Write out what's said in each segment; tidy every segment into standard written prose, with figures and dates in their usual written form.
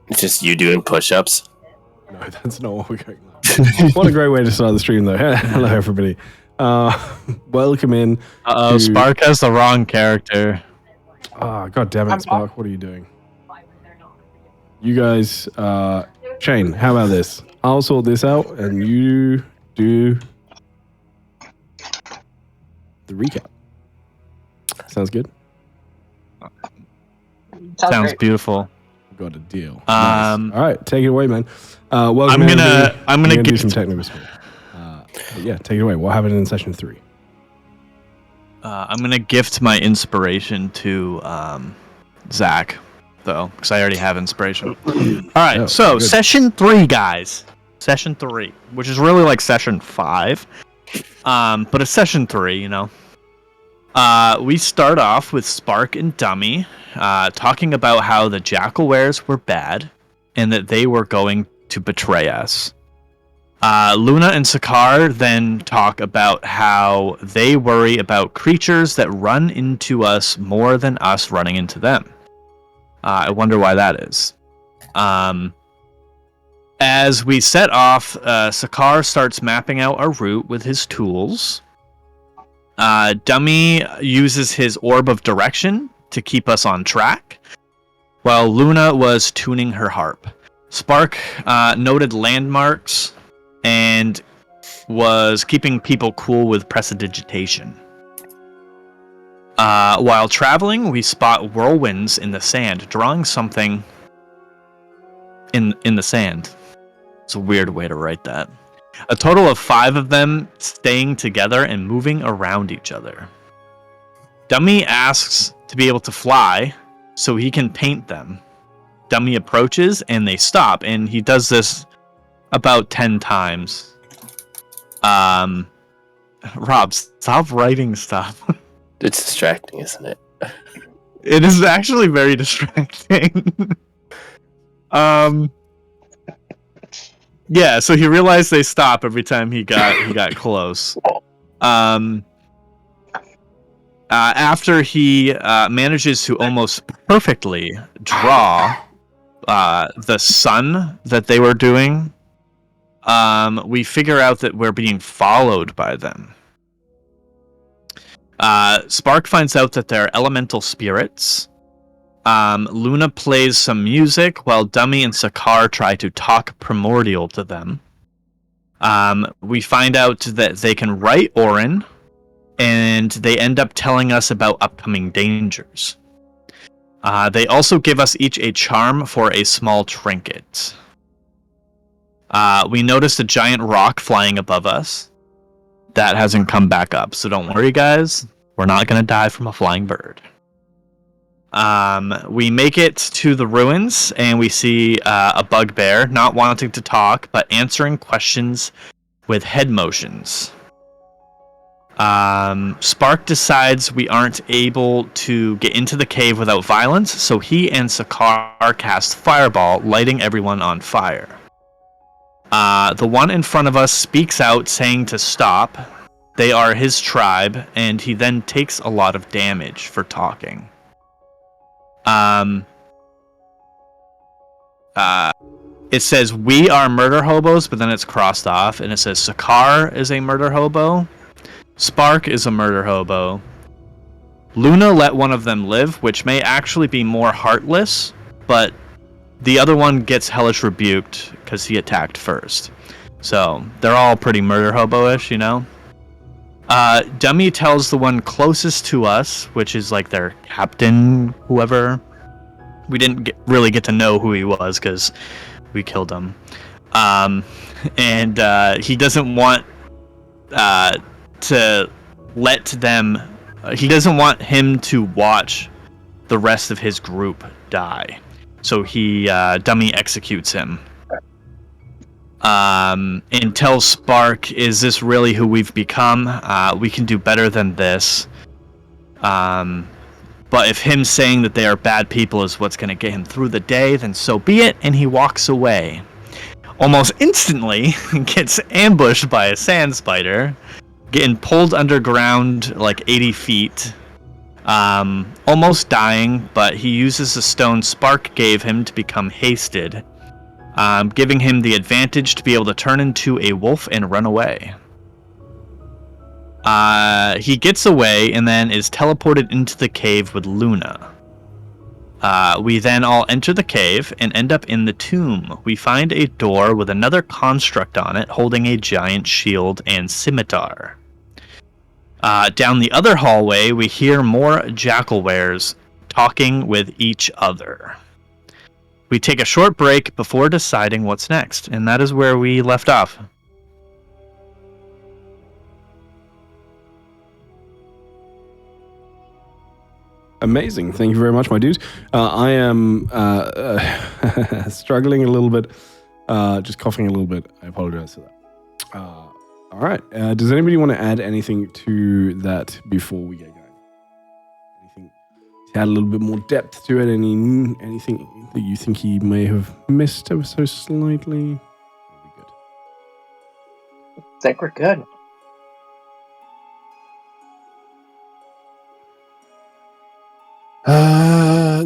It's just you doing push-ups. No, that's not what we're going on. What a great way to start the stream, though. Hello, everybody. Welcome in. Uh-oh, Spark has the wrong character. Oh, God damn it, Spark. What are you doing? You guys, Shane, how about this? I'll sort this out, and you do the recap. Sounds good? Sounds beautiful. Got a deal. Nice. All right, take it away, man. Welcome. I'm gonna do some technical stuff. Yeah, take it away. What happened in session 3? I'm gonna gift my inspiration to Zach, though, because I already have inspiration. All right, so good. Session 3, guys. Session 3, which is really like session 5, but it's session 3, you know. We start off with Spark and Dummy talking about how the Jackalwares were bad and that they were going to betray us. Luna and Sakar then talk about how they worry about creatures that run into us more than us running into them. I wonder why that is. As we set off, Sakar starts mapping out our route with his tools. Dummy uses his orb of direction to keep us on track, while Luna was tuning her harp. Spark noted landmarks and was keeping people cool with prestidigitation. While traveling, we spot whirlwinds in the sand, drawing something in the sand. It's a weird way to write that. A total of 5 of them staying together and moving around each other. Dummy asks to be able to fly so he can paint them. Dummy approaches and they stop, and he does this about 10 times. Rob, stop writing stuff. It's distracting, isn't it? It is actually very distracting. Yeah, so he realized they stop every time he got close. After he manages to almost perfectly draw the sun that they were doing, we figure out that we're being followed by them. Spark finds out that they're elemental spirits. Luna plays some music while Dummy and Sakar try to talk primordial to them. We find out that they can write Orin, and they end up telling us about upcoming dangers. They also give us each a charm for a small trinket. We noticed a giant rock flying above us. That hasn't come back up, so don't worry, guys. We're not going to die from a flying bird. We make it to the ruins, and we see a bugbear not wanting to talk, but answering questions with head motions. Spark decides we aren't able to get into the cave without violence, so he and Sakar cast Fireball, lighting everyone on fire. The one in front of us speaks out, saying to stop. They are his tribe, and he then takes a lot of damage for talking. It says we are murder hobos, but then it's crossed off, and it says Sakar is a murder hobo. Spark is a murder hobo. Luna let one of them live, which may actually be more heartless, but the other one gets hellish rebuked because he attacked first. So they're all pretty murder hobo-ish, you know? Dummy tells the one closest to us, which is like their captain, whoever. We didn't really get to know who he was because we killed him. And he doesn't want to let them... he doesn't want him to watch the rest of his group die. So he Dummy executes him. And tells Spark, is this really who we've become? We can do better than this. But if him saying that they are bad people is what's going to get him through the day, then so be it, and he walks away. Almost instantly, gets ambushed by a sand spider, getting pulled underground like 80 feet, almost dying, but he uses the stone Spark gave him to become hasted, giving him the advantage to be able to turn into a wolf and run away. He gets away and then is teleported into the cave with Luna. We then all enter the cave and end up in the tomb. We find a door with another construct on it holding a giant shield and scimitar. Down the other hallway, we hear more jackalwares talking with each other. We take a short break before deciding what's next, and that is where we left off. Amazing. Thank you very much, my dude. I am struggling a little bit, just coughing a little bit. I apologize for that. All right. Does anybody want to add anything to that before we get going? Anything to add a little bit more depth to it? Anything that you think he may have missed ever so slightly? That'll be good. I think we're good.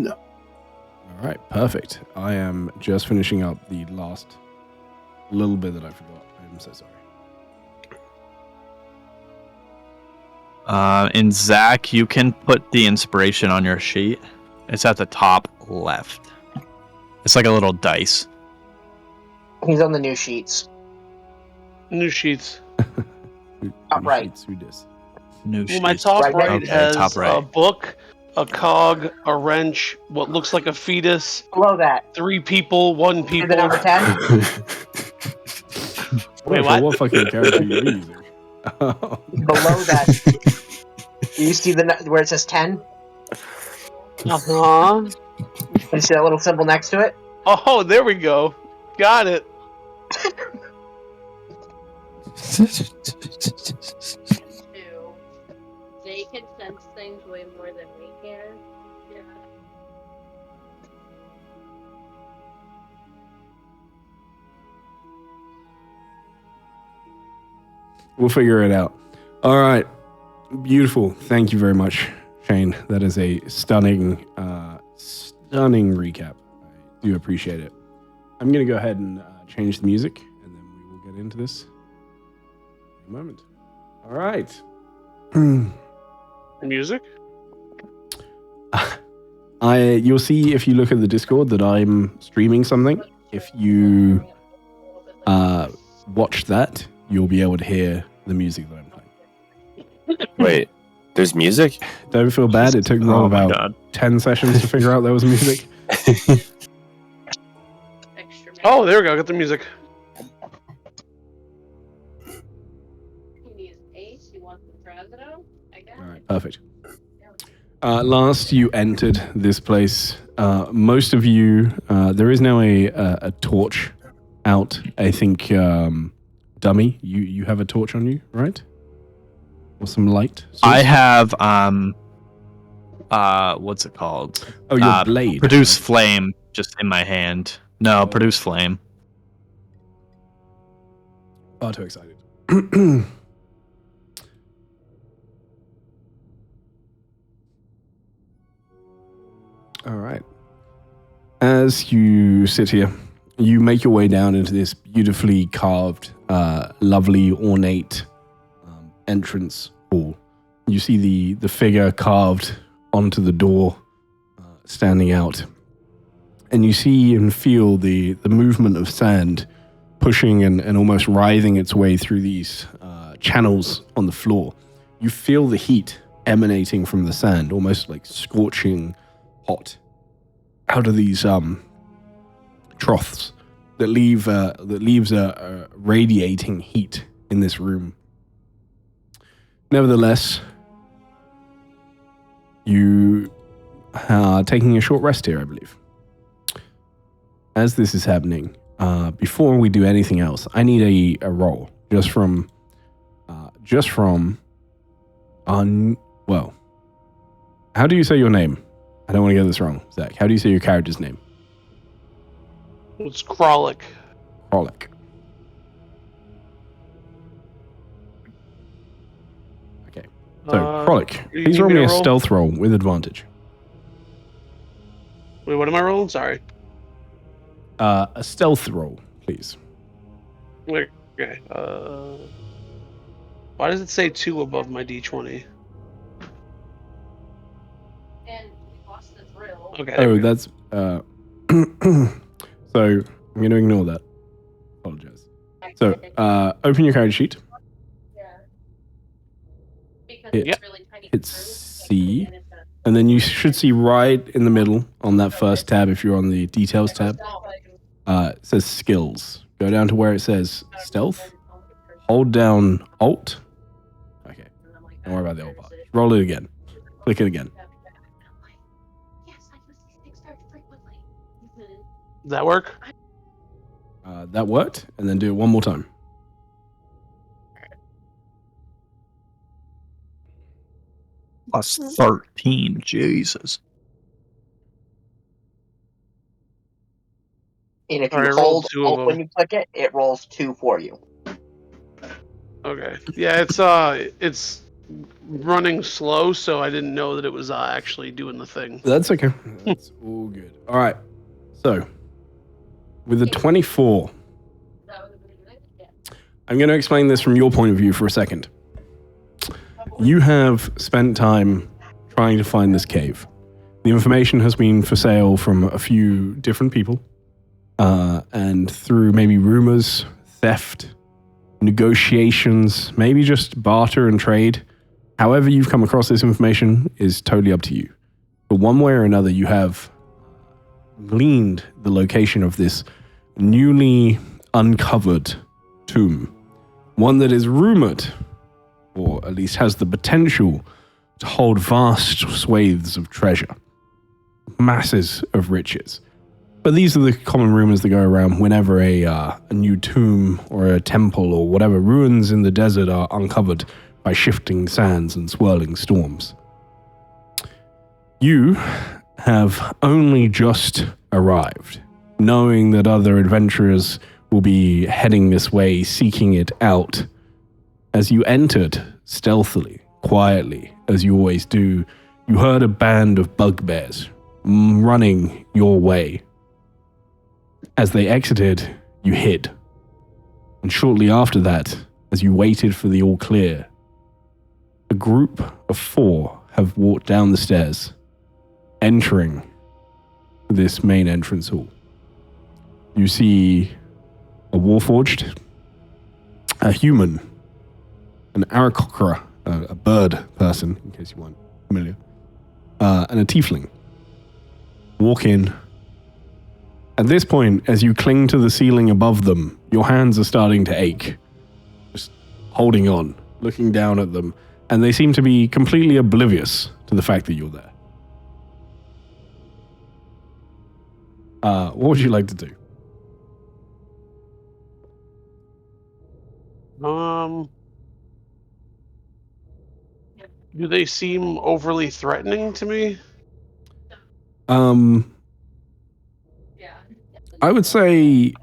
No. All right, perfect. I am just finishing up the last little bit that I forgot. I'm so sorry. And Zach, you can put the inspiration on your sheet. It's at the top left. It's like a little dice. He's on the new sheets. New sheets. Top right. Who dis? New Well, my sheets. top Right right there. has Okay, top right. a book, a cog, a wrench, what looks like a fetus, Below that. 3 people, 1 See people. the number 10? Wait, What fucking character are you using? Below that. You see where it says 10? Uh-huh. You see that little symbol next to it? Oh, there we go. Got it. They can sense things way more than we can. Yeah. We'll figure it out. All right. Beautiful. Thank you very much, Shane. That is a stunning recap. I do appreciate it. I'm going to go ahead and change the music, and then we will get into this in a moment. All right. Music? You'll see if you look at the Discord that I'm streaming something. If you watch that, you'll be able to hear the music that I'm playing. Wait, there's music? Don't feel bad. It took Rob my about God. 10 sessions to figure out there was music. Extra Oh, there we go. I got the music. He needs ace. He wants the president. I got All right, it. perfect. Last you entered this place, most of you, there is now a torch out. I think, Dummy, you have a torch on you, right? Or some light? source? I have what's it called? Oh, your blade. Produce flame just in my hand. No, produce flame. Oh, too excited. All right. As you sit here, you make your way down into this beautifully carved, lovely, ornate entrance hall. You see the figure carved onto the door, standing out. And you see and feel the movement of sand pushing and almost writhing its way through these channels on the floor. You feel the heat emanating from the sand, almost like scorching hot out of these troughs that leaves a radiating heat in this room. Nevertheless, you are taking a short rest here, I believe. As this is happening, before we do anything else, I need a roll just from well, how do you say your name? I don't want to get this wrong, Zach. How do you say your character's name? It's Kralik. Kralik. Okay. So, Frolic, you please need roll me me to a roll? stealth roll with advantage. Wait, what am I rolling? Sorry. A stealth roll, please. Wait, okay. Why does it say 2 above my d20? And we lost the thrill. Okay, there Oh, we go. that's so I'm going to ignore that. Apologize. So, open your character sheet. Yeah. Because Hit, it's really tiny. hit through, C, and it's a- and then you should see right in the middle on that first tab, if you're on the details tab, it says skills. Go down to where it says stealth. Hold down Alt. Okay, don't worry about the Alt part. Roll it again. Click it again. Yes, I use these things very frequently. Does that work? That worked, and then do it one more time. Plus 13. Jesus. And if you Alright, I rolled hold 2 of Alt when them. you click it rolls 2 for you. Okay. Yeah, it's running slow, so I didn't know that it was actually doing the thing. That's okay. That's all good. All right. So, with a 24, I'm going to explain this from your point of view for a second. You have spent time trying to find this cave. The information has been for sale from a few different people, and through maybe rumors, theft, negotiations, maybe just barter and trade. However you've come across this information is totally up to you. But one way or another, you have gleaned the location of this newly uncovered tomb. One that is rumored, or at least has the potential, to hold vast swathes of treasure. Masses of riches. But these are the common rumors that go around whenever a new tomb or a temple or whatever ruins in the desert are uncovered by shifting sands and swirling storms. You have only just arrived, knowing that other adventurers will be heading this way, seeking it out. As you entered, stealthily, quietly, as you always do, you heard a band of bugbears running your way. As they exited, you hid. And shortly after that, as you waited for the all clear, a group of 4 have walked down the stairs, entering this main entrance hall. You see a warforged, a human, an Aarakocra, a bird person, in case you weren't familiar, and a tiefling walk in. At this point, as you cling to the ceiling above them, your hands are starting to ache. Just holding on, looking down at them, and they seem to be completely oblivious to the fact that you're there. What would you like to do? Do they seem overly threatening to me? I would say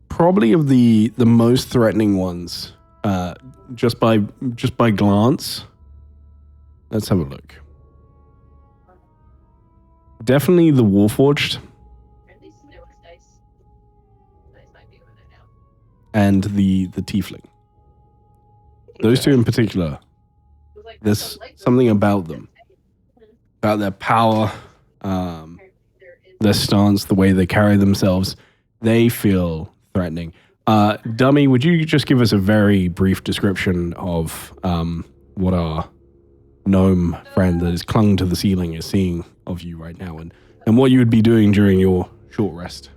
probably of the most threatening ones, just by glance. Let's have a look. Definitely the Warforged and the Tiefling. Those two in particular. There's something about them, about their power, their stance, the way they carry themselves. They feel threatening. Dummy, would you just give us a very brief description of what our gnome friend that is clung to the ceiling is seeing of you right now, and what you would be doing during your short rest?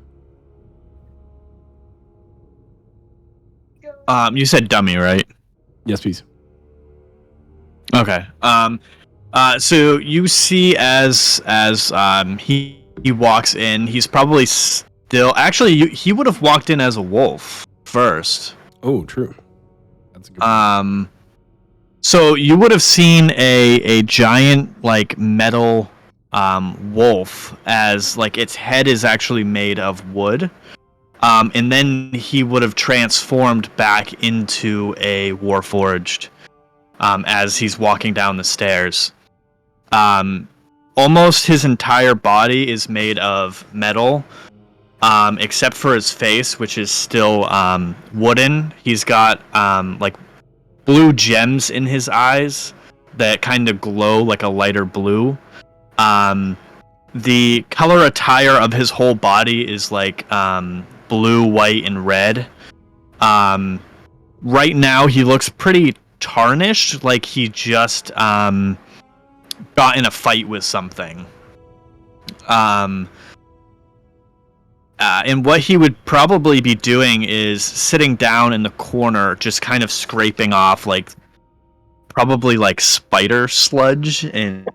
You said dummy, right? Yes, please. Okay. So you see as he walks in, he's probably still actually he would have walked in as a wolf first. Oh, true. That's a good point. So you would have seen a giant like metal wolf, as like its head is actually made of wood. And then he would have transformed back into a warforged as he's walking down the stairs. Almost his entire body is made of metal, except for his face, which is still wooden. He's got like blue gems in his eyes that kind of glow like a lighter blue. The color attire of his whole body is like blue, white, and red. Right now, he looks pretty tarnished, like he just got in a fight with something. And what he would probably be doing is sitting down in the corner, just kind of scraping off like probably like spider sludge and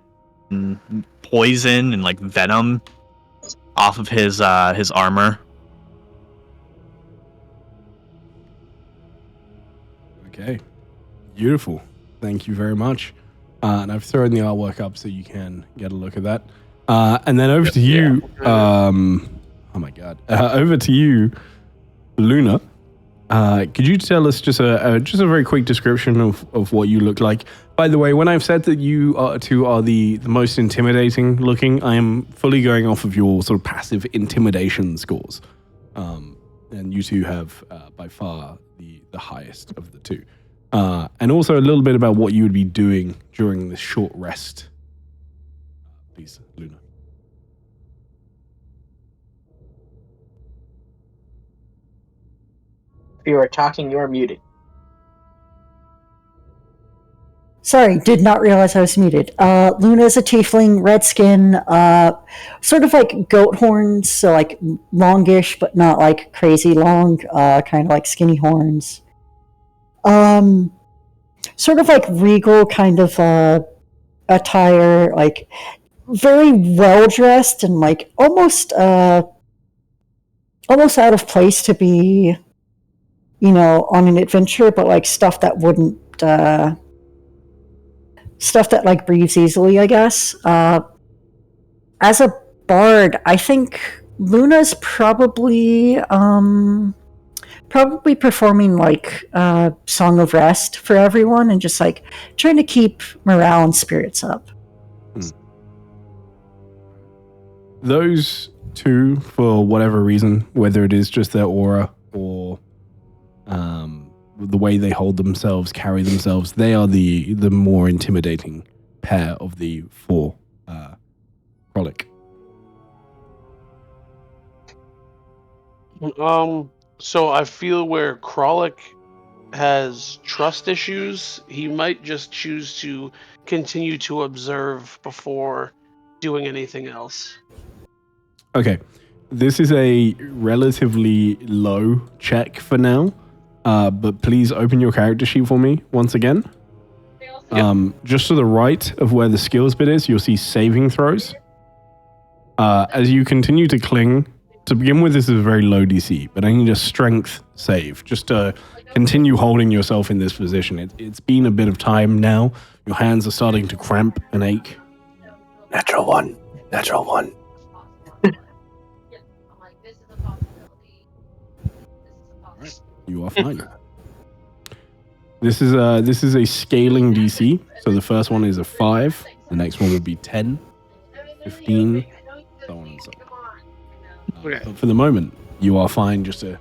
poison and like venom off of his armor. Okay, beautiful. Thank you very much. And I've thrown the artwork up so you can get a look at that. And then over to you. Oh my god. Over to you, Luna. Could you tell us just a very quick description of what you look like? By the way, when I've said that you two are the most intimidating looking, I am fully going off of your sort of passive intimidation scores. And you two have by far the highest of the two. And also a little bit about what you would be doing during this short rest. Please, Luna. If you are talking, you are muted. Sorry, did not realize I was muted. Luna is a tiefling, red skin, sort of like goat horns, so like longish, but not like crazy long, kind of like skinny horns. Sort of like regal kind of attire, like very well dressed and like almost out of place to be, on an adventure, but like stuff that wouldn't. Stuff that like breathes easily, I guess. As a bard, I think Luna's probably performing like Song of Rest for everyone and just like trying to keep morale and spirits up. Those two, for whatever reason, whether it is just their aura or the way they hold themselves, carry themselves, they are the more intimidating pair of the four. Frolic. So I feel where Kralik has trust issues, he might just choose to continue to observe before doing anything else. Okay. This is a relatively low check for now. But please open your character sheet for me once again. Just to the right of where the skills bit is, you'll see saving throws. As you continue to cling, to begin with, this is a very low DC, but I need a strength save just to continue holding yourself in this position. It's been a bit of time now. Your hands are starting to cramp and ache. Natural one. You are fine. This is a scaling DC. So the first one is a 5. The next one will be 10, 15, so on and so on. Okay. But for the moment, you are fine just to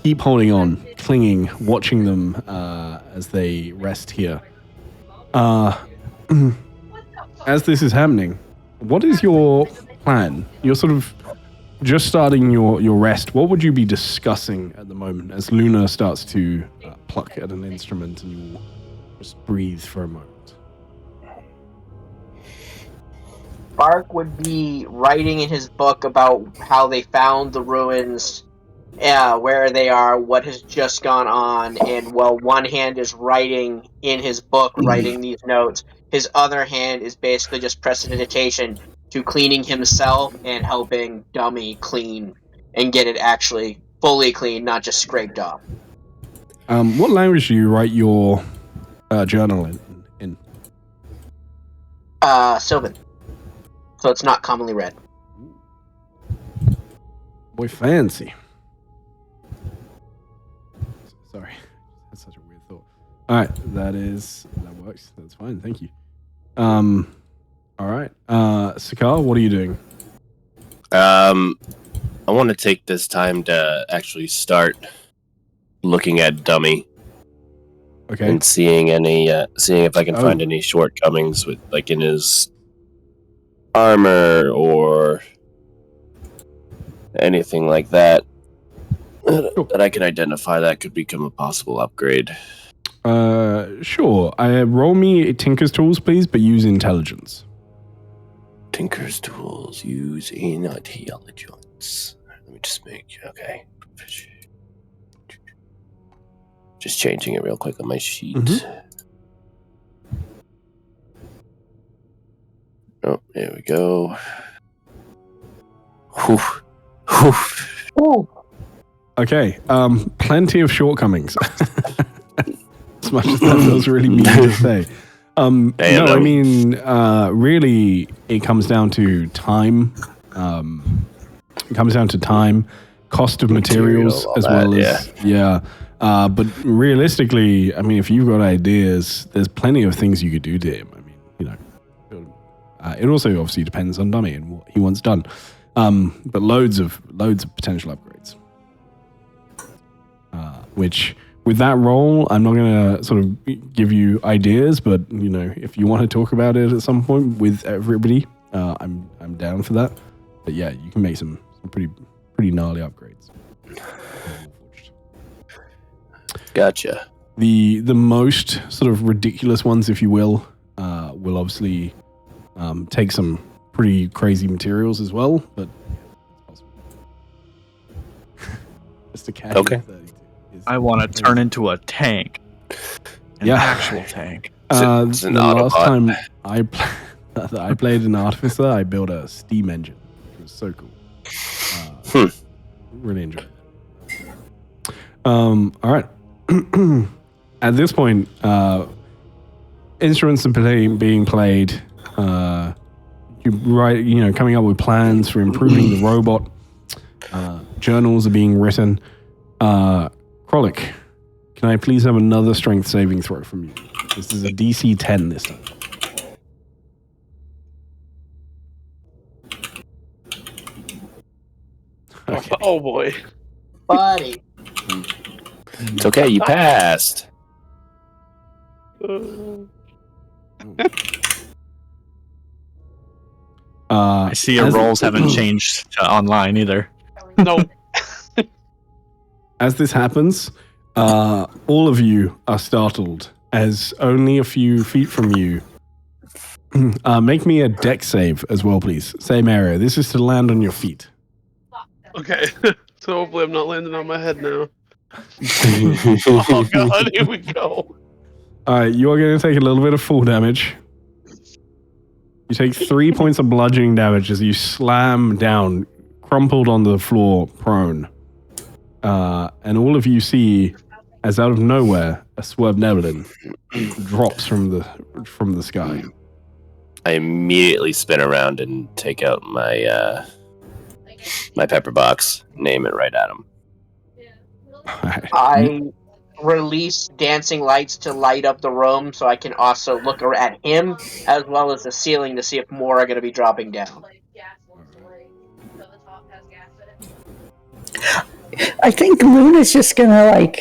keep holding on, clinging, watching them as they rest here. As this is happening, what is your plan? You're sort of just starting your rest. What would you be discussing at the moment as Luna starts to pluck at an instrument and you just breathe for a moment? Bark would be writing in his book about how they found the ruins, where they are, what has just gone on, and while one hand is writing in his book, writing these notes, his other hand is basically just prestidigitation to cleaning himself and helping Dummy clean and get it actually fully clean, not just scraped off. What language do you write your journal in? Sylvan. So it's not commonly read. Boy, fancy. Sorry, that's such a weird thought. All right, that works. That's fine. Thank you. All right. Sakar, what are you doing? I want to take this time to actually start looking at Dummy. Okay. And seeing if I can find any shortcomings with like in his armor or anything like that that I can identify that could become a possible upgrade. Sure. Roll me Tinker's Tools, please, but use intelligence. Tinker's Tools, use intelligence. Let me just okay. Just changing it real quick on my sheet. Oh, there we go. Whew. Ooh. Okay. Plenty of shortcomings. As much as that feels really mean to say. I mean, really, it comes down to time. Cost of materials, as well as but realistically, I mean, if you've got ideas, there's plenty of things you could do to him. I mean, it also obviously depends on Dummy and what he wants done. But loads of potential upgrades. Which with that roll, I'm not going to sort of give you ideas, but if you want to talk about it at some point with everybody, I'm down for that. But yeah, you can make some pretty gnarly upgrades. Gotcha. The most sort of ridiculous ones, if you will obviously take some pretty crazy materials as well, but it's possible. Just a casual 32. I want to turn into a tank. An actual tank. It's an last Autobot. time I played an artificer, I built a steam engine. It was so cool. Really enjoyed it. All right. At this point, instruments are being played. Coming up with plans for improving the robot. Journals are being written. Krolic, can I please have another strength saving throw from you? This is a DC 10 this time. Okay. Oh boy. Buddy. It's okay, you passed. I see your roles haven't changed to online either. Nope. As this happens, all of you are startled as only a few feet from you. Make me a deck save as well, please. Same area. This is to land on your feet. Okay. So hopefully I'm not landing on my head now. Oh god, here we go. Alright, you are going to take a little bit of fall damage. You take 3 points of bludgeoning damage as you slam down, crumpled on the floor, prone. And all of you see, as out of nowhere, a Swerve Nebulin drops from the sky. I immediately spin around and take out my my pepper box, name it right at him. I release dancing lights to light up the room so I can also look at him as well as the ceiling to see if more are going to be dropping down. I think Luna's just gonna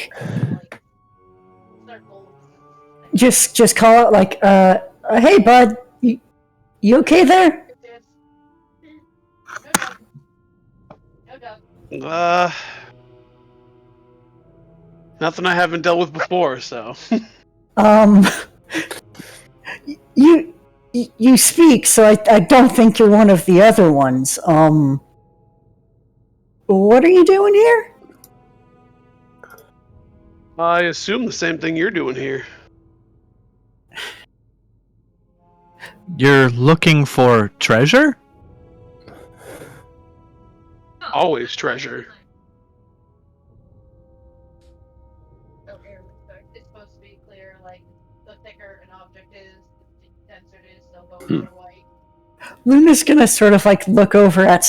just call out hey bud, you okay there? Nothing I haven't dealt with before, so. You speak, so I don't think you're one of the other ones. What are you doing here? I assume the same thing you're doing here. You're looking for treasure? Always treasure. It's supposed to be clear, the thicker an object is, the denser it is, so both are white. Luna's gonna sort of look over at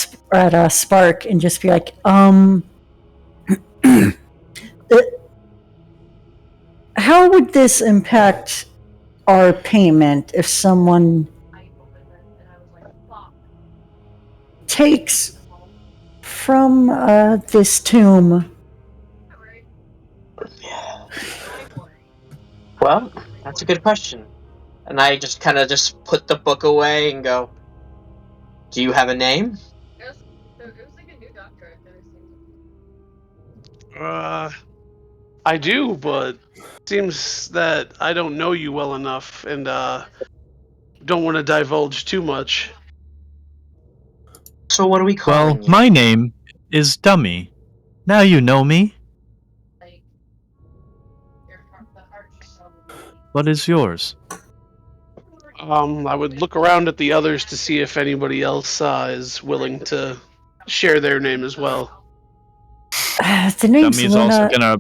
Spark and just be like, how would this impact our payment if someone I opened it and I was like, fuck. takes from this tomb. Not worried. I'm worried. Well, that's a good question. And I just kind of just put the book away and go, "Do you have a name?" It was like a new doctor at first. I do, but seems that I don't know you well enough, and don't want to divulge too much. So what are we Well, calling you? my name is Dummy. Now you know me. Like, the heart just so. What is yours? I would look around at the others to see if anybody else is willing to share their name as well. The name's Dummy's also Luna. gonna.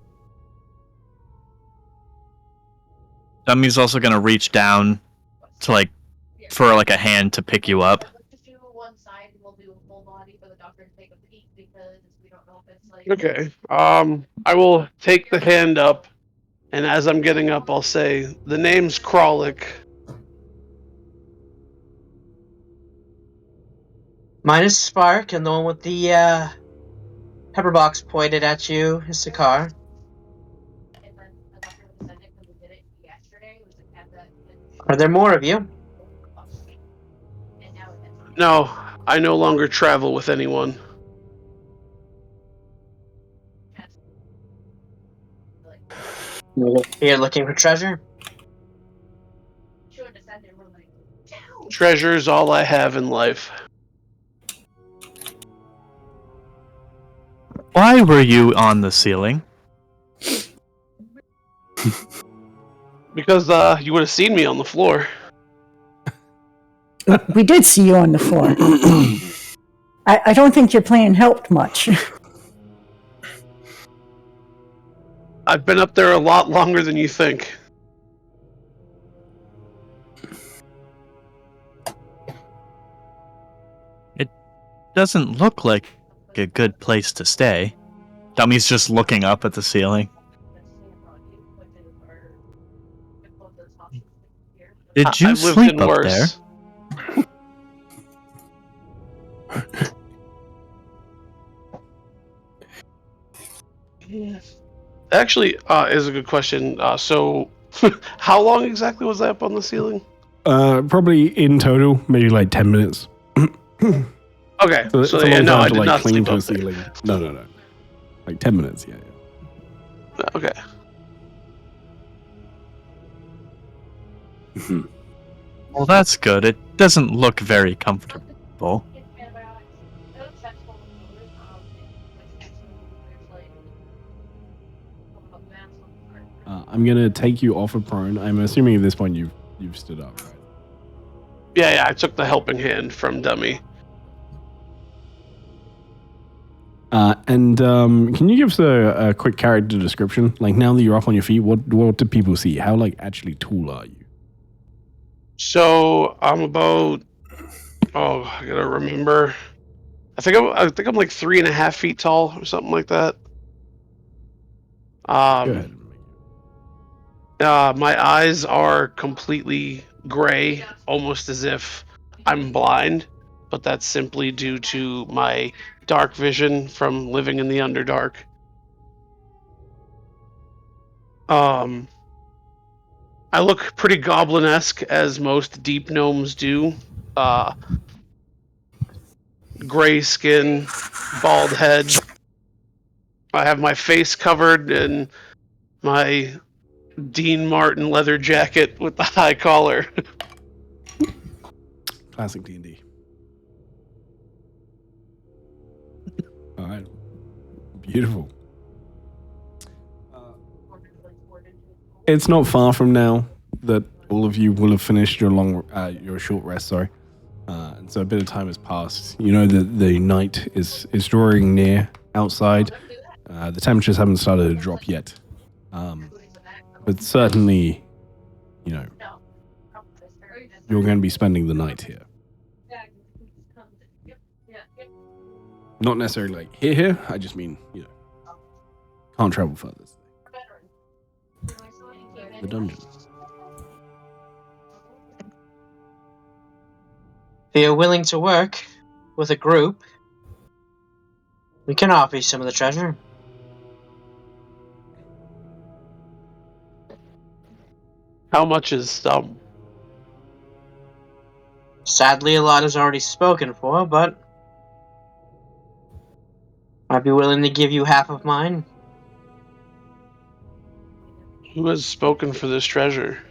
Dummy's also gonna reach down to for a hand to pick you up. Let's just do one side and we'll do a full body for the doctor to take a peek because we don't know if it's like. Okay. I will take the hand up, and as I'm getting up, I'll say the name's Kralik. Mine is Spark, and the one with the pepper box pointed at you is Sakar. And then the doctor would send it because we did it yesterday. It was a cat that. Are there more of you? And now it has. No, I no longer travel with anyone. You're looking for treasure? Should have descended. We're like, down. Treasure's all I have in life. Why were you on the ceiling? Because you would have seen me on the floor. We did see you on the floor. I don't think your plan helped much. I've been up there a lot longer than you think. It doesn't look like a good place to stay. Dummy's just looking up at the ceiling. Did you I've lived sleep in up worse. there? Actually, is a good question. So, how long exactly was I up on the ceiling? Probably in total, maybe like 10 minutes. Okay, So so it's a yeah, long no, time I to did like not cling sleep to a up there. ceiling. No. Like 10 minutes, yeah. Okay. Well, that's good. It doesn't look very comfortable. I'm gonna take you off of prone. I'm assuming at this point you've stood up, right? Yeah, I took the helping hand from Dummy. And can you give us a quick character description? Like now that you're up on your feet, what do people see? How like actually tall are you? So I'm about. Oh, I gotta remember. I think I'm like 3.5 feet tall or something like that. Go ahead. My eyes are completely gray, almost as if I'm blind, but that's simply due to my dark vision from living in the Underdark. I look pretty goblin-esque, as most deep gnomes do. Gray skin, bald head. I have my face covered in my Dean Martin leather jacket with the high collar. Classic D&D. All right. Beautiful. It's not far from now that all of you will have finished your short rest. Sorry, and so a bit of time has passed. You know that the night is drawing near outside. The temperatures haven't started to drop yet, but certainly, you know, you're going to be spending the night here. Not necessarily like here. I just mean, you know, can't travel further. The dungeon. If you're willing to work with a group, we can offer you some of the treasure. How much is some? Sadly, a lot is already spoken for, but I'd be willing to give you half of mine. Who has spoken for this treasure?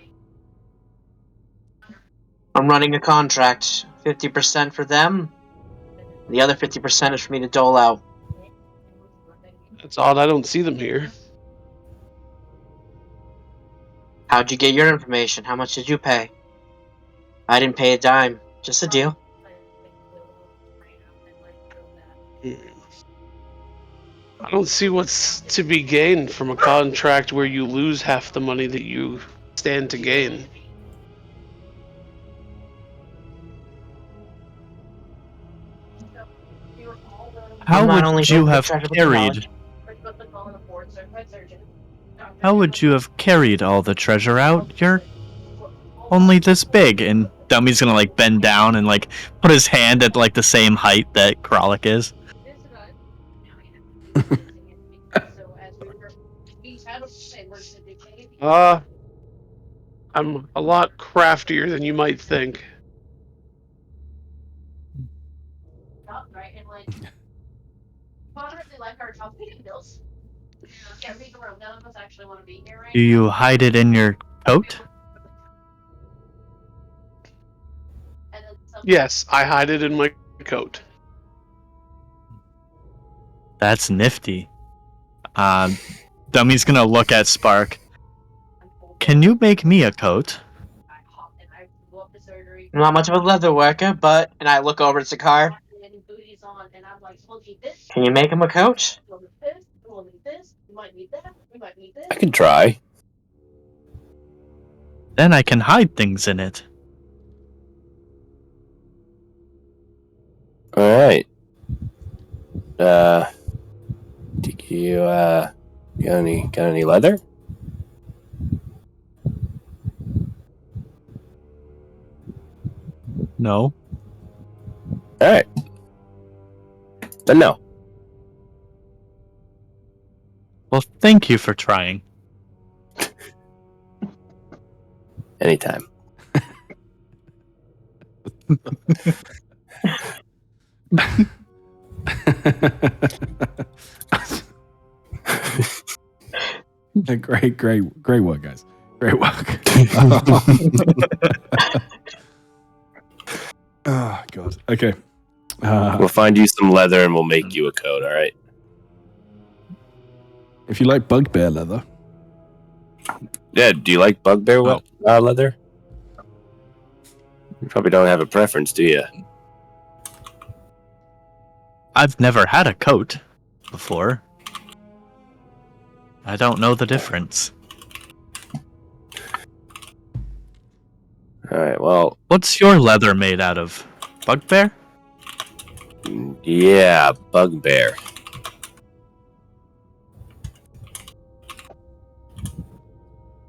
I'm running a contract. 50% for them. The other 50% is for me to dole out. That's odd. I don't see them here. How'd you get your information? How much did you pay? I didn't pay a dime. Just a deal. I don't see what's to be gained from a contract where you lose half the money that you stand to gain. How not only would you going to get have treasure, but the carried? knowledge. How would you have carried all the treasure out? You're only this big, and Dummy's gonna like bend down and like put his hand at like the same height that Kralik is. I'm a lot craftier than you might think. Do you hide it in your coat? Yes, I hide it in my coat. That's nifty. Dummy's gonna look at Spark. Can you make me a coat? I'm not much of a leather worker, but... And I look over at Sakar. Can you make him a coat? I can try. Then I can hide things in it. All right. Do you got any leather? No. All right. Then no. Well, thank you for trying. Anytime. Great work, guys. Great work. Oh, God. Okay. We'll find you some leather and we'll make you a coat, all right? If you like bugbear leather. Yeah, do you like bugbear leather? You probably don't have a preference, do you? I've never had a coat before. I don't know the difference. All right, well... What's your leather made out of? Bugbear? Yeah, bugbear.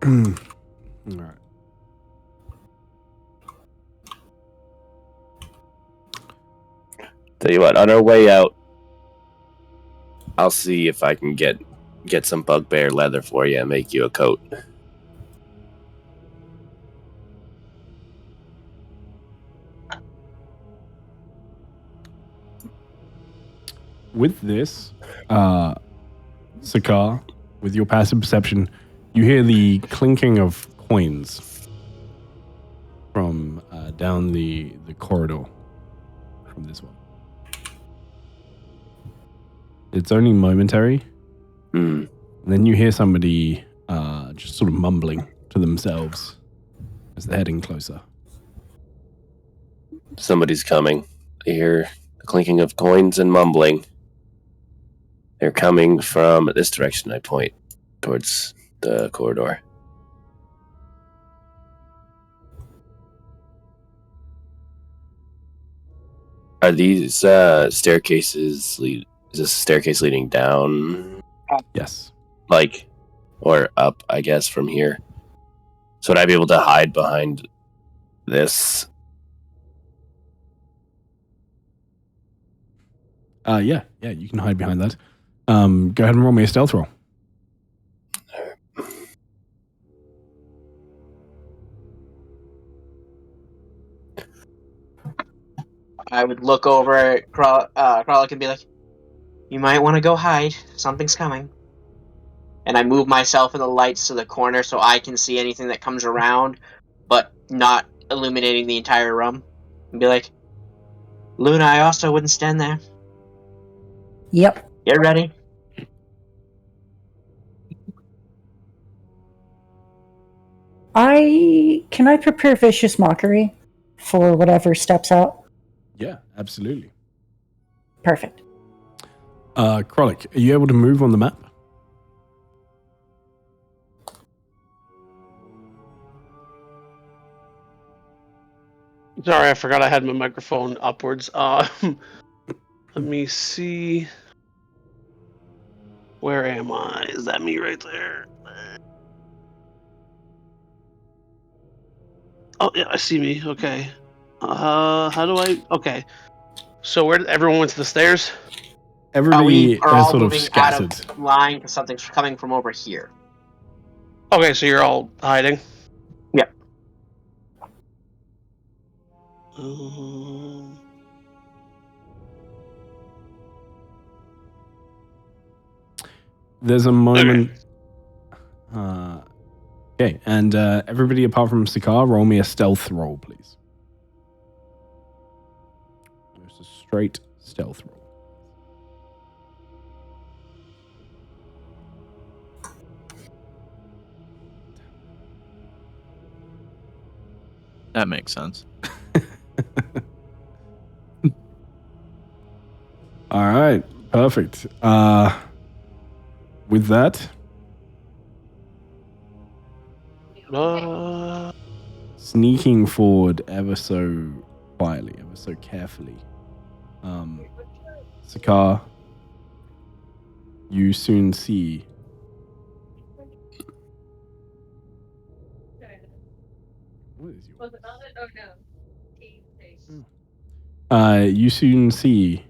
All right. Tell you what, on our way out, I'll see if I can get some bugbear leather for you and make you a coat. With this, Sakar, with your passive perception, you hear the clinking of coins from down the corridor from this one. It's only momentary. Hmm. And then you hear somebody just sort of mumbling to themselves as they're heading closer. Somebody's coming. I hear the clinking of coins and mumbling. They're coming from this direction. I point towards the corridor. Are these staircases? Is this a staircase leading down? Yes. Like, or up, I guess, from here. So would I be able to hide behind this? Yeah, you can hide behind that. Go ahead and roll me a stealth roll. I would look over at Kralik and be like, "You might want to go hide. Something's coming." And I move myself in the lights to the corner so I can see anything that comes around, but not illuminating the entire room. And be like, "Luna, I also wouldn't stand there. Yep. Get ready." Can I prepare vicious mockery for whatever steps out? Yeah, absolutely. Perfect. Kralik, are you able to move on the map? Sorry, I forgot I had my microphone upwards. Let me see. Where am I? Is that me right there? Oh yeah, I see me. Okay. How do I? Okay. So where everyone went to the stairs? Everybody We are is all sort of moving out scattered. of line because something's coming from over here. Okay, so you're all hiding. Yep. There's a moment. Okay, and everybody apart from Sikar, roll me a stealth roll, please. Just a straight stealth roll. That makes sense. All right, perfect. With that, sneaking forward ever so quietly, ever so carefully, Sikar, you soon see what is your... you soon see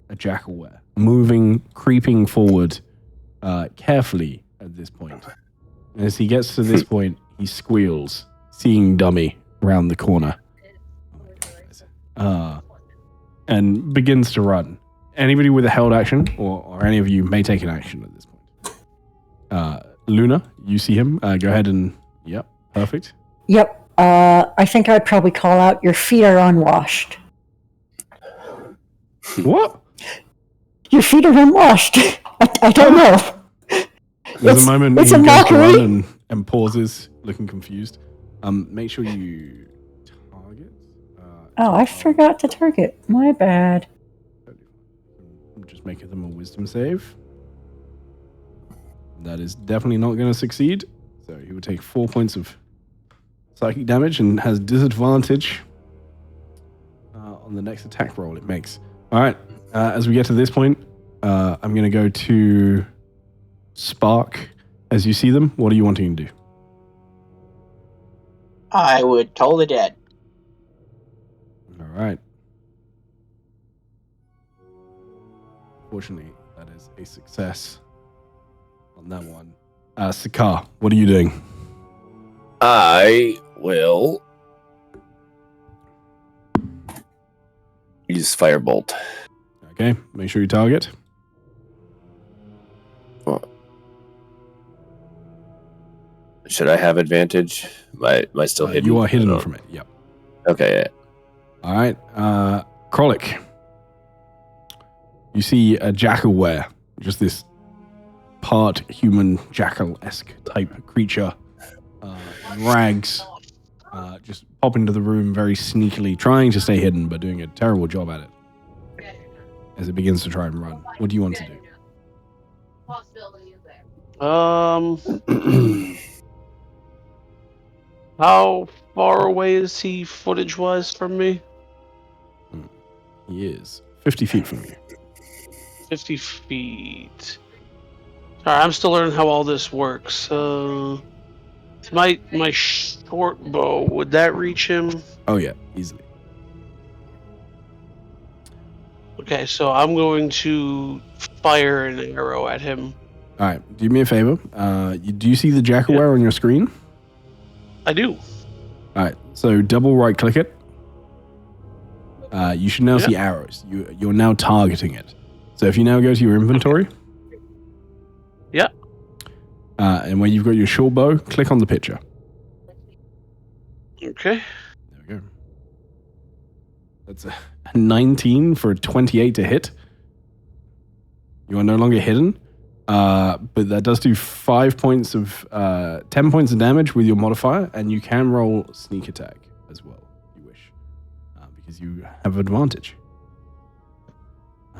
a jackalware moving, creeping forward carefully at this point. And as he gets to this point, he squeals, seeing Dummy around the corner. And begins to run. Anybody with a held action, or any of you may take an action at this point. Luna, you see him. Go ahead and... Yep, perfect. Yep. I think I'd probably call out, "Your feet are unwashed." What? Your feet are unwashed. I don't know. There's a moment it's he a goes to mockery. run and pauses, looking confused. Make sure you target. Oh, I forgot to target. My bad. I'm just making them a wisdom save. That is definitely not going to succeed. So he would take 4 points of psychic damage and has disadvantage on the next attack roll it makes. All right. As we get to this point, I'm going to go to Spark. As you see them, what are you wanting to do? I would toll the dead. All right. Fortunately, that is a success on that one. Sikar, what are you doing? I will use Firebolt. Okay, make sure you target. Should I have advantage? Am I still hidden? You are hidden from it, yep. Okay. Yeah. All right. Krolik. You see a jackalware, just this part human jackal-esque type creature, rags, just pop into the room very sneakily, trying to stay hidden, but doing a terrible job at it as it begins to try and run. What do you want to do? Possibility is there. How far away is he footage-wise from me? He is 50 feet from you. 50 feet. Sorry, I'm still learning how all this works. My short bow, would that reach him? Oh yeah, easily. Okay, so I'm going to fire an arrow at him. All right, do me a favor. Do you see the jackalware on your screen? I do. All right, so double right click it. You should now see arrows. You're now targeting it. So if you now go to your inventory. Yeah. And where you've got your short bow, click on the picture. Okay. There we go. That's a 19 for a 28 to hit. You are no longer hidden. But that does do 10 points of damage with your modifier, and you can roll sneak attack as well, if you wish, because you have advantage.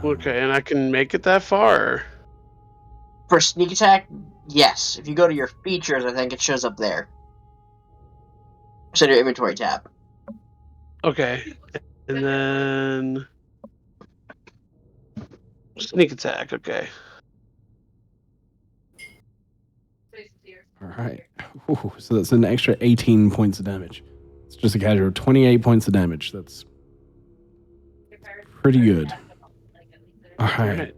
Okay, and I can make it that far? For sneak attack, yes. If you go to your features, I think it shows up there. It's in your inventory tab. Okay. And then sneak attack, okay. All right. Ooh, so that's an extra 18 points of damage. It's just a casual 28 points of damage. That's pretty good. All right.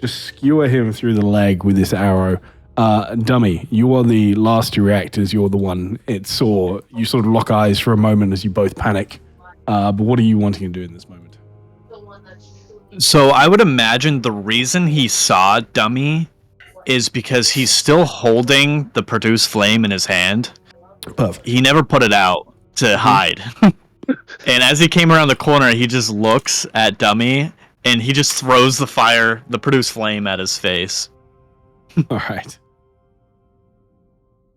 Just skewer him through the leg with this arrow. Dummy, you are the last to react as you're the one it saw. You sort of lock eyes for a moment as you both panic. But what are you wanting to do in this moment? So I would imagine the reason he saw Dummy is because he's still holding the produced flame in his hand. Perfect. He never put it out to hide. And as he came around the corner, he just looks at Dummy and he just throws the produced flame at his face. All right.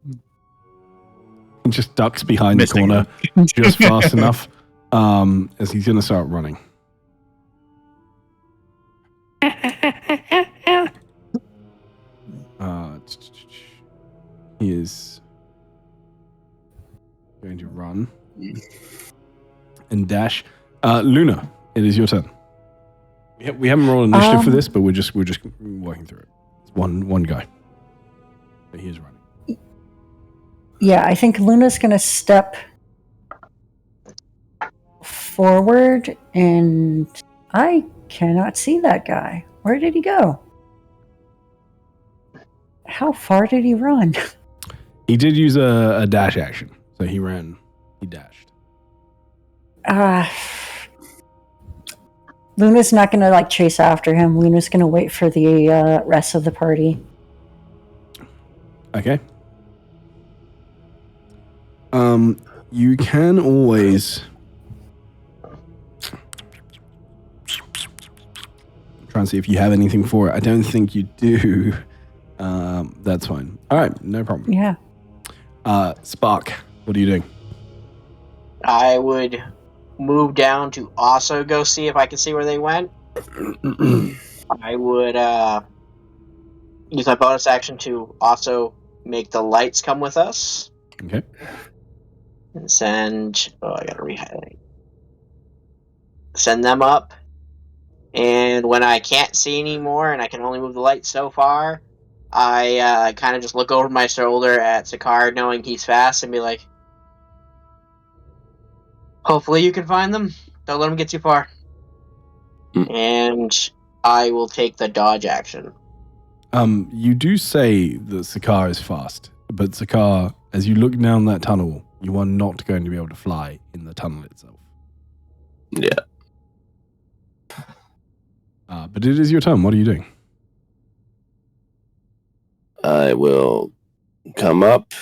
He just ducks behind the corner just fast enough as he's going to start running. He is going to run and dash. Luna, it is your turn. We haven't rolled initiative for this, but we're just working through it. It's one guy, but he is running. Yeah, I think Luna's going to step forward, and I cannot see that guy. Where did he go? How far did he run? He did use a dash action, so he dashed. Luna's not going to chase after him. Luna's going to wait for the rest of the party. Okay. You can always try and see if you have anything for it. I don't think you do. That's fine. All right, no problem. Yeah. Spark, what are you doing? I would move down to also go see if I can see where they went. I would use my bonus action to also make the lights come with us. Okay. And send... Oh, I gotta rehighlight. Send them up. And when I can't see anymore and I can only move the lights so far, I kind of just look over my shoulder at Sakar, knowing he's fast, and be like, hopefully you can find them. Don't let them get too far. And I will take the dodge action. You do say that Sakar is fast, but Sakar, as you look down that tunnel, you are not going to be able to fly in the tunnel itself. Yeah. But it is your turn. What are you doing? I will come up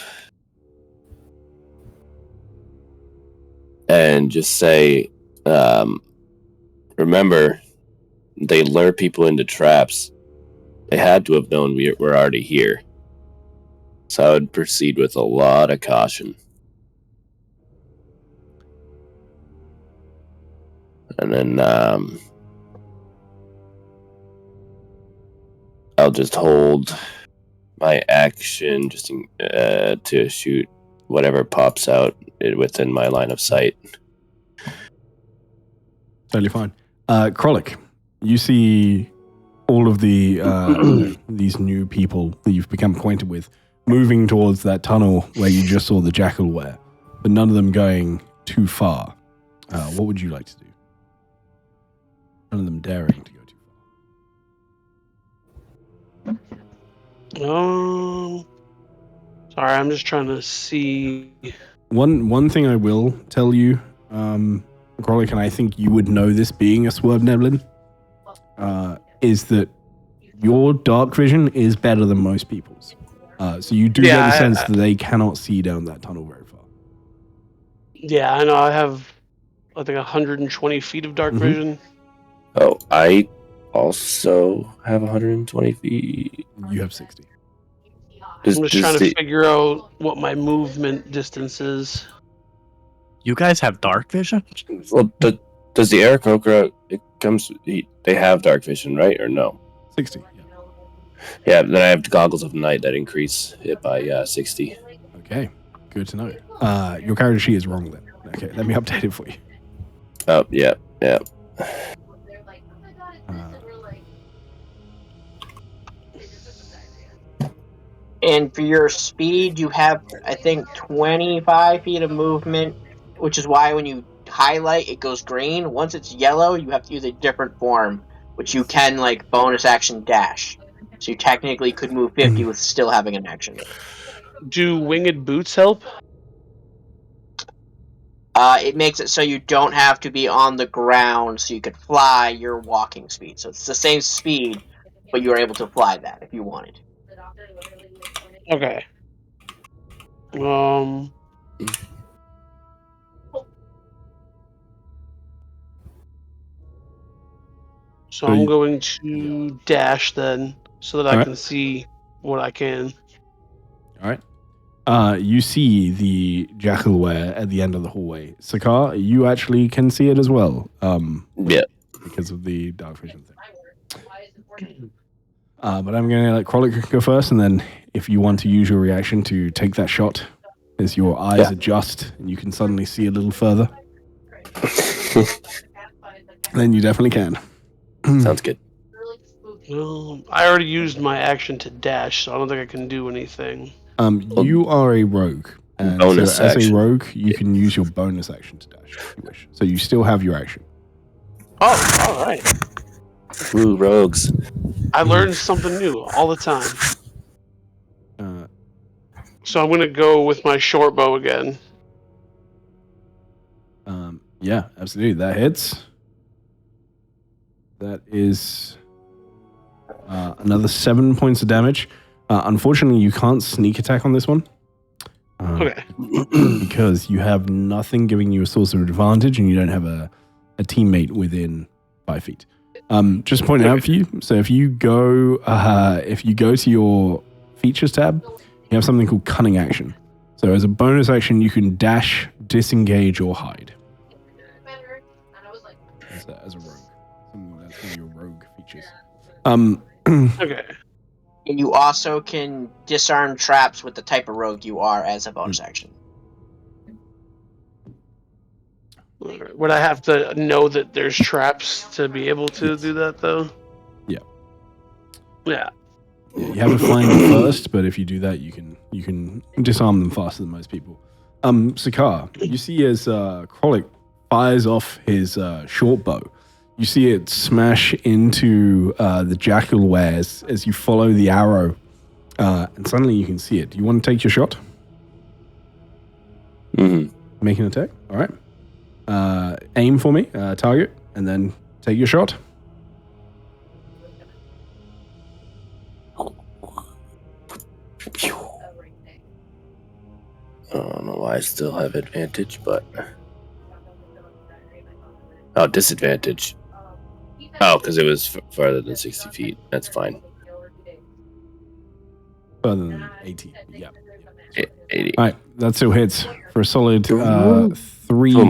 and just say, remember, they lure people into traps. They had to have known we're already here. So I would proceed with a lot of caution. And then I'll just hold my action just to shoot whatever pops out within my line of sight. Totally fine. Krollik, you see all of the these new people that you've become acquainted with moving towards that tunnel where you just saw the jackalware, but none of them going too far. What would you like to do? None of them daring to go too far. Sorry, I'm just trying to see. One thing I will tell you, Grolic, and I think you would know this being a Swerve Neblin, is that your dark vision is better than most people's. So you do get the sense that they cannot see down that tunnel very far. Yeah, I know. I have, I think, 120 feet of dark vision. Oh, I also have 120 feet. You have 60. I'm just trying to figure out what my movement distance is. You guys have dark vision? Well, does the Aarakocra, they have dark vision, right? Or no? 60, yeah. Yeah, then I have the goggles of night that increase it by 60. Okay, good to know. Your character sheet is wrong then. Okay, let me update it for you. Oh, yeah. And for your speed, you have, I think, 25 feet of movement, which is why when you highlight, it goes green. Once it's yellow, you have to use a different form, which you can, like, bonus action dash. So you technically could move 50 with still having an action. Do winged boots help? It makes it so you don't have to be on the ground, so you could fly your walking speed. So it's the same speed, but you are able to fly that if you wanted. Okay. So I'm going to dash then, so that I can see what I can. All right. You see the Jackalware at the end of the hallway. Sakar, you actually can see it as well. Yeah. Because of the dark vision thing. But I'm going to let Krolic go first, and then if you want to use your reaction to take that shot, as your eyes adjust and you can suddenly see a little further, then you definitely can. Sounds good. Well, I already used my action to dash, so I don't think I can do anything. You are a rogue. And bonus as action. a rogue, you can use your bonus action to dash if you wish. So you still have your action. Oh, all right. Ooh, rogues. I learned something new all the time. So I'm going to go with my short bow again. Yeah, absolutely. That hits. That is another 7 points of damage. Unfortunately, you can't sneak attack on this one. Okay. Because you have nothing giving you a source of advantage, and you don't have a teammate within 5 feet. Just point out for you. So if you go to your features tab, you have something called cunning action. So as a bonus action, you can dash, disengage, or hide. As a rogue, that's one of your rogue features. Okay. And you also can disarm traps with the type of rogue you are as a bonus action. Would I have to know that there's traps to be able to do that, though? Yeah. Yeah. Yeah, you have to find them first, but if you do that, you can disarm them faster than most people. Sakar, you see as Krolic fires off his short bow, you see it smash into the Jackalware as you follow the arrow, and suddenly you can see it. Do you want to take your shot? Mm-hmm. Make an attack. All right. Aim for me, target, and then take your shot. I don't know why I still have advantage, but... Oh, disadvantage. Oh, because it was farther than 60 feet. That's fine. Further than 80. Yeah. 80. All right. That still hits for a solid 3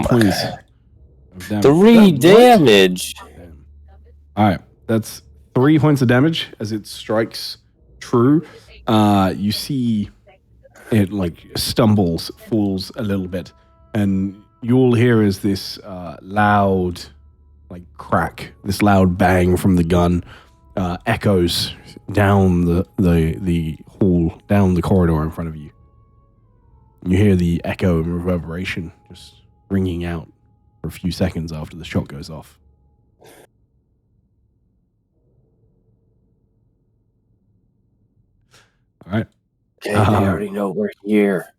points of damage. 3 damage? All right. That's 3 points of damage as it strikes true. You see it like stumbles, falls a little bit, and you'll hear is this loud like crack, this loud bang from the gun echoes down the hall, down the corridor in front of you. You hear the echo and reverberation just ringing out for a few seconds after the shot goes off. Okay, they already know we're here.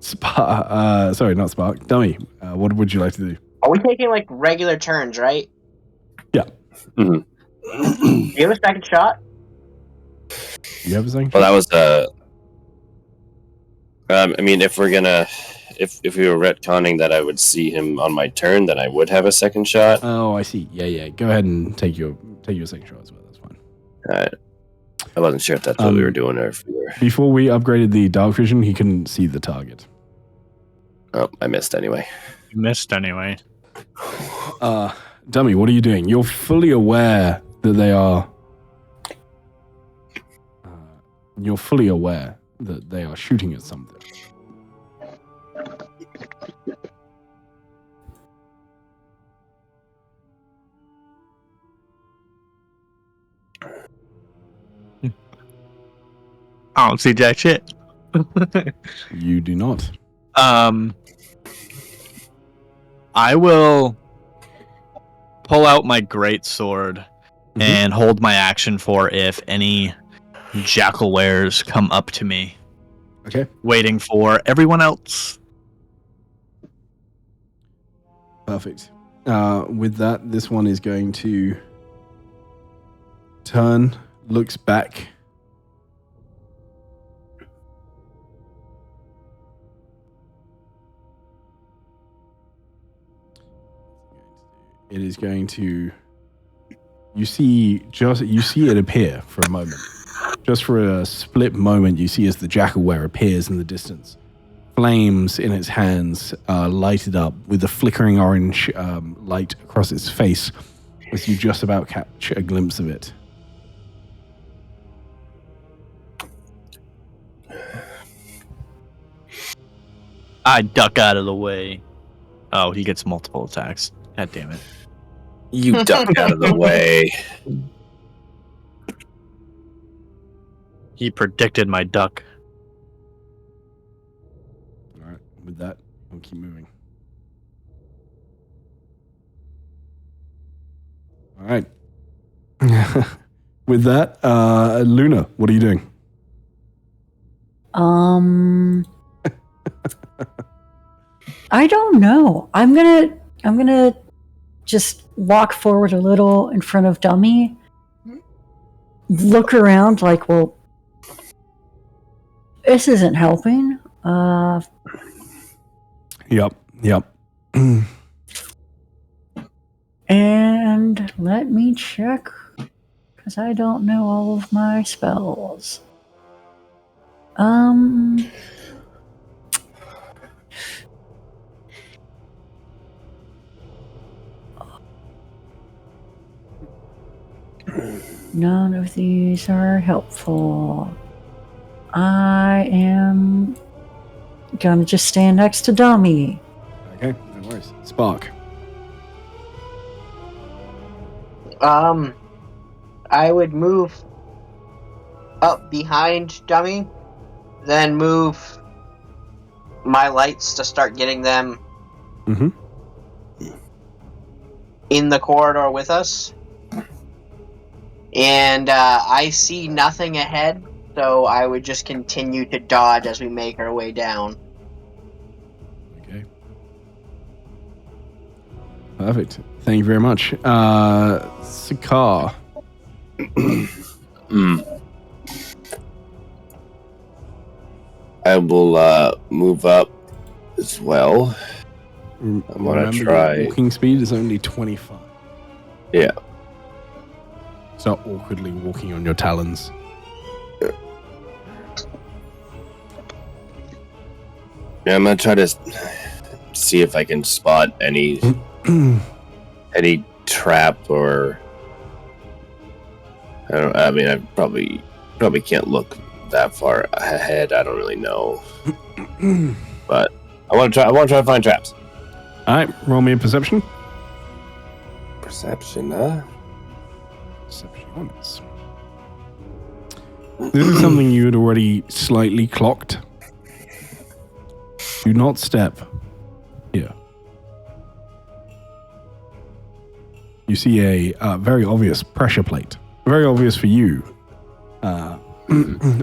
Sorry, not Spark. Dummy, what would you like to do? Are we taking like regular turns, right? Yeah. Mhm. Do you have a second shot? You have a second? Well, that was I mean, if we're gonna, if we were retconning that I would see him on my turn, then I would have a second shot. Oh, I see. Yeah. Go ahead and take your second shot as well. That's fine. I wasn't sure if that's what we were doing or if we were. Before we upgraded the dark vision, he couldn't see the target. Oh, I missed anyway. You missed anyway. Dummy, what are you doing? You're fully aware that they are. You're fully aware that they are shooting at something. I don't see jack shit. You do not. I will pull out my great sword and hold my action for if any jackal wares come up to me. Okay. Waiting for everyone else. Perfect. With that, this one is going to turn, looks back. It is going to. You see it appear for a moment. Just for a split moment, you see as the jackalware appears in the distance. Flames in its hands lighted up with a flickering orange light across its face as you just about catch a glimpse of it. I duck out of the way. Oh, he gets multiple attacks. God damn it. You ducked out of the way. He predicted my duck. All right, with that, we'll keep moving. All right. With that, Luna, what are you doing? I don't know. I'm gonna just walk forward a little in front of Dummy. Look around like, well, this isn't helping. Yep. And let me check, because I don't know all of my spells. None of these are helpful. I am gonna just stand next to Dummy. Okay, no worries. Spark. I would move up behind Dummy, then move my lights to start getting them in the corridor with us. And I see nothing ahead, so I would just continue to dodge as we make our way down. Okay. Perfect. Thank you very much. Sakar. I will move up as well. I'm gonna try. Your walking speed is only 25. Yeah. So awkwardly walking on your talons. Yeah, I'm gonna try to see if I can spot any trap or. I mean, I probably can't look that far ahead. I don't really know, but I want to try to find traps. All right, roll me a perception. Perception, huh? Perceptions. This is something you had already slightly clocked. Do not step here. You see a very obvious pressure plate. Very obvious for you.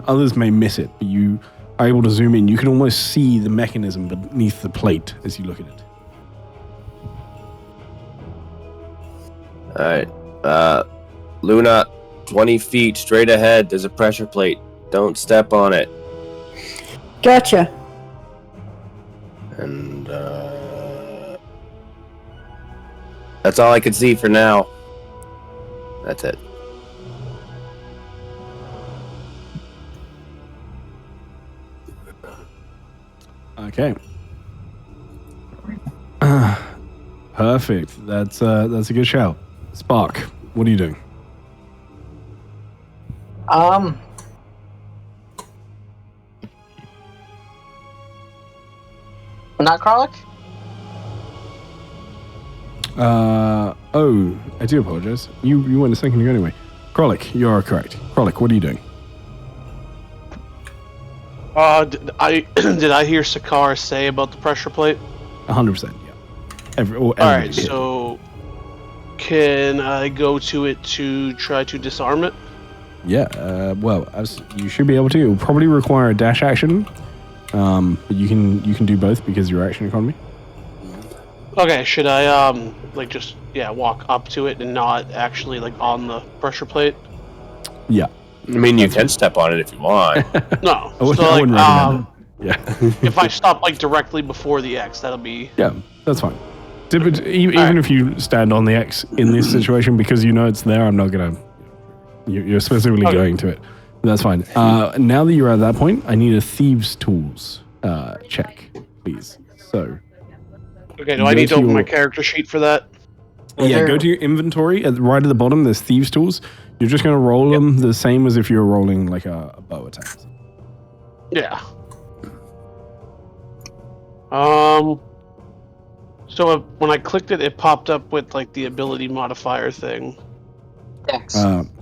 Others may miss it, but you are able to zoom in. You can almost see the mechanism beneath the plate as you look at it. Alright. Luna, 20 feet straight ahead. There's a pressure plate. Don't step on it. Gotcha. And, that's all I can see for now. That's it. Okay. Perfect. That's a good shout. Spark, what are you doing? Not Karluk? Oh, I do apologize. You went a second ago anyway. Kralik, you are correct. Kralik, what are you doing? Did I hear Sakar say about the pressure plate? 100%, yeah. Alright, so can I go to it to try to disarm it? Yeah, well, as you should be able to. It will probably require a dash action, but you can do both because of your action economy. Okay, should I walk up to it and not actually like on the pressure plate? Yeah. I mean, you can step on it if you want. No. I wouldn't recommend it. Yeah. If I stop like directly before the X, that'll be... Yeah, that's fine. Even if you stand on the X in this situation, because you know it's there, I'm not going to... You're specifically going to it. That's fine. Now that you're at that point, I need a Thieves' Tools check, please. So... Okay, do I need to open my character sheet for that? Yeah, go to your inventory. Right at the bottom, there's Thieves' Tools. You're just going to roll them the same as if you were rolling like a bow attack. Yeah. So when I clicked it, it popped up with like the ability modifier thing. X.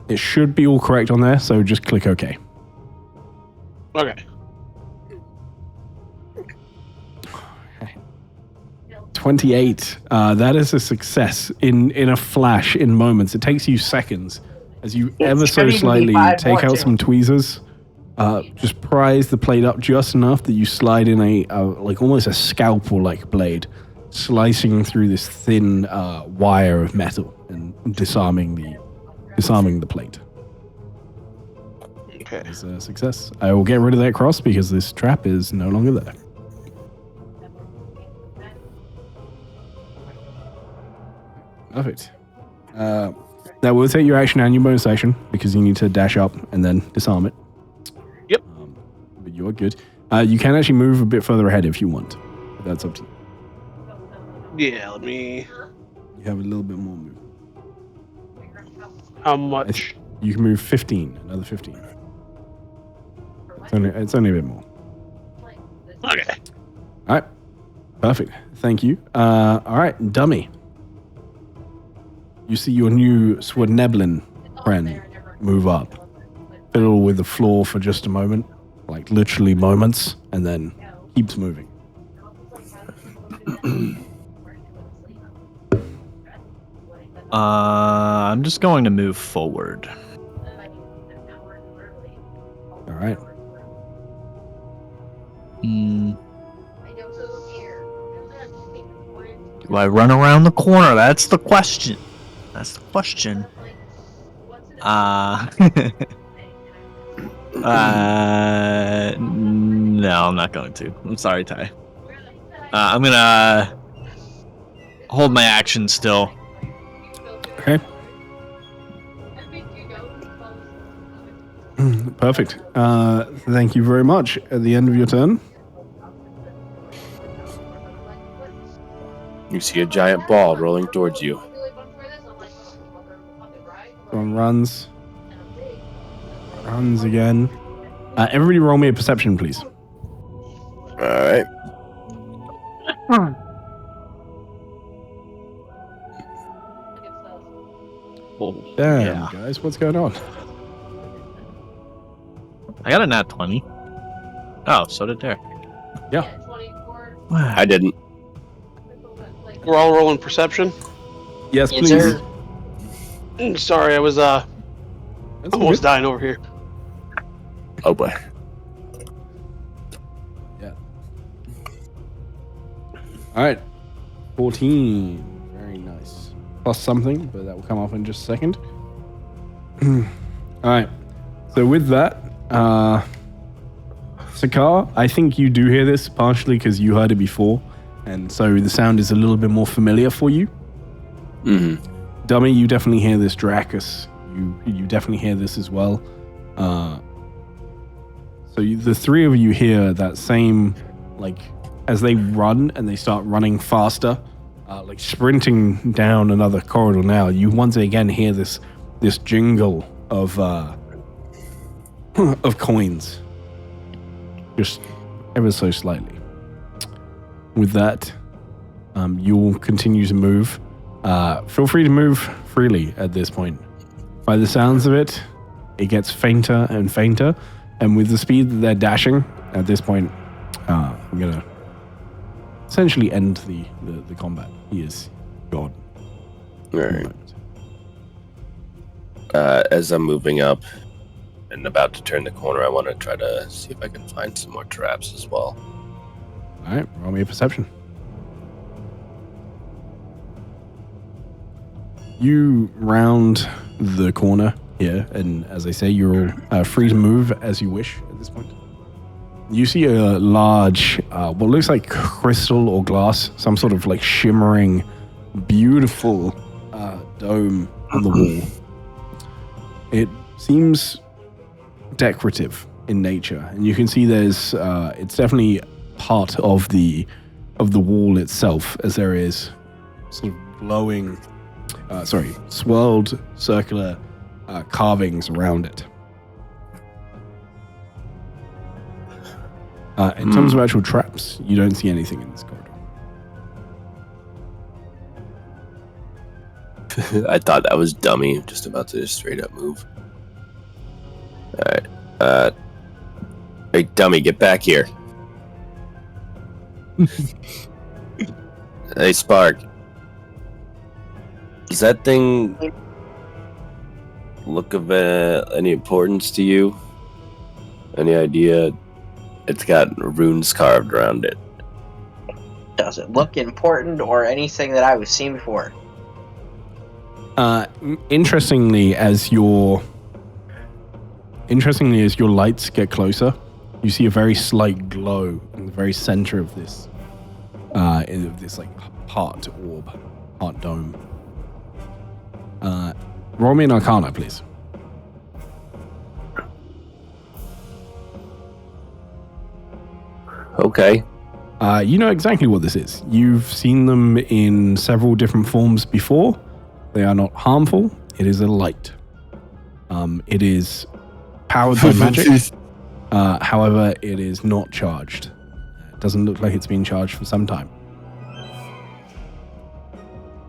It should be all correct on there, so just click OK. Okay. 28. That is a success in a flash, in moments. It takes you seconds as you ever so slightly take out some tweezers, just prise the plate up just enough that you slide in a like almost a scalpel-like blade, slicing through this thin wire of metal and disarming the plate. Okay. It's a success. I will get rid of that cross because this trap is no longer there. Perfect. That will take your action and your bonus action because you need to dash up and then disarm it. Yep. But you're good. You can actually move a bit further ahead if you want. But that's up to you. Yeah, let me... You have a little bit more move. How much? You can move 15, another 15. It's only a bit more. Okay. All right. Perfect. Thank you. All right, Dummy. You see your new Swadneblin friend move up, fiddle with the floor for just a moment, like literally moments, and then keeps moving. I'm just going to move forward. All right. Do I run around the corner? That's the question. No, I'm not going to. I'm sorry, Ty. I'm gonna hold my action still. Okay. Perfect. Thank you very much. At the end of your turn, You see a giant ball rolling towards you. someone runs again. Everybody roll me a perception, please. All right. Damn, guys, what's going on? I got a nat 20. Oh, so did Derek. Yeah. I didn't. We're all rolling perception? Yes, Yes, please. sir. Sorry, I was That's almost good. dying over here. Oh boy. Yeah. All right. 14. Very nice. Plus something, but that will come up in just a second. All right. So with that, Sakar, I think you do hear this partially because you heard it before, and so the sound is a little bit more familiar for you. Mm-hmm. Dummy, you definitely hear this. Dracus, you definitely hear this as well. The three of you hear that same, like, as they run and they start running faster, like sprinting down another corridor now, you once again hear this jingle of coins. Just ever so slightly. With that, you'll continue to move. Feel free to move freely at this point. By the sounds of it, it gets fainter and fainter, and with the speed that they're dashing, at this point, I'm going to essentially end the combat. He is gone. All right. As I'm moving up and about to turn the corner, I want to try to see if I can find some more traps as well. All right, roll me a perception. You round the corner here, and as I say, you're free to move as you wish at this point. You see a large, what looks like crystal or glass, some sort of like shimmering, beautiful dome on the wall. It seems decorative in nature, and you can see there's, it's definitely part of the wall itself, as there is sort of glowing, swirled circular carvings around it. In terms of actual traps, you don't see anything in this corridor. I thought that was dummy, just about to just straight up move. Alright. Hey, dummy, get back here. Hey, Spark. Does that thing look of any importance to you? Any idea? It's got runes carved around it. Does it look important or anything that I was seeing before? Interestingly, as your lights get closer, you see a very slight glow in the very center of this, like heart orb, heart dome. Roll me an Arcana, please. Okay. You know exactly what this is. You've seen them in several different forms before. They are not harmful. It is a light. It is powered by magic. However, it is not charged. It doesn't look like it's been charged for some time.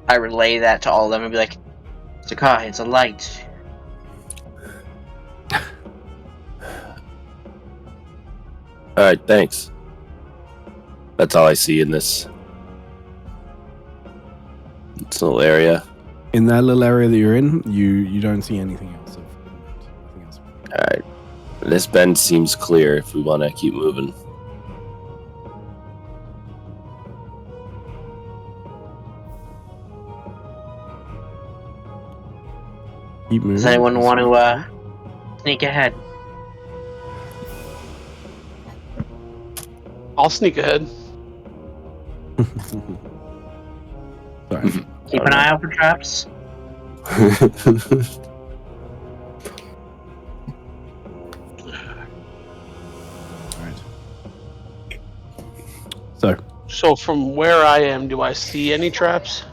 I relay that to all of them and be like, Sakai, it's a light. Alright, thanks. That's all I see in this little area. In that little area that you're in, you don't see anything else. Alright. This bend seems clear if we want to keep moving. Keep moving. Does anyone want to sneak ahead? I'll sneak ahead. Sorry. Keep an eye out for traps. So from where I am, do I see any traps?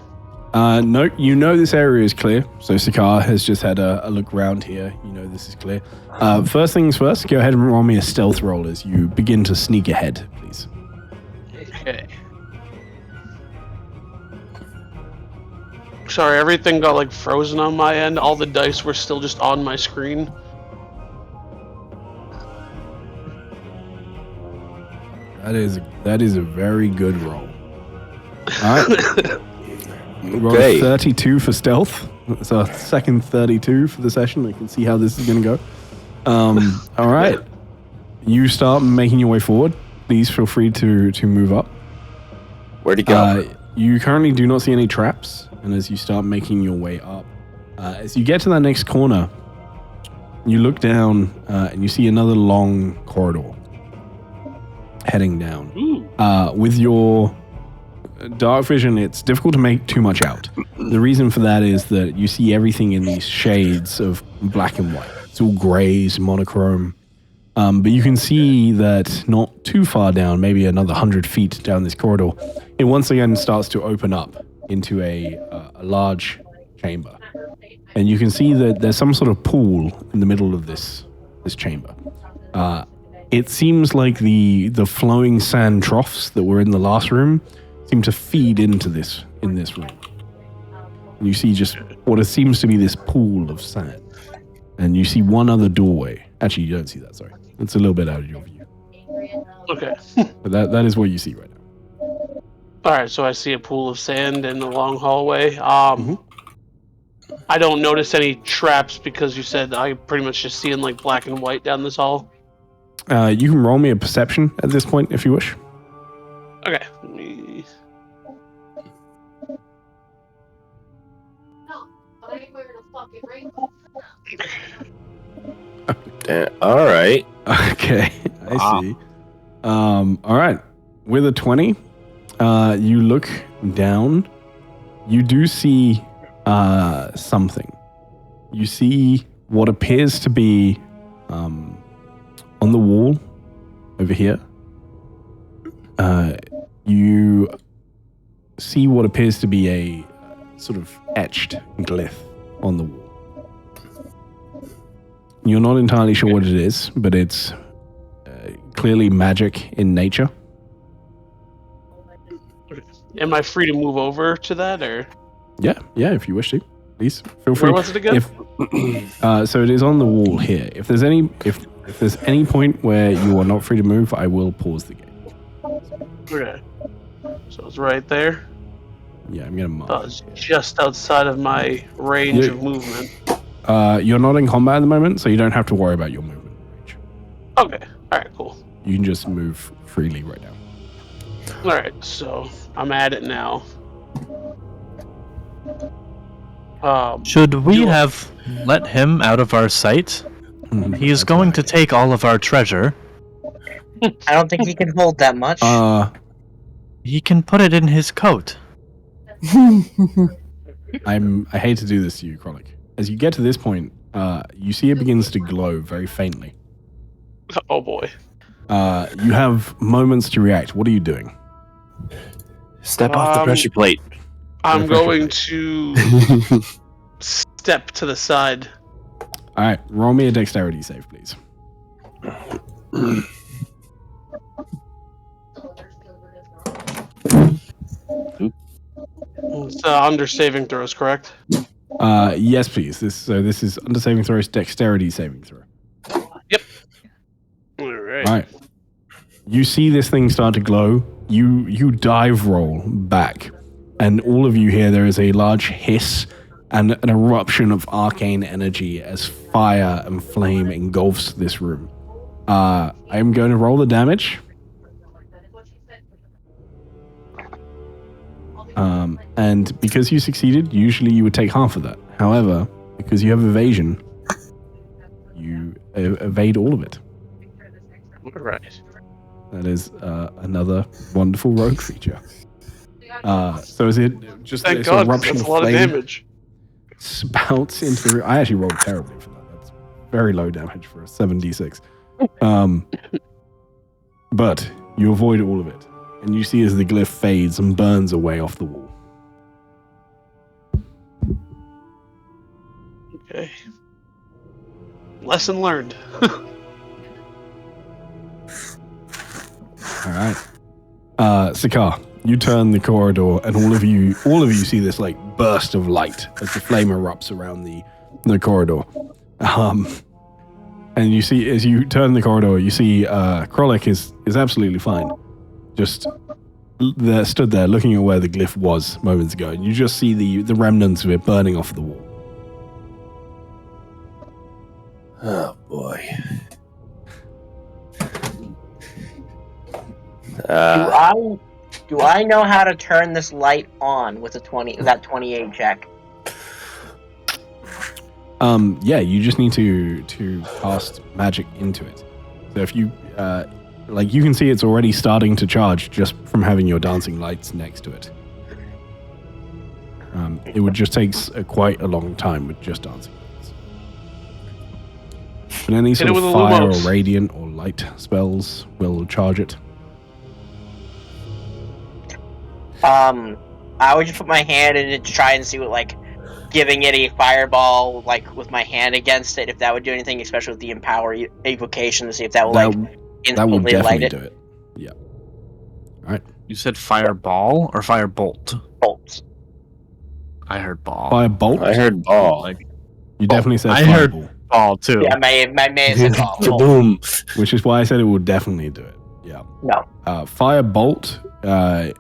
no, you know this area is clear. So Sakar has just had a look around here. You know this is clear. First things first, go ahead and roll me a stealth roll as you begin to sneak ahead, please. Okay. Sorry, everything got like frozen on my end. All the dice were still just on my screen. That is a very good roll. All right. Roll Okay. 32 for stealth. It's our second 32 for the session. I can see how this is going to go. All right. You start making your way forward. Please feel free to move up. Where'd he go? You currently do not see any traps, and as you start making your way up, as you get to that next corner, you look down and you see another long corridor heading down. With your dark vision, it's difficult to make too much out. The reason for that is that you see everything in these shades of black and white. It's all grays, monochrome. But you can see that not too far down, maybe another 100 feet down this corridor, it once again starts to open up into a large chamber. And you can see that there's some sort of pool in the middle of this chamber. It seems like the flowing sand troughs that were in the last room seem to feed into this in this room. And you see just what seems to be this pool of sand. And you see one other doorway. Actually, you don't see that, sorry. It's a little bit out of your view. Okay. But that is what you see right now. All right, so I see a pool of sand in the long hallway. I don't notice any traps because you said I pretty much just seeing like black and white down this hall. You can roll me a perception at this point if you wish. Okay. All right. Okay, I see. All right. With a 20, you look down. You do see something. You see what appears to be on the wall over here. You see what appears to be a sort of etched glyph on the wall. You're not entirely sure what it is, but it's clearly magic in nature. Am I free to move over to that, or? Yeah, if you wish to, please feel free. Where was it again? So it is on the wall here. If there's any point where you are not free to move, I will pause the game. Okay. So it's right there. Yeah, I'm gonna mark. So it's just outside of my range of movement. You're not in combat at the moment, so you don't have to worry about your movement range. Okay. All right. Cool. You can just move freely right now. All right. So I'm at it now. Should we have let him out of our sight? He is going to take all of our treasure. I don't think he can hold that much. He can put it in his coat. I hate to do this to you, Krolic. As you get to this point, you see it begins to glow very faintly. Oh boy. You have moments to react. What are you doing? Step off the pressure plate. I'm going to step to the side. All right, roll me a dexterity save, please. It's under saving throws, correct? Yes, please. This is under saving throws, dexterity saving throw. Yep. All right. All right. You see this thing start to glow. You dive roll back, and all of you hear there is a large hiss and an eruption of arcane energy as fire and flame engulfs this room. I am going to roll the damage. And because you succeeded, usually you would take half of that. However, because you have evasion, you evade all of it. All right. That is another wonderful rogue feature. So is it just Thank this God, eruption that's of a lot of flame damage. spouts into the room? I actually rolled terribly for that. That's very low damage for a 7d6. But you avoid all of it. And you see as the glyph fades and burns away off the wall. Okay. Lesson learned. All right. Sakaar, you turn the corridor, and all of you see this like burst of light as the flame erupts around the corridor. And you see, as you turn the corridor, you see Krolic is absolutely fine. Just stood there looking at where the glyph was moments ago, and you just see the remnants of it burning off the wall. Oh boy. Do I know how to turn this light on with that 28 check? Yeah, you just need to cast magic into it. So if you you can see it's already starting to charge just from having your dancing lights next to it. It would just take quite a long time with just dancing lights. But any sort of fire or radiant or light spells will charge it. I would just put my hand in it to try and see what, giving it a fireball, with my hand against it, if that would do anything, especially with the Empower evocation, to see if that will, instantly that will definitely light it. do it. Yeah. All right. You said fireball or firebolt? Bolts. I heard ball. Firebolt? I heard ball. You definitely said I fireball. heard ball too. Yeah, my man said ball. Kaboom! Which is why I said it will definitely do it. Yeah. No. Firebolt,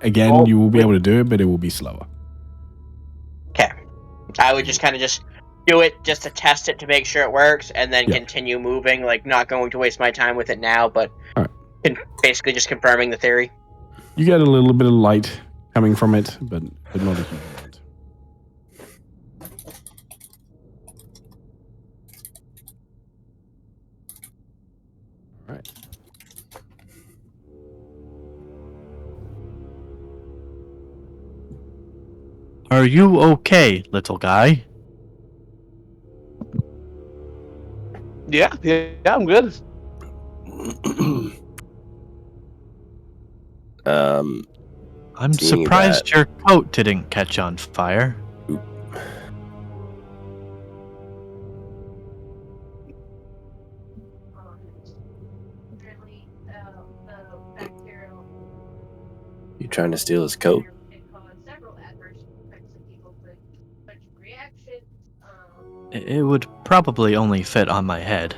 again, you will be able to do it, but it will be slower. Okay. I would just kind of just do it just to test it to make sure it works, and then continue moving, not going to waste my time with it now, but basically just confirming the theory. You get a little bit of light coming from it, but not a huge amount. All right. Are you okay, little guy? Yeah, I'm good. I'm surprised your coat didn't catch on fire. You trying to steal his coat? It would probably only fit on my head.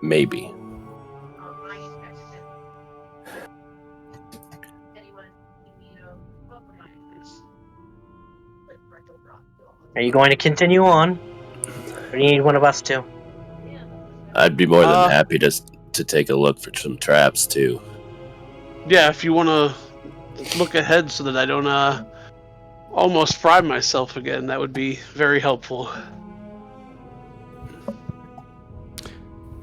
Maybe. Are you going to continue on? Or do you need one of us to? I'd be more than happy to take a look for some traps too. Yeah, if you want to look ahead so that I don't almost fry myself again, that would be very helpful.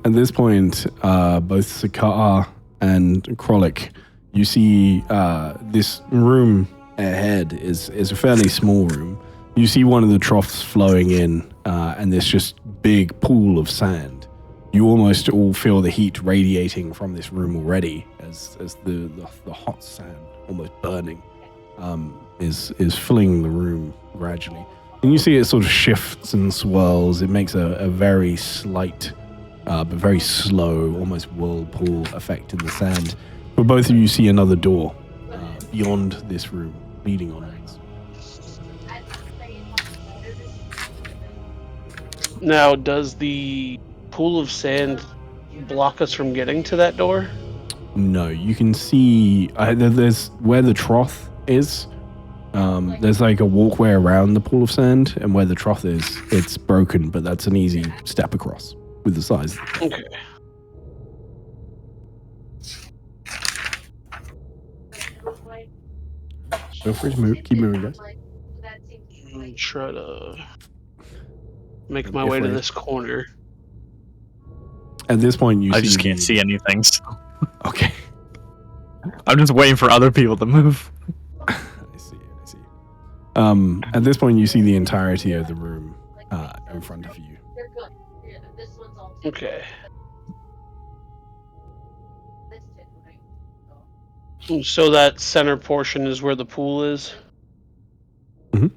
At this point, both Sakar and Krolik, you see this room ahead is a fairly small room. You see one of the troughs flowing in, and this just big pool of sand. You almost all feel the heat radiating from this room already, as the hot sand, almost burning, is filling the room gradually. And you see it sort of shifts and swirls. It makes a very slight, but very slow, almost whirlpool effect in the sand. But both of you see another door beyond this room, leading onwards. Now, does the pool of sand block us from getting to that door? No, you can see there's where the trough is. There's a walkway around the pool of sand, and where the trough is, it's broken, but that's an easy step across with the size. Okay. Feel free to move. Keep moving, guys. I'll try to make my way to this corner. At this point, I just can't see anything. So. Okay. I'm just waiting for other people to move. I see. At this point, you see the entirety of the room in front of you. Okay. So that center portion is where the pool is? Mm-hmm.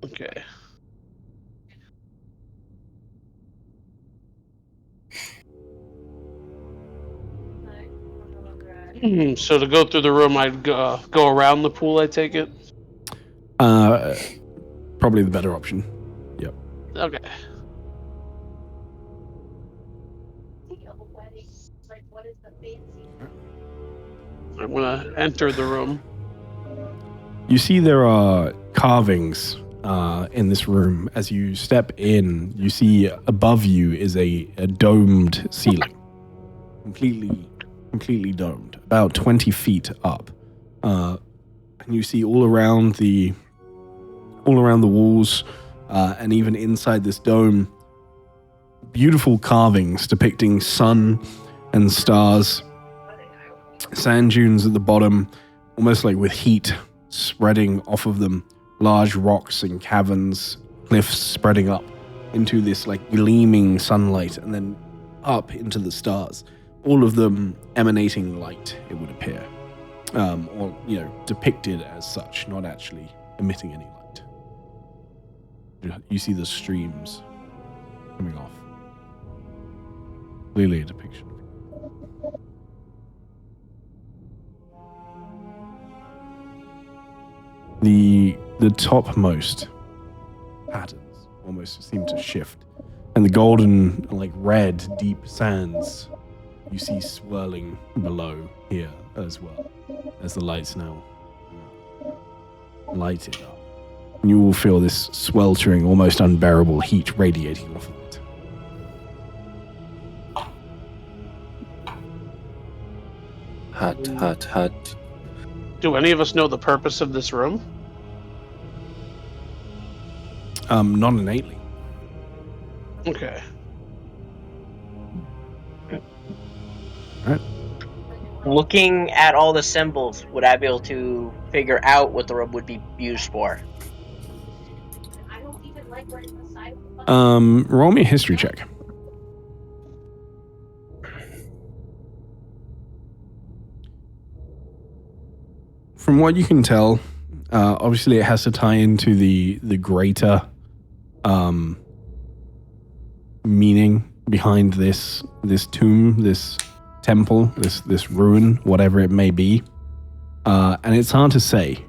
Okay. So to go through the room, I'd go around the pool, I take it? Probably the better option. Yep. Okay. I'm going to enter the room. You see there are carvings in this room. As you step in, you see above you is a domed ceiling. completely domed, about 20 feet up. And you see all around the walls, and even inside this dome, beautiful carvings depicting sun and stars, sand dunes at the bottom, almost like with heat spreading off of them, large rocks and caverns, cliffs spreading up into this like gleaming sunlight, and then up into the stars, all of them emanating light, it would appear, or depicted as such, not actually emitting any light. You see the streams coming off. Clearly a depiction. The topmost patterns almost seem to shift, and the golden, like red, deep sands you see swirling below here as well, as the lights now light it up. And you will feel this sweltering, almost unbearable heat radiating off of it. Hot, hot, hot. Do any of us know the purpose of this room? Not innately. Okay. Alright. Looking at all the symbols, would I be able to figure out what the room would be used for? I don't even like wearing the side of the fucking Roll me a history check. From what you can tell, obviously it has to tie into the greater meaning behind this tomb, this temple, this ruin, whatever it may be. And it's hard to say.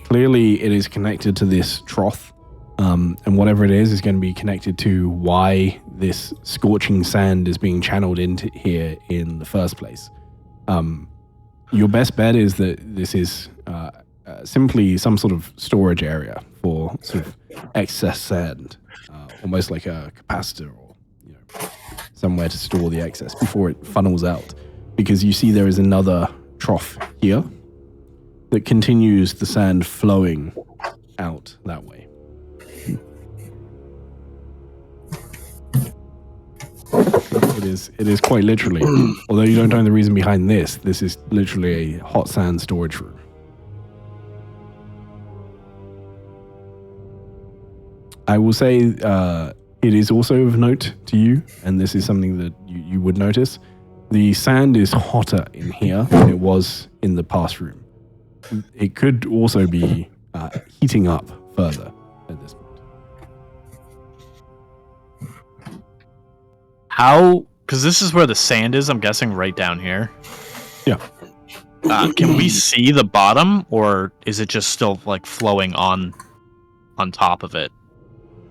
Clearly it is connected to this trough, and whatever it is going to be connected to why this scorching sand is being channeled into here in the first place. Your best bet is that this is simply some sort of storage area for sort of excess sand, almost like a capacitor or somewhere to store the excess before it funnels out. Because you see there is another trough here that continues the sand flowing out that way. It is quite literally, although you don't know the reason behind this is literally a hot sand storage room. I will say it is also of note to you, and this is something that you would notice. The sand is hotter in here than it was in the past room. It could also be heating up further at this point. How? Because this is where the sand is, I'm guessing right down here. Yeah. Can we see the bottom, or is it just still like flowing on top of it?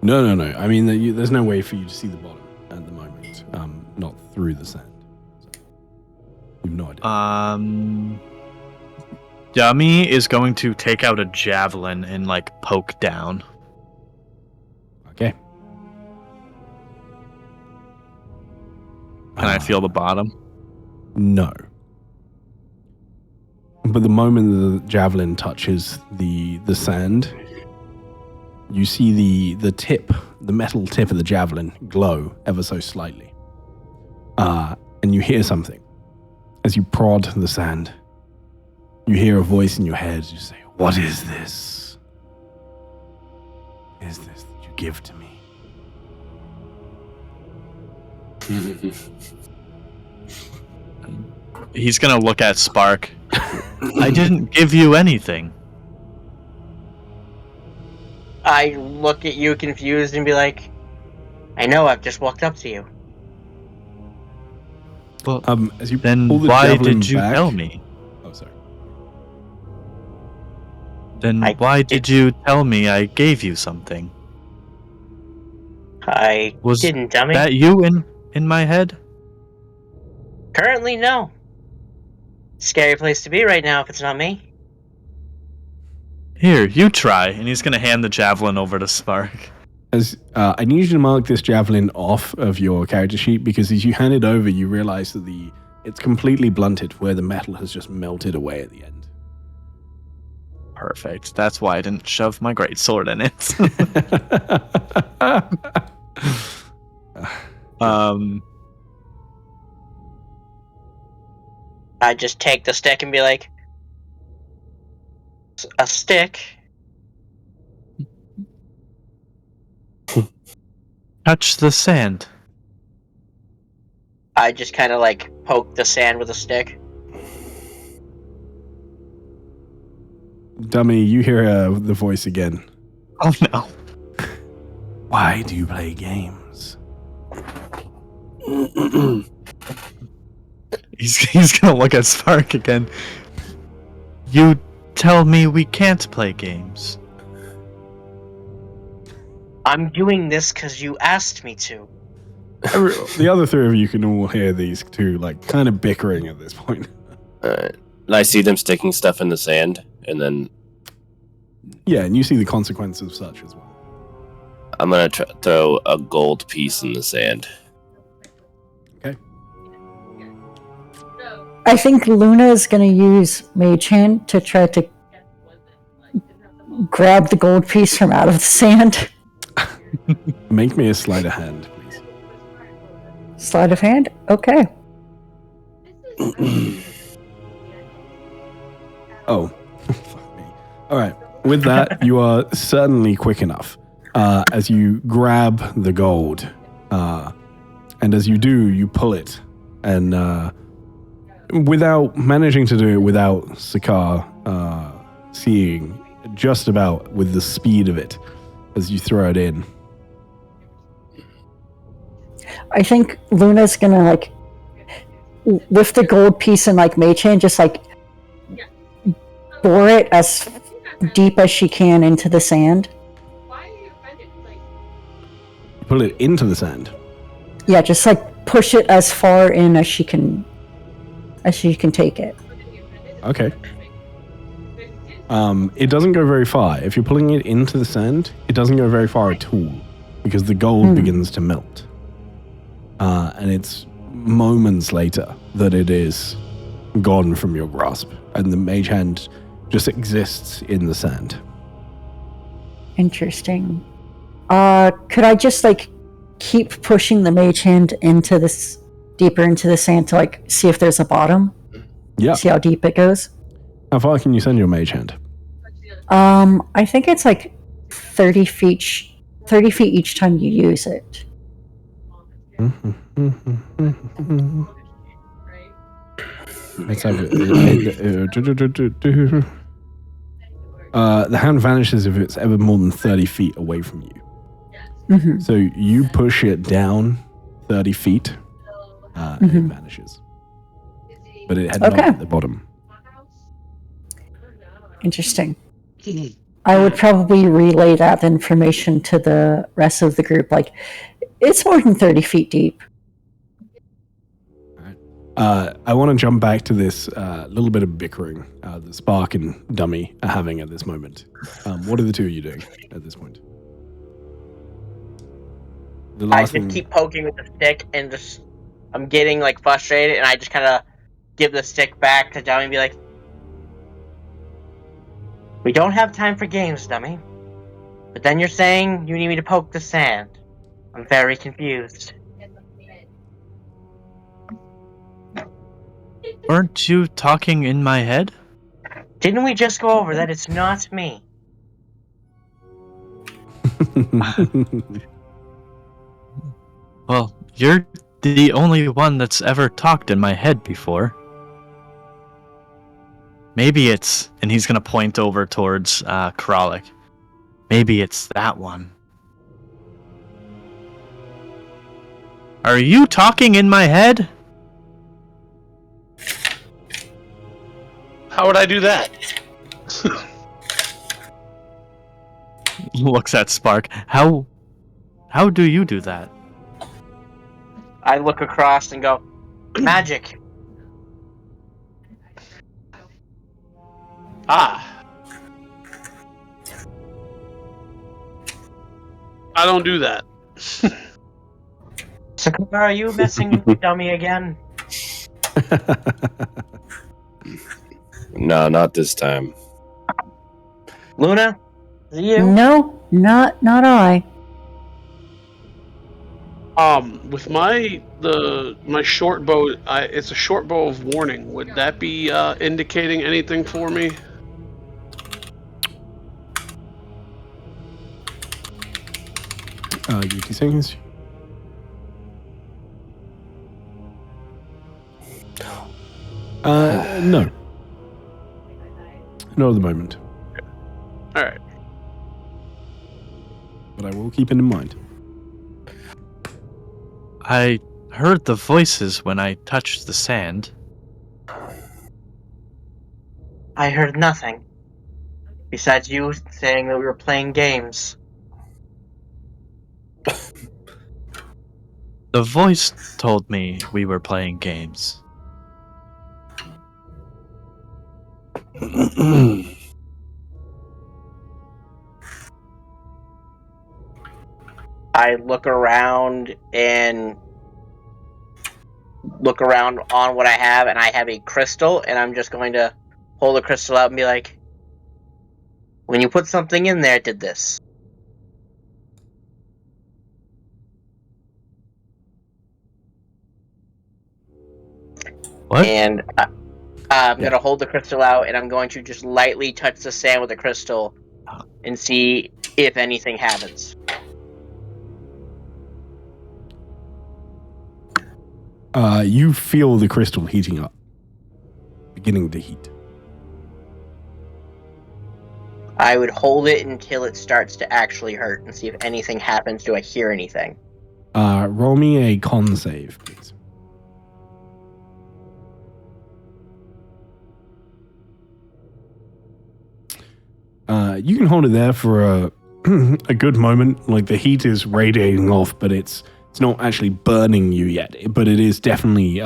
No. I mean, there's no way for you to see the bottom at the moment. Not through the sand. So, you've no idea. Dummy is going to take out a javelin and like poke down. Okay. Can I feel the bottom? No. But the moment the javelin touches the sand, you see the metal tip of the javelin glow ever so slightly. And you hear something. As you prod the sand, you hear a voice in your head. You say, "What is this? Is this that you give to me?" He's gonna look at Spark. I didn't give you anything. I look at you confused and be like, I know, I've just walked up to you. Well, As you then pull the why javelin did you back, tell me? Oh, sorry. Then why did you tell me I gave you something? I Was didn't, dummy. that you in my head? Currently, no. Scary place to be right now if it's not me. Here, you try. And he's gonna hand the javelin over to Spark. As I need you to mark this javelin off of your character sheet, because as you hand it over, you realize that it's completely blunted where the metal has just melted away at the end. Perfect. That's why I didn't shove my greatsword in it. I just take the stick and be like, a stick? Touch the sand. I just kind of like poke the sand with a stick. Dummy, you hear the voice again. Oh no. Why do you play games? He's gonna look at Spark again. You tell me we can't play games. I'm doing this because you asked me to. The other three of you can all hear these two, like, kind of bickering at this point. Alright. And I see them sticking stuff in the sand, and then Yeah, and you see the consequence of such as well. I'm gonna throw a gold piece in the sand. Okay. I think Luna is going to use Mage Hand to try to grab the gold piece from out of the sand. Make me a sleight of hand, please. Sleight of hand? Okay. Oh, fuck me. All right. With that, you are certainly quick enough. As you grab the gold, and as you do, you pull it, and without managing to do it without Sakar seeing, just about with the speed of it, as you throw it in. I think Luna's going to, like, lift the gold piece and, like, Mage Hand, just, like, bore it as deep as she can into the sand. Pull it into the sand. Yeah, just, like, push it as far in as she can take it. Okay. It doesn't go very far. If you're pulling it into the sand, it doesn't go very far at all, because the gold begins to melt. And it's moments later that it is gone from your grasp, and the Mage Hand just exists in the sand. Interesting. Could I just, like, keep pushing the Mage Hand into this, deeper into the sand to, like, see if there's a bottom? Yeah. See how deep it goes? How far can you send your Mage Hand? I think it's like 30 feet each time you use it. Let's have it. The hand vanishes if it's ever more than 30 feet away from you. Mm-hmm. So you push it down 30 feet, and it vanishes. But it had not at the bottom. Interesting. I would probably relay that information to the rest of the group. Like, it's more than 30 feet deep. I want to jump back to this little bit of bickering that Spark and Dummy are having at this moment. What are the two of you doing at this point? I just keep poking with the stick, and just I'm getting, like, frustrated, and I just kind of give the stick back to Dummy and be like, "We don't have time for games, Dummy. But then you're saying you need me to poke the sand. I'm very confused." Weren't you talking in my head? Didn't we just go over that it's not me? Well, you're the only one that's ever talked in my head before. Maybe it's, and he's gonna point over towards Kralik. Maybe it's that one. Are you talking in my head? How would I do that? Looks at Spark. How do you do that? I look across and go, "Magic." Ah. I don't do that. So, are you messing with Dummy again? No, not this time. Luna, is it you? No, not I. With my short bow, it's a short bow of warning. Would that be indicating anything for me? Give me 2 seconds. No. Not at the moment. All right. But I will keep it in mind. I heard the voices when I touched the sand. I heard nothing. Besides you saying that we were playing games. The voice told me we were playing games. I look around on what I have, and I have a crystal, and I'm just going to hold the crystal out and be like, when you put something in there, it did this. What? And I'm going to hold the crystal out, and I'm going to just lightly touch the sand with the crystal and see if anything happens. You feel the crystal heating up. Beginning to heat. I would hold it until it starts to actually hurt and see if anything happens. Do I hear anything? Roll me a con save, please. You can hold it there for a good moment. Like the heat is radiating off, but it's not actually burning you yet. But it is definitely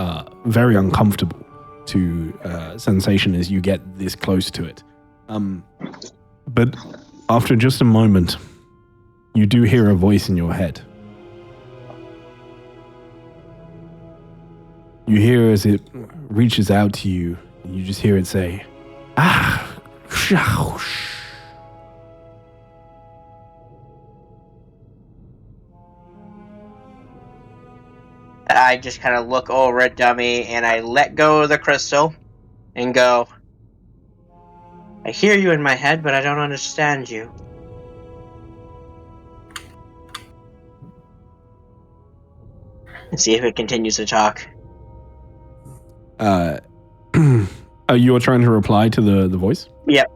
very uncomfortable to sensation as you get this close to it. But after just a moment, you do hear a voice in your head. You hear as it reaches out to you, and you just hear it say, "Ah, shoush." I just kind of look over at Dummy, and I let go of the crystal and go, I hear you in my head, but I don't understand you. And see if it continues to talk. You are trying to reply to the voice? Yep.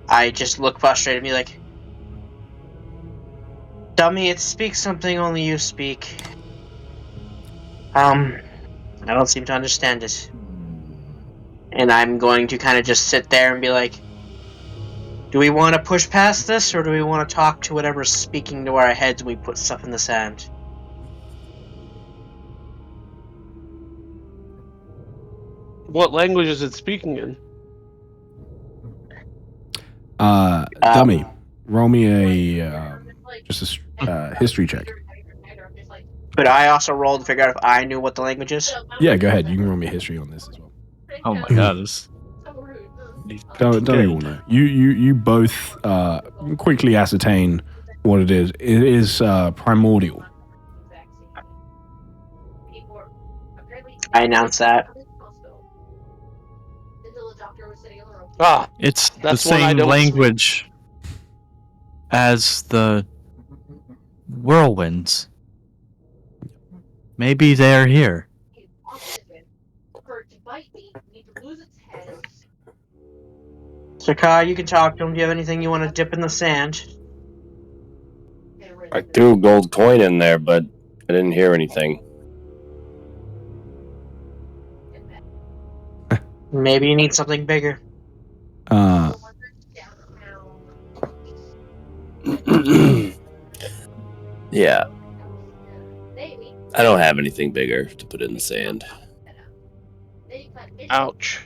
I just look frustrated and be like, Dummy, it speaks something only you speak. I don't seem to understand it. And I'm going to kind of just sit there and be like, do we want to push past this, or do we want to talk to whatever's speaking to our heads when we put stuff in the sand? What language is it speaking in? Dummy, roll me a history check. Could I also roll to figure out if I knew what the language is? Yeah, go ahead. You can roll me history on this as well. Oh my god, this. Dummy will know. You both quickly ascertain what it is. It is primordial. I announce that. Ah, It's the That's one I same don't language as the whirlwinds. Maybe they're here. Sakai, you can talk to him. Do you have anything you want to dip in the sand? I threw a gold coin in there, but I didn't hear anything. Maybe you need something bigger. Yeah. I don't have anything bigger to put in the sand. ouch.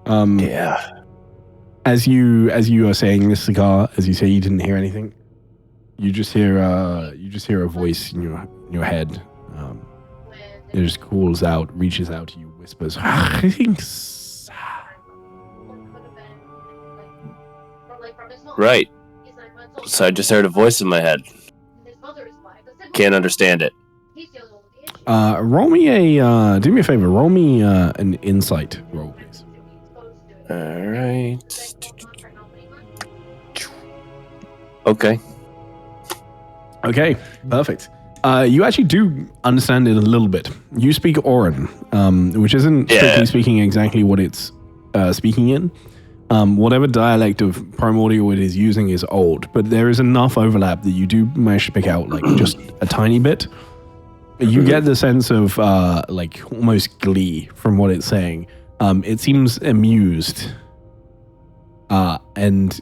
Yeah. As you are saying this, Cigar, as you say you didn't hear anything, you just hear a voice in your head. It just calls out, reaches out to you, whispers, Right. So I just heard a voice in my head. Can't understand it. Roll me do me a favor, roll me an insight roll, please. Alright. Okay. Okay, perfect. You actually do understand it a little bit. You speak Oran, which isn't strictly speaking exactly what it's speaking in. Whatever dialect of Primordial it is using is old, but there is enough overlap that you do manage to pick out like just a tiny bit. You get the sense of like almost glee from what it's saying. It seems amused, and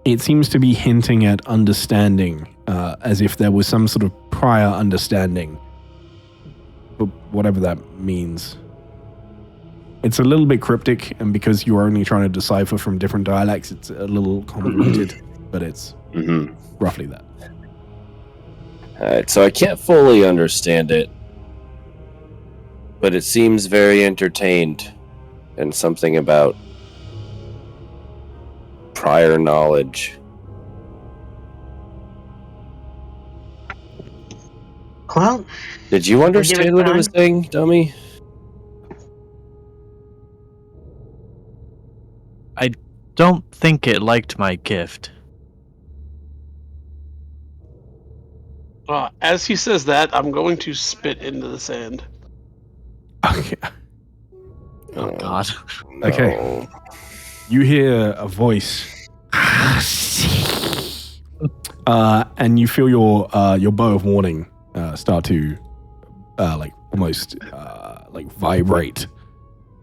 it seems to be hinting at understanding, as if there was some sort of prior understanding, but whatever that means. It's a little bit cryptic, and because you're only trying to decipher from different dialects, it's a little convoluted, but it's roughly that. Alright, so I can't fully understand it, but it seems very entertained, and something about prior knowledge. Well, Did you understand what it was saying, dummy? I don't think it liked my gift. As he says that, I'm going to spit into the sand. Okay. Oh God. No. Okay. You hear a voice, and you feel your bow of warning start to like almost like vibrate.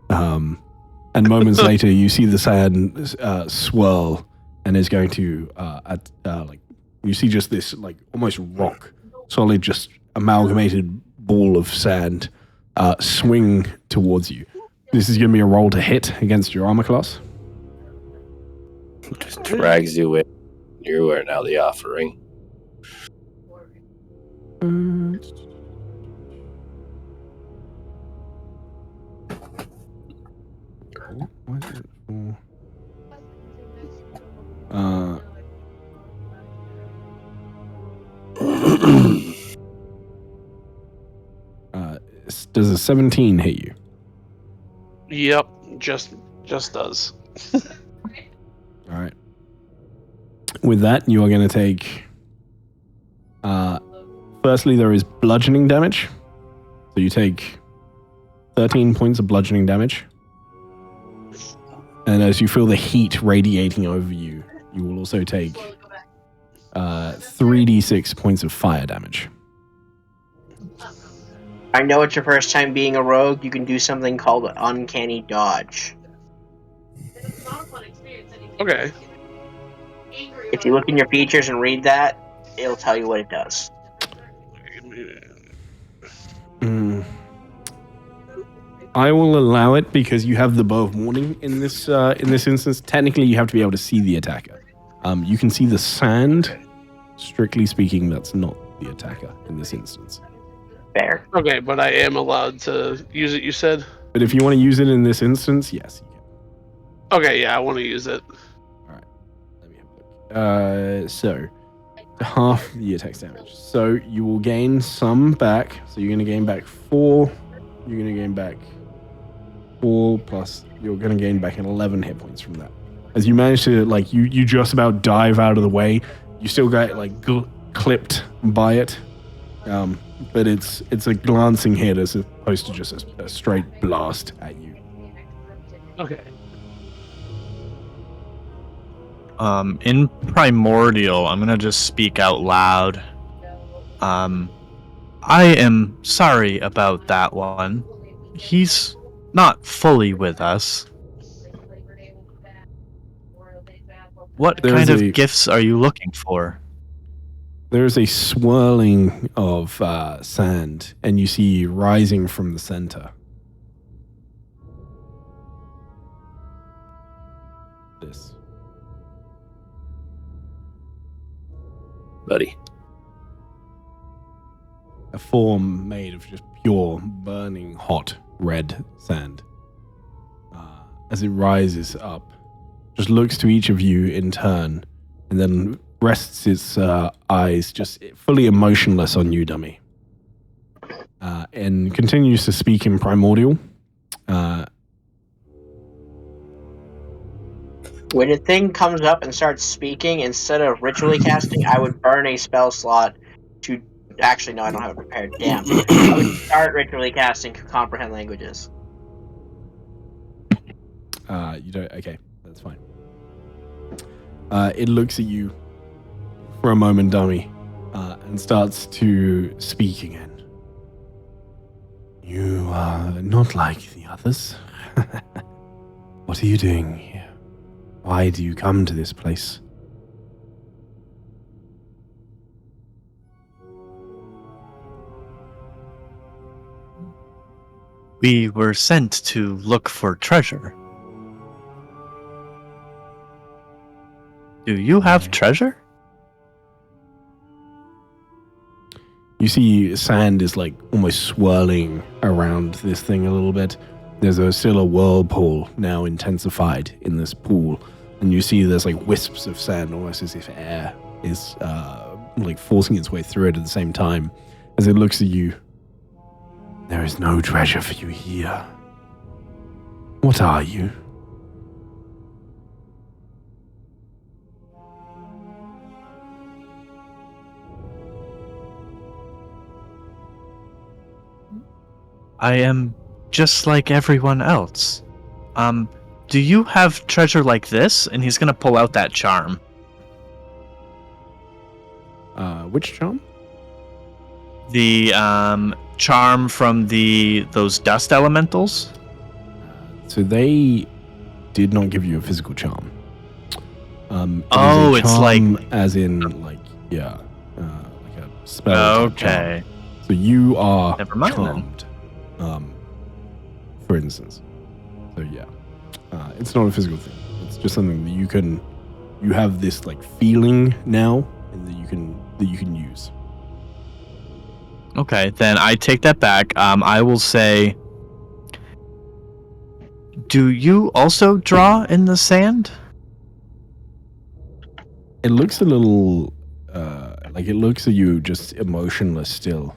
And moments later, you see the sand swirl, and is going to like you see just this like almost rock, solid, just amalgamated ball of sand swing towards you. This is going to be a roll to hit against your armor class. Just drags you in. You are now the offering. What is it for? Does a 17 hit you? Yep, just does. All right. With that, you are going to take. Firstly, there is bludgeoning damage. So you take 13 points of bludgeoning damage. And as you feel the heat radiating over you, you will also take 3d6 points of fire damage. I know it's your first time being a rogue. You can do something called uncanny dodge. Okay. If you look in your features and read that, it'll tell you what it does. I will allow it because you have the bow of warning in this instance. Technically, you have to be able to see the attacker. You can see the sand. Strictly speaking, that's not the attacker in this instance. Fair. Okay, but I am allowed to use it, you said? But if you want to use it in this instance, yes, you can. Okay, yeah, I want to use it. All right. Let me have a look. So, half the attack damage. So, you will gain some back. So, you're going to gain back 4. You're going to gain back 4 plus. You're going to gain back 11 hit points from that. As you manage to, like, you just about dive out of the way. You still got, like, clipped by it. But it's a glancing hit as opposed to just a straight blast at you. Okay. In Primordial, I'm gonna just speak out loud. I am sorry about that one. He's not fully with us. What kind of gifts are you looking for? There's a swirling of sand, and you see rising from the center. this. Buddy. A form made of just pure, burning, hot, red sand. As it rises up, just looks to each of you in turn, and then rests its eyes just fully emotionless on you, dummy. And continues to speak in primordial. When a thing comes up and starts speaking, instead of ritually casting, I would burn a spell slot to... Actually, no, I don't have it prepared. Damn. I would start ritually casting comprehend languages. You don't... Okay, that's fine. It looks at you for a moment, dummy, and starts to speak again. You are not like the others. What are you doing here? Why do you come to this place? We were sent to look for treasure. Do you have treasure? You see sand is like almost swirling around this thing a little bit. There's still a whirlpool now intensified in this pool. And you see there's like wisps of sand, almost as if air is like forcing its way through it at the same time. As it looks at you, there is no treasure for you here. What are you? I am just like everyone else. Do you have treasure like this? And he's gonna pull out that charm. Which charm? The charm from those dust elementals. So they did not give you a physical charm. Oh, it's like as in like like a spell. Okay. So you are Never mind charmed. For instance. So yeah. It's not a physical thing. It's just something that you have this like feeling now and that you can use. Okay, then I take that back. I will say, do you also draw in the sand? It looks a little like it looks at you just emotionless still.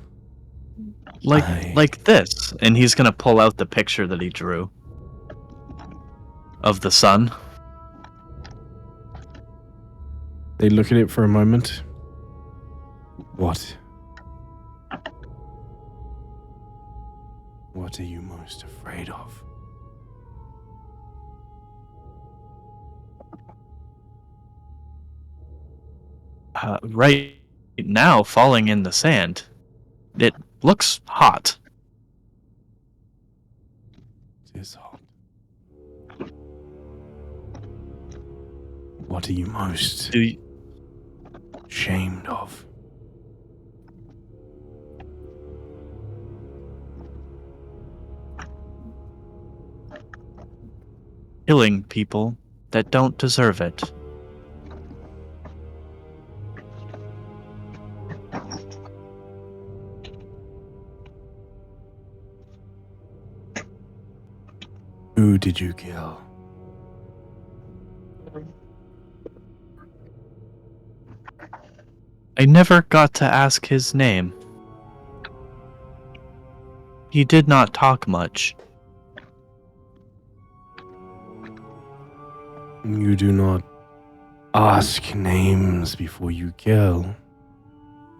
Like this. And he's gonna pull out the picture that he drew of the sun. They look at it for a moment. What are you most afraid of? Right now, falling in the sand. It looks hot. It is hot. What are you most ashamed of? Killing people that don't deserve it. Who did you kill? I never got to ask his name. He did not talk much. You do not ask names before you kill.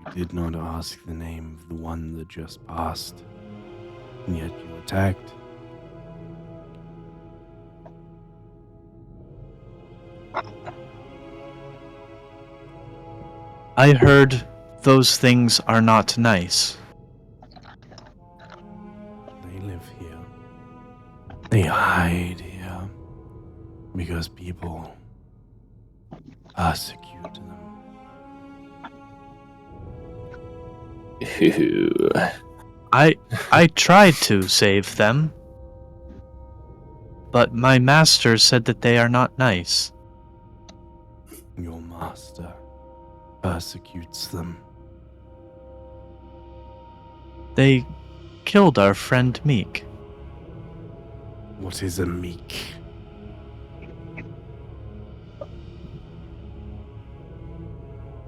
You did not ask the name of the one that just passed, and yet you attacked. I heard those things are not nice. They live here. They hide here because people persecute them. Ooh. I tried to save them, but my master said that they are not nice. Your master persecutes them. They killed our friend Meek. What is a meek?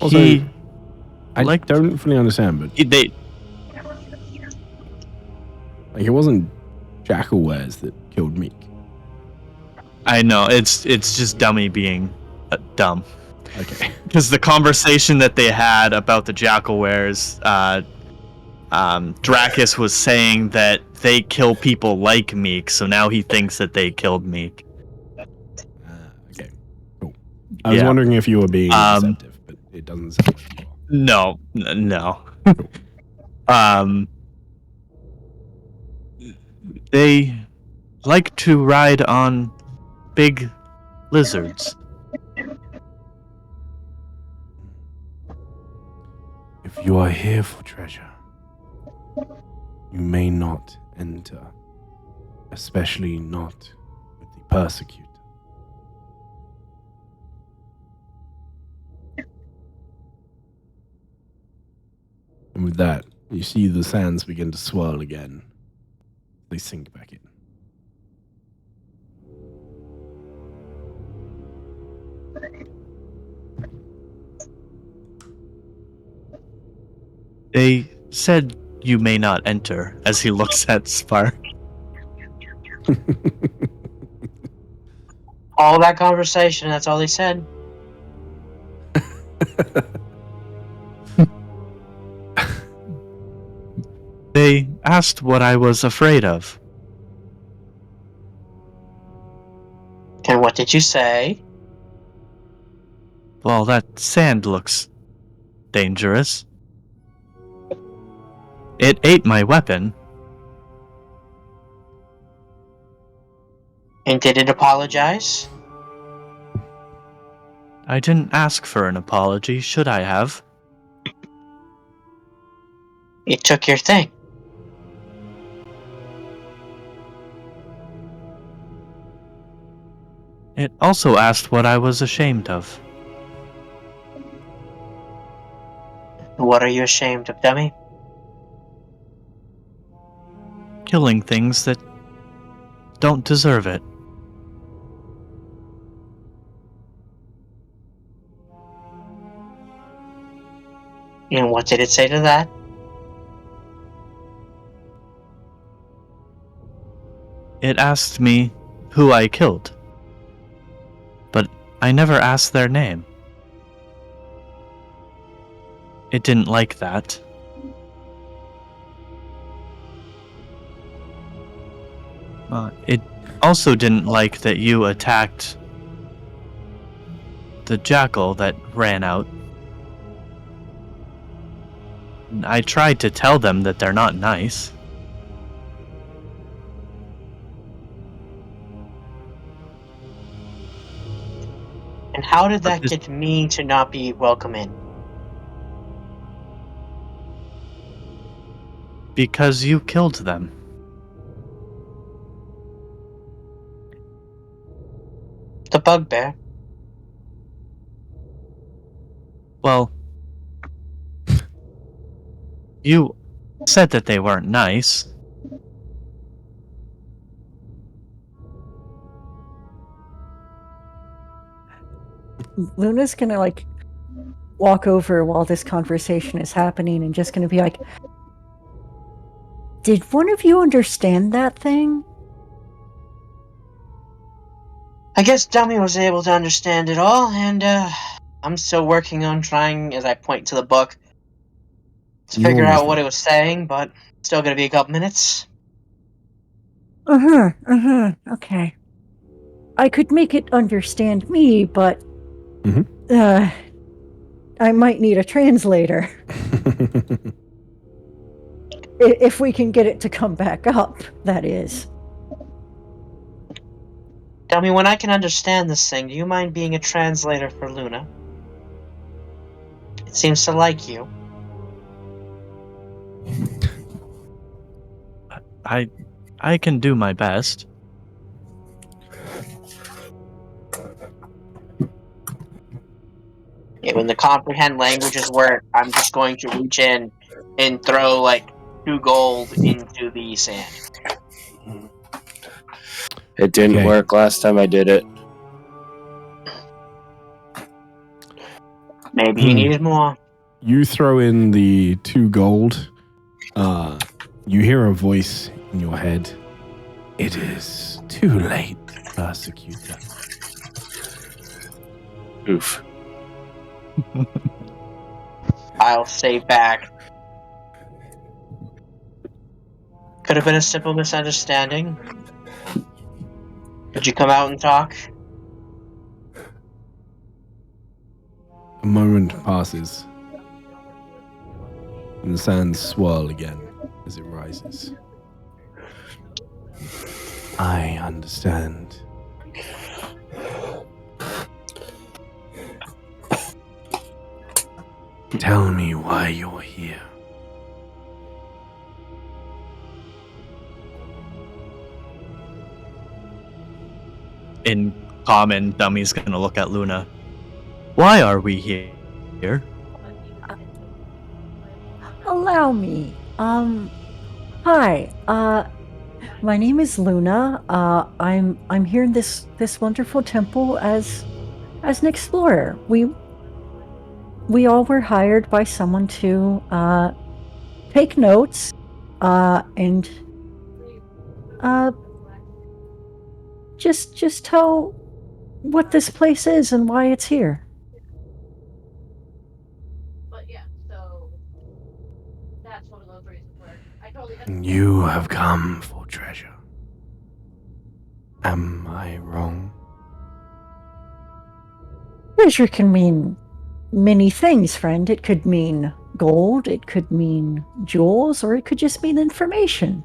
Also, I don't fully understand, but they. Like, it wasn't Jackalwares that killed Meek. I know it's just dummy being dumb. Okay. Because the conversation that they had about the Jackalwares, Dracus was saying that they kill people like Meek, so now he thinks that they killed Meek. Okay. Cool. I was wondering if you were being deceptive, but it doesn't sound like you are. No. They like to ride on big lizards. If you are here for treasure, you may not enter, especially not with the persecutor. And with that, you see the sands begin to swirl again. They sink back in. They said you may not enter, as he looks at Spark. All that conversation, that's all he said. They asked what I was afraid of. And what did you say? Well, that sand looks dangerous. It ate my weapon. And did it apologize? I didn't ask for an apology, should I have? It took your thing. It also asked what I was ashamed of. What are you ashamed of, dummy? Killing things that don't deserve it. And what did it say to that? It asked me who I killed. But I never asked their name. It didn't like that. It also didn't like that you attacked the jackal that ran out. I tried to tell them that they're not nice. And how did that get me to not be welcome in? Because you killed them. The bugbear. Well, you said that they weren't nice. Luna's gonna walk over while this conversation is happening and just gonna be like, did one of you understand that thing? I guess Dummy was able to understand it all, and I'm still working on trying, as I point to the book, to figure out what it was saying, but still gonna be a couple minutes. Okay. I could make it understand me, but I might need a translator. If we can get it to come back up, that is. Dummy, when I can understand this thing, do you mind being a translator for Luna? It seems to like you. I can do my best. Yeah, when the comprehend languages work, I'm just going to reach in and throw like 2 gold into the sand. It didn't Okay. work last time I did it. Maybe he needed more. You throw in the 2 gold. You hear a voice in your head. It is too late, persecutor. Oof. I'll say back. Could have been a simple misunderstanding. Could you come out and talk? A moment passes, and the sands swirl again as it rises. I understand. Tell me why you're here. In common, Dummy's gonna look at Luna. Why are we here? Allow me. Hi. My name is Luna. I'm here in this wonderful temple as an explorer. We all were hired by someone to take notes and just tell what this place is and why it's here. But yeah, so that's one of those reasons where I totally You have come for treasure. Am I wrong? Treasure can mean many things, friend. It could mean gold, it could mean jewels, or it could just mean information.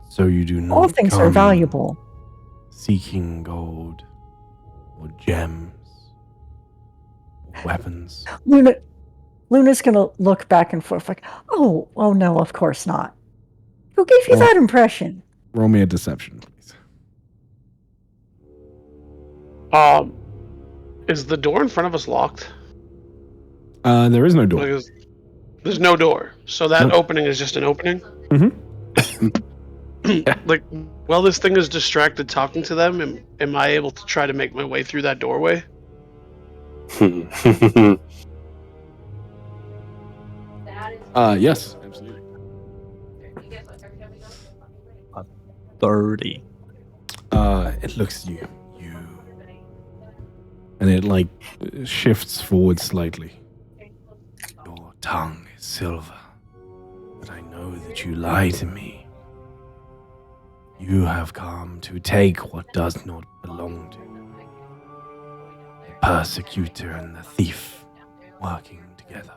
So you do not All things are come valuable. seeking gold or gems or weapons. Luna's gonna look back and forth like, oh no, of course not. Who gave you Well- that impression? Roll me a deception, please. Is the door in front of us locked? There is no door. Like, there's no door, so that Nope. opening is just an opening. Yeah. Like, while this thing is distracted talking to them, am I able to try to make my way through that doorway? Yes, absolutely. 30. It looks at you. And it like shifts forward slightly. Your tongue is silver, but I know that you lie to me. You have come to take what does not belong to you. The persecutor and the thief working together.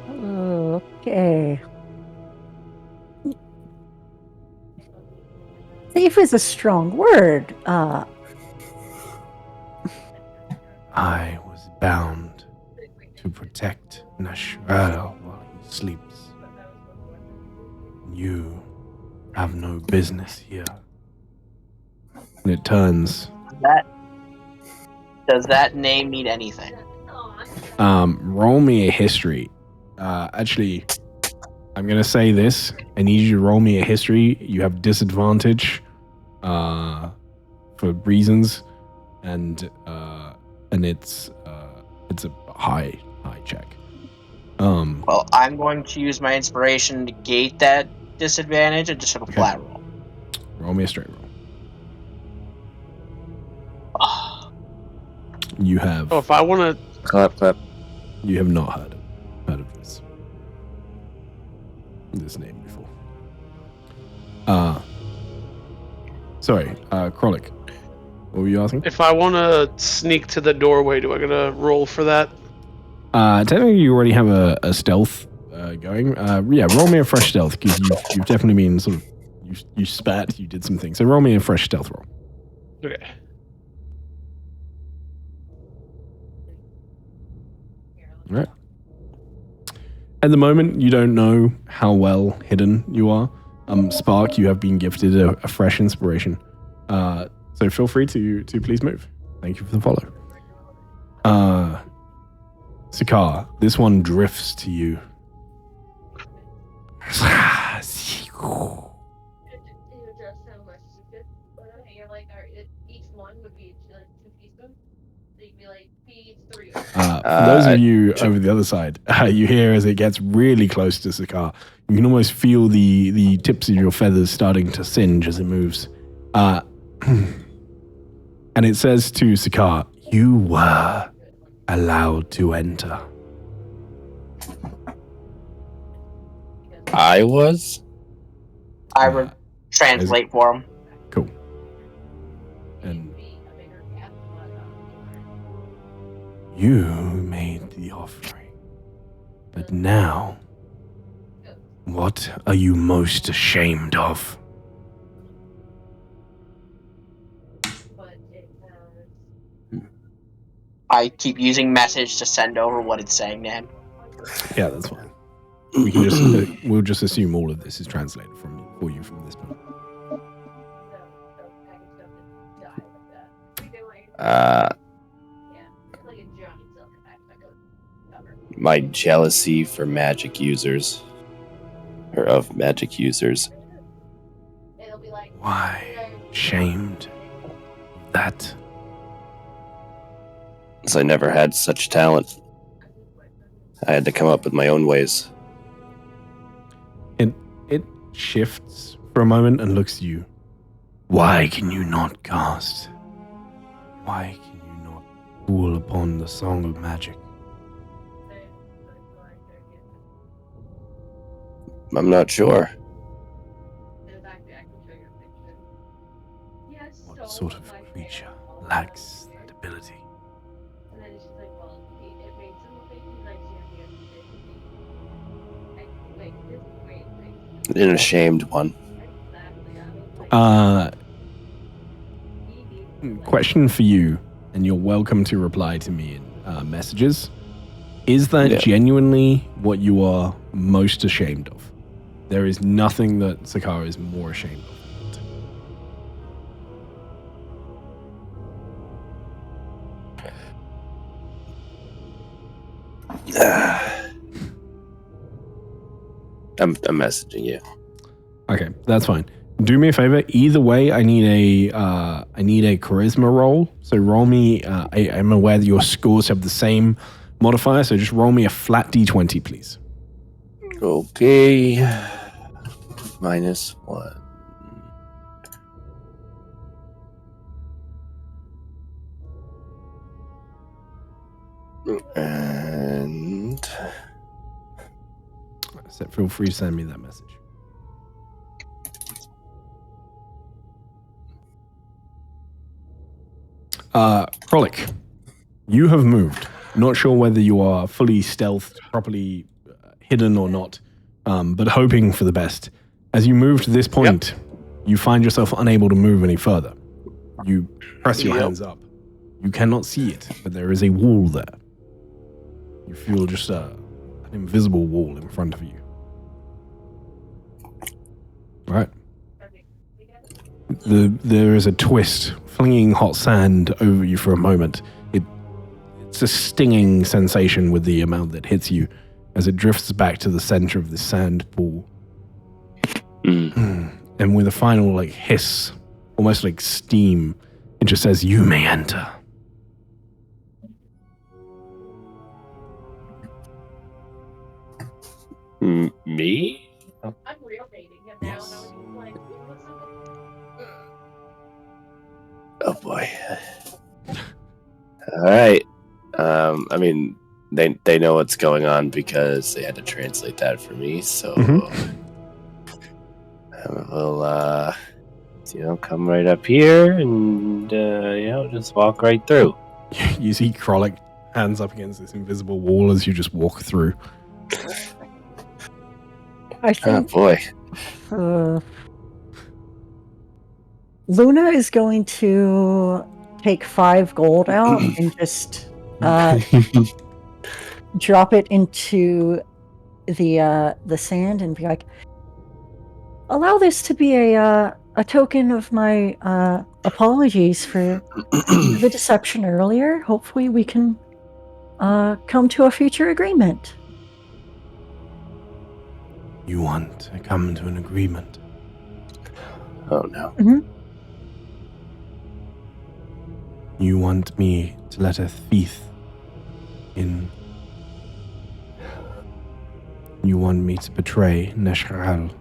Okay. Thief is a strong word. I was bound to protect Nashville while he sleeps. You have no business here. And it turns. Does that name mean anything? Roll me a history. Actually, I'm gonna say this. I need you to roll me a history. You have disadvantage, for reasons, and it's a high check. Well, I'm going to use my inspiration to gate that disadvantage and just have a flat roll. Roll me a straight roll. You have. Oh, if I want to Clap. You have not heard of this name before. Sorry, Krollik. What were you asking? If I want to sneak to the doorway, do I gotta roll for that? Technically, you already have a stealth going. Yeah, roll me a fresh stealth because you've definitely been sort of you spat, you did some things. So roll me a fresh stealth roll. Okay. All right. At the moment, you don't know how well hidden you are. Spark, you have been gifted a fresh inspiration. So feel free to please move. Thank you for the follow. Sakar, this one drifts to you. Each one would be like 2 teaspoons. So you'd be like, feed 3. For those of you over the other side, you hear as it gets really close to Sakar, you can almost feel the tips of your feathers starting to singe as it moves. And it says to Sakar, you were allowed to enter. I was? I would translate for him. Cool. And you made the offering. But now, what are you most ashamed of? I keep using message to send over what it's saying to him. Yeah, that's fine. We can just we'll just assume all of this is translated for you from this point. My jealousy for magic users, or of magic users. Why shamed that? Because I never had such talent. I had to come up with my own ways. It shifts for a moment and looks at you. Why can you not cast? Why can you not call upon the song of magic? I'm not sure. What sort of creature lacks that ability? An ashamed one. Question for you, and you're welcome to reply to me in messages. Is that genuinely what you are most ashamed of? There is nothing that Sakara is more ashamed of. I'm messaging you. Okay, that's fine. Do me a favor. Either way, I need a charisma roll. So roll me. I'm aware that your scores have the same modifier, so just roll me a flat d20, please. Okay. -1. And So feel free to send me that message. Krollik, you have moved. Not sure whether you are fully stealthed, properly hidden or not, but hoping for the best. As you move to this point, you find yourself unable to move any further. You press your hands up. You cannot see it, but there is a wall there. You feel just an invisible wall in front of you. Right. There is a twist, flinging hot sand over you for a moment. It's a stinging sensation with the amount that hits you as it drifts back to the center of the sand pool. And with a final hiss, almost like steam, it just says, "You may enter." Me? I'm real dating him Yes. now. Oh boy. All right. I mean, they know what's going on because they had to translate that for me. So we'll, come right up here and just walk right through. You see Krollik hands up against this invisible wall as you just walk through. I Oh think boy. Luna is going to take 5 gold out and just drop it into the sand and be like, "Allow this to be a token of my apologies for the deception earlier. Hopefully we can come to a future agreement. You want to come to an agreement? Oh no. Mm-hmm. You want me to let a thief in? You want me to betray Neshral?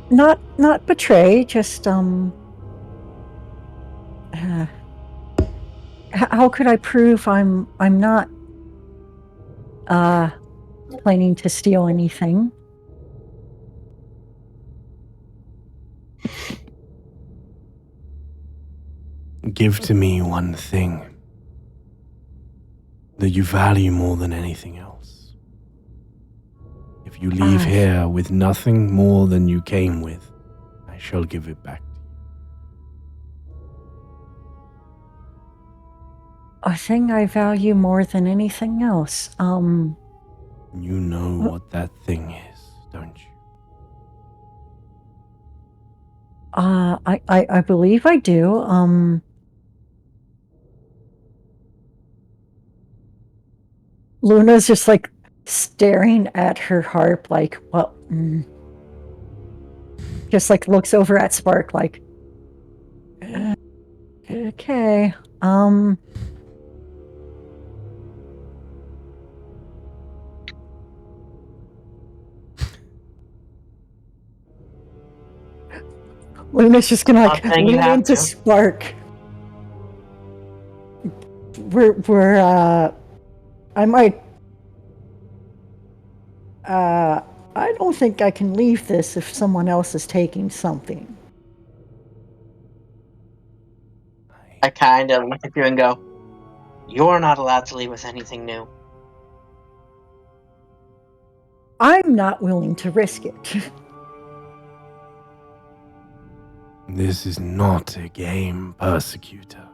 Not betray, just how could I prove I'm not planning to steal anything? Give to me one thing that you value more than anything else. If you leave here with nothing more than you came with, I shall give it back to you. A thing I value more than anything else. You know what that thing is, don't you? I believe I do. Luna's just like staring at her harp, like, well, just like looks over at Spark, like, okay, Luna's just gonna like lean into Spark. I might. I don't think I can leave this if someone else is taking something. I kind of look at you and go, "You're not allowed to leave with anything new." I'm not willing to risk it. This is not a game, Persecutor.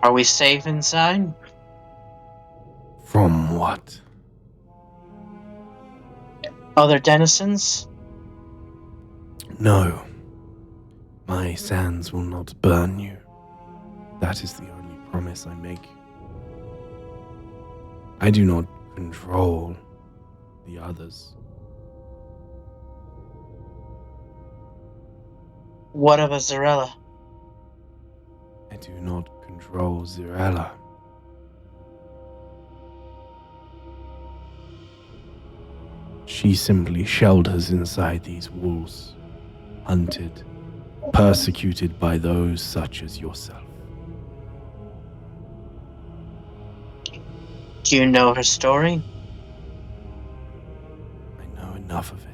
Are we safe inside? From what? Other denizens? No. My sands will not burn you. That is the only promise I make. I do not control the others. What of Azarella? I do not control Zirella. She simply shelters inside these walls, hunted, persecuted by those such as yourself. Do you know her story? I know enough of it.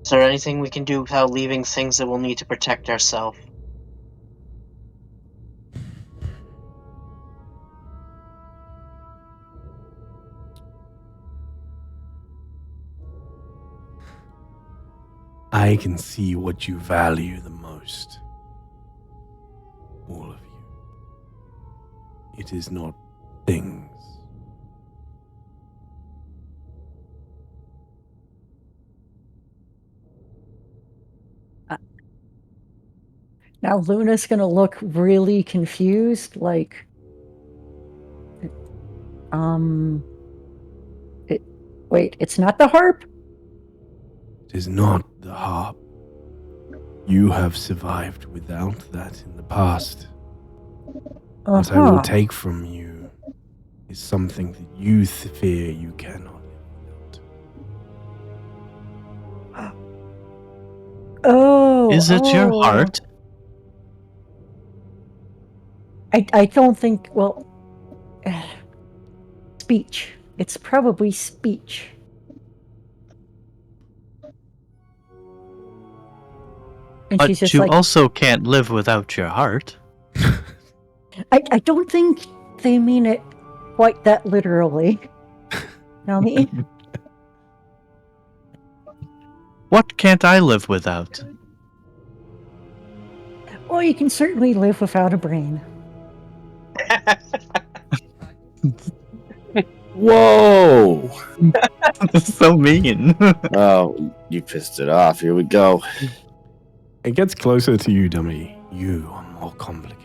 Is there anything we can do without leaving things that we'll need to protect ourselves? I can see what you value the most. All of you. It is not things. Now Luna's gonna look really confused, like, wait, it's not the harp? It is not the harp. You have survived without that in the past. What I will take from you is something that you fear you cannot live without. Oh. Is it your heart? I don't think, well, speech. It's probably speech. And she's But just you like, also can't live without your heart. I don't think they mean it quite that literally. Nami? What can't I live without? Well, you can certainly live without a brain. Whoa! That's so mean. Oh, you pissed it off. Here we go. It gets closer to you, dummy. You are more complicated.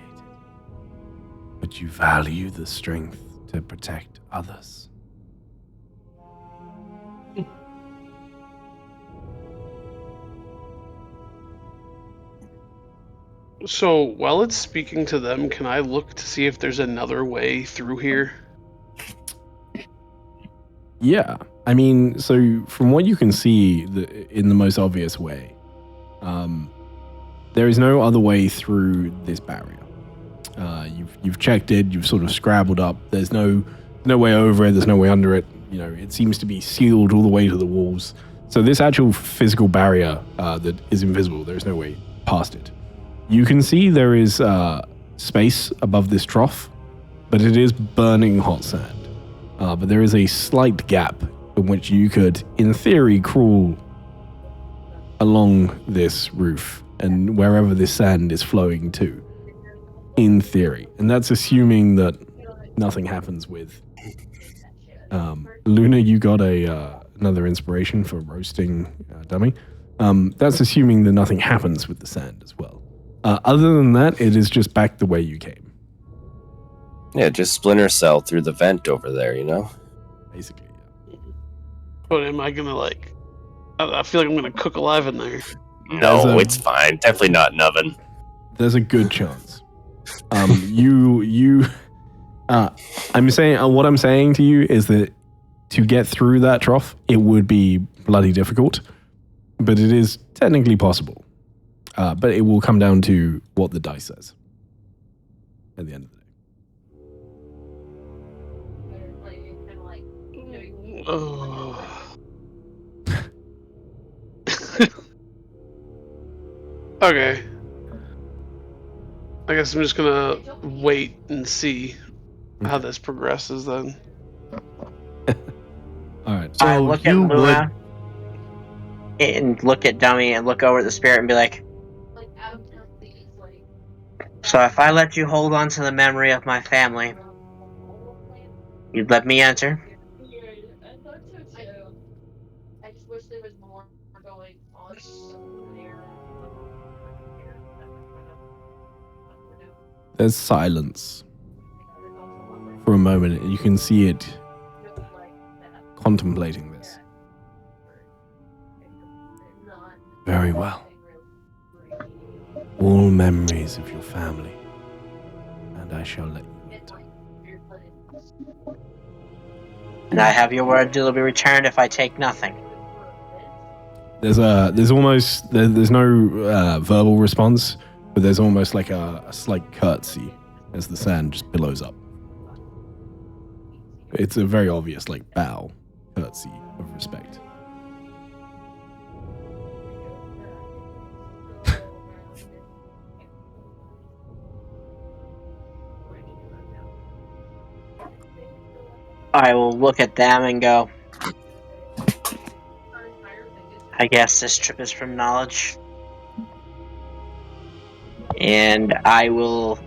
But you value the strength to protect others. So while it's speaking to them, can I look to see if there's another way through here? Yeah. I mean, so from what you can see in the most obvious way, there is no other way through this barrier. You've checked it, you've sort of scrabbled up. There's no way over it, there's no way under it. You know, it seems to be sealed all the way to the walls. So this actual physical barrier that is invisible, there's no way past it. You can see there is space above this trough, but it is burning hot sand. But there is a slight gap in which you could, in theory, crawl along this roof and wherever this sand is flowing to, in theory. And that's assuming that nothing happens with... Luna, you got another inspiration for roasting dummy. That's assuming that nothing happens with the sand as well. Other than that, it is just back the way you came. Yeah, just splinter cell through the vent over there, you know? Basically, yeah. But am I gonna I feel like I'm gonna cook alive in there. No, it's fine. Definitely not an oven. There's a good chance. I'm saying what I'm saying to you is that to get through that trough, it would be bloody difficult, but it is technically possible. But it will come down to what the dice says at the end of the day. Oh. Okay. I guess I'm just gonna wait and see how this progresses then. All right. I So look at you Luna and look at Dummy and look over at the spirit and be like, so if I let you hold on to the memory of my family, you'd let me enter? I just wish there was more going on there. There's silence for a moment, and you can see it contemplating this. Very well. All memories of your family, and I shall let you enter. And I have your word to be returned if I take nothing. There's no verbal response, but there's almost like a slight curtsy as the sand just billows up. It's a very obvious bow, curtsy of respect. I will look at them and go, I guess this trip is from knowledge. And I will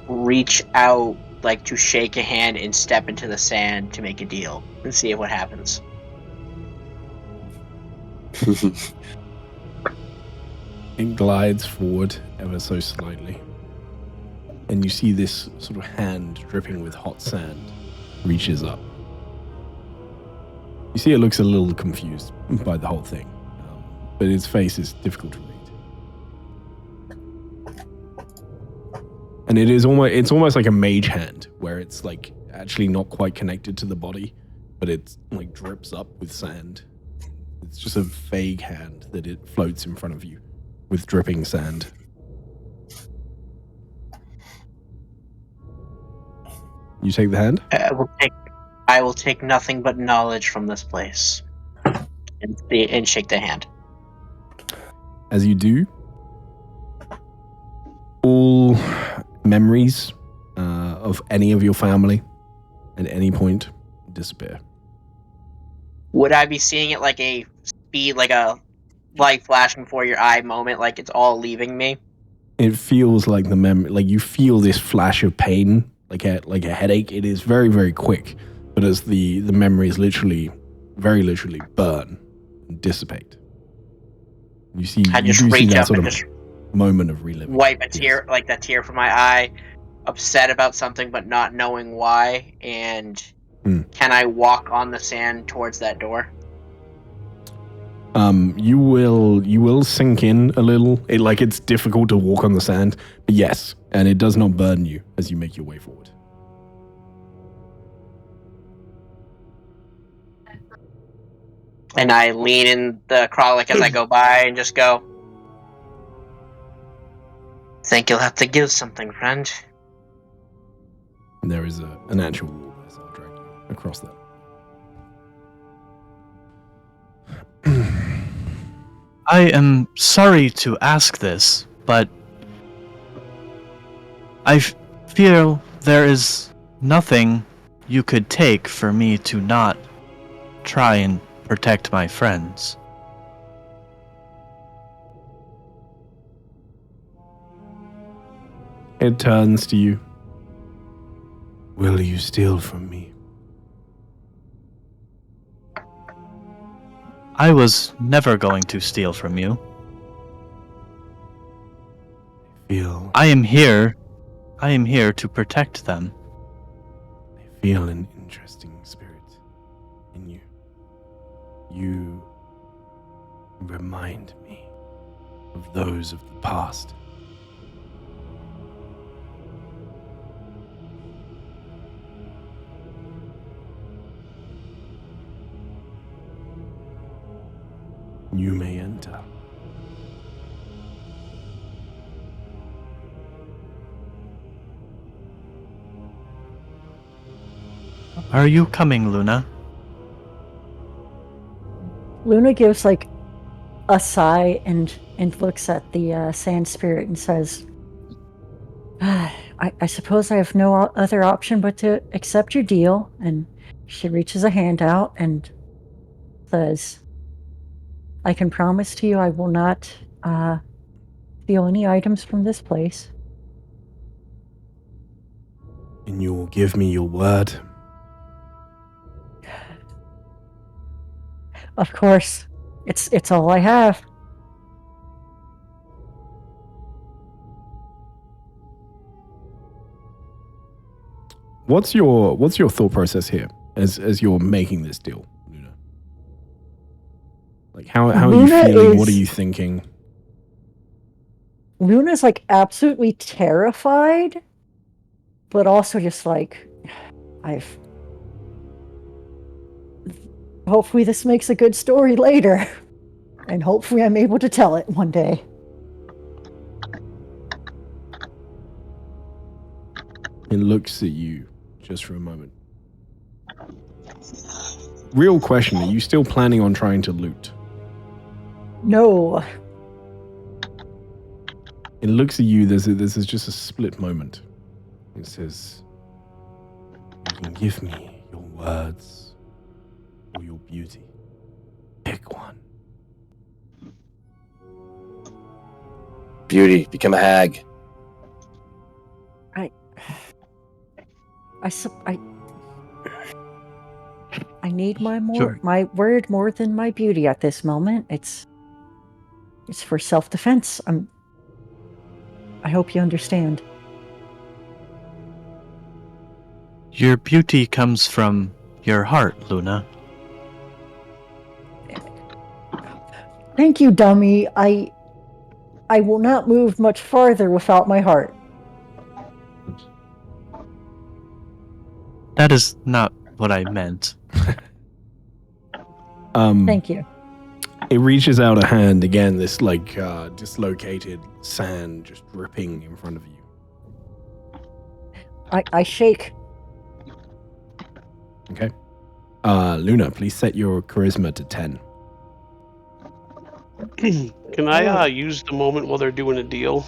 reach out to shake a hand and step into the sand to make a deal and see what happens. It glides forward ever so slightly, and you see this sort of hand dripping with hot sand reaches up. You see it looks a little confused by the whole thing, but its face is difficult to read. And it's almost like a mage hand, where it's actually not quite connected to the body, but it's drips up with sand. It's just a vague hand that it floats in front of you with dripping sand. You take the hand? We'll take I will take nothing but knowledge from this place. And shake the hand. As you do, all memories of any of your family at any point disappear. Would I be seeing it like a speed, like a light flashing before your eye moment, like it's all leaving me? It feels like the memory, like you feel this flash of pain, like a headache. It is very, very quick, but as the memories very literally burn and dissipate. You see, I you just do see reach that up sort and of just moment of reliving. wipe a tear, like that tear from my eye, upset about something but not knowing why. And can I walk on the sand towards that door? You will sink in a little. It's difficult to walk on the sand, but yes, and it does not burden you as you make your way forward. And I lean in the Kralik as I go by and just go, think you'll have to give something, friend. And there is an actual wall there, so I'll drag you across that. I am sorry to ask this, but I feel there is nothing you could take for me to not try and protect my friends. It turns to you. Will you steal from me? I was never going to steal from you. I am here to protect them. I feel an interesting spirit in you. You remind me of those of the past. You may enter. Are you coming, Luna? Luna gives like a sigh and looks at the sand spirit and says, I suppose I have no other option but to accept your deal. And she reaches a hand out and says, I can promise to you I will not steal any items from this place. And you will give me your word. Of course, it's all I have. What's your thought process here as you're making this deal, Luna? Like how are you feeling? What are you thinking? Luna's like absolutely terrified, but also just like, hopefully this makes a good story later. And hopefully I'm able to tell it one day. It looks at you just for a moment. Real question, are you still planning on trying to loot? No. It looks at you, there's just a split moment. It says, you can give me your words or your beauty. Pick one. Beauty, become a hag. I need my Sure. my word more than my beauty at this moment. It's for self-defense. I hope you understand. Your beauty comes from your heart, Luna. Thank you, dummy. I will not move much farther without my heart. That is not what I meant. Thank you. It reaches out a hand again, this dislocated sand just dripping in front of you. I shake. Okay. Luna, please set your charisma to 10. Can I use the moment while they're doing a deal?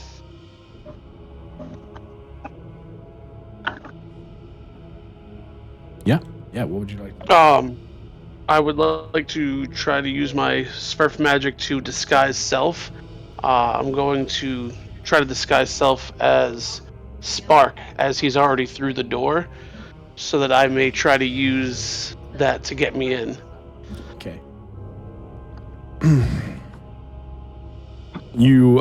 Yeah. What would you like? I would like to try to use my Smurf magic to disguise self. I'm going to try to disguise self as Spark, as he's already through the door, so that I may try to use that to get me in. Okay. You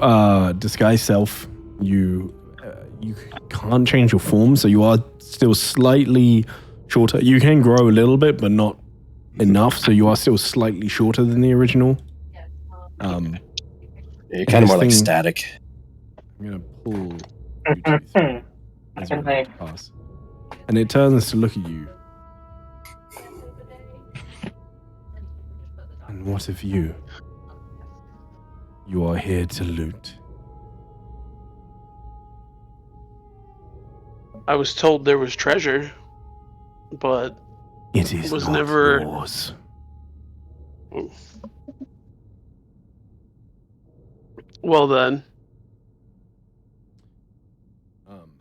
disguise self. You can't change your form, so you are still slightly shorter. You can grow a little bit, but not enough. So you are still slightly shorter than the original. You're kind of more like static. I'm gonna pull you two through as you're about to pass, and it turns to look at you. And what of you? You are here to loot. I was told there was treasure, but it is was not never yours. Well then,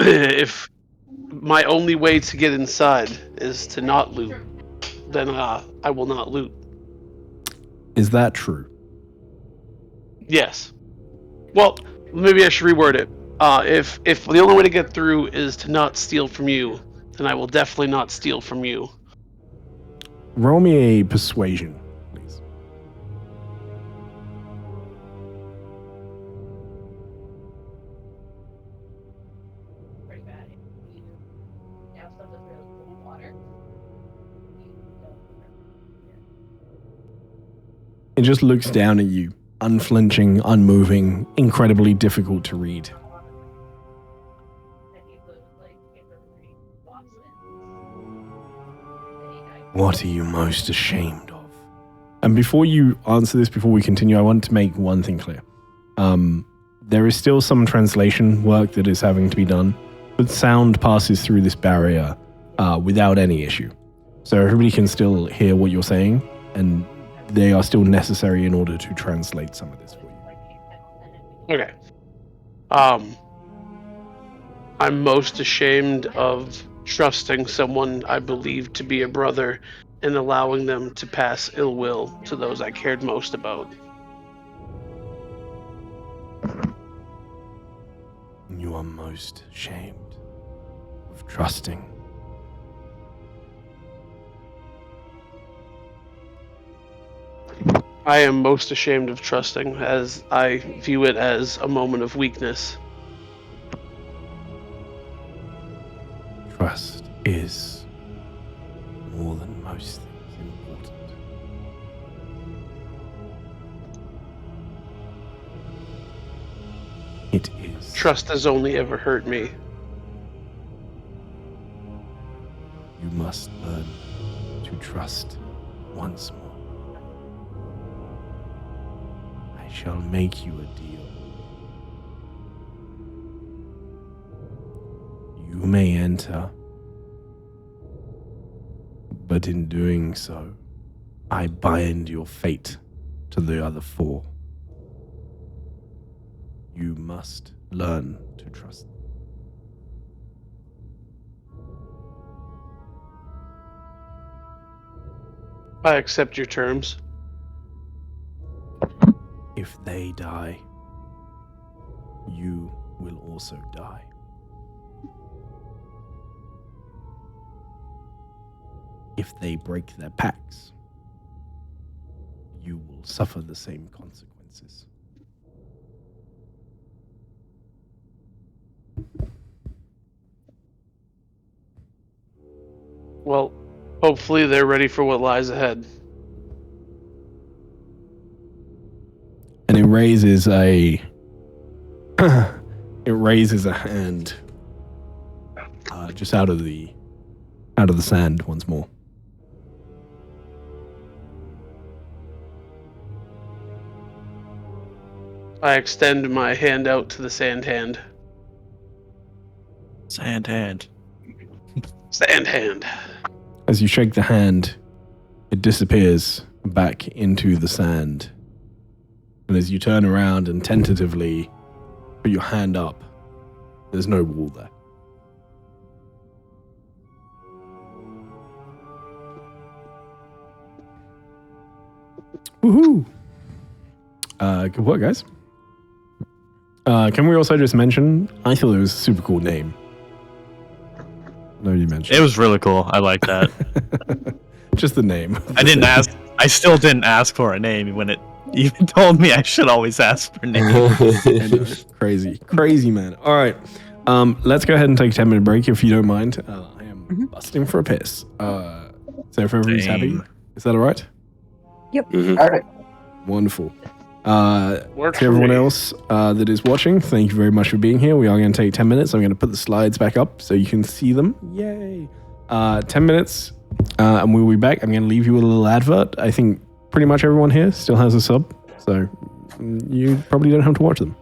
if my only way to get inside is to not loot, then I will not loot. Is that true? Yes. Well, maybe I should reword it. If the only way to get through is to not steal from you, then I will definitely not steal from you. Roll me a persuasion, please. It just looks down at you, unflinching, unmoving, incredibly difficult to read. What are you most ashamed of? And before you answer this, before we continue, I want to make one thing clear. There is still some translation work that is having to be done, but sound passes through this barrier without any issue. So everybody can still hear what you're saying, and they are still necessary in order to translate some of this for you. Okay. I'm most ashamed of trusting someone I believe to be a brother and allowing them to pass ill will to those I cared most about. You are most ashamed of trusting. I am most ashamed of trusting, as I view it as a moment of weakness. Trust is more than most things important. It is. Trust has only ever hurt me. You must learn to trust once more. I shall make you a deal. You may enter, but in doing so, I bind your fate to the other four. You must learn to trust. I accept your terms. If they die, you will also die. If they break their pacts, you will suffer the same consequences. Well, hopefully they're ready for what lies ahead. And it raises a hand just out of the sand once more. I extend my hand out to the sand hand. Sand hand. Sand hand. As you shake the hand, it disappears back into the sand. And as you turn around and tentatively put your hand up, there's no wall there. Woohoo! Good work, guys. Can we also just mention, I thought it was a super cool name. Nobody mentioned It was really cool. I like that. just the name. I didn't ask. I still didn't ask for a name when it even told me I should always ask for a name. Crazy man. All right, let's go ahead and take a 10-minute break if you don't mind. I am busting for a piss. So if everybody's happy, is that all right? Yep. Mhm. All right. Wonderful. Works To for everyone me. else that is watching, thank you very much for being here. We are going to take 10 minutes. I'm going to put the slides back up so you can see them. Yay. 10 minutes, and we'll be back. I'm going to leave you with a little advert. I think pretty much everyone here still has a sub, so you probably don't have to watch them.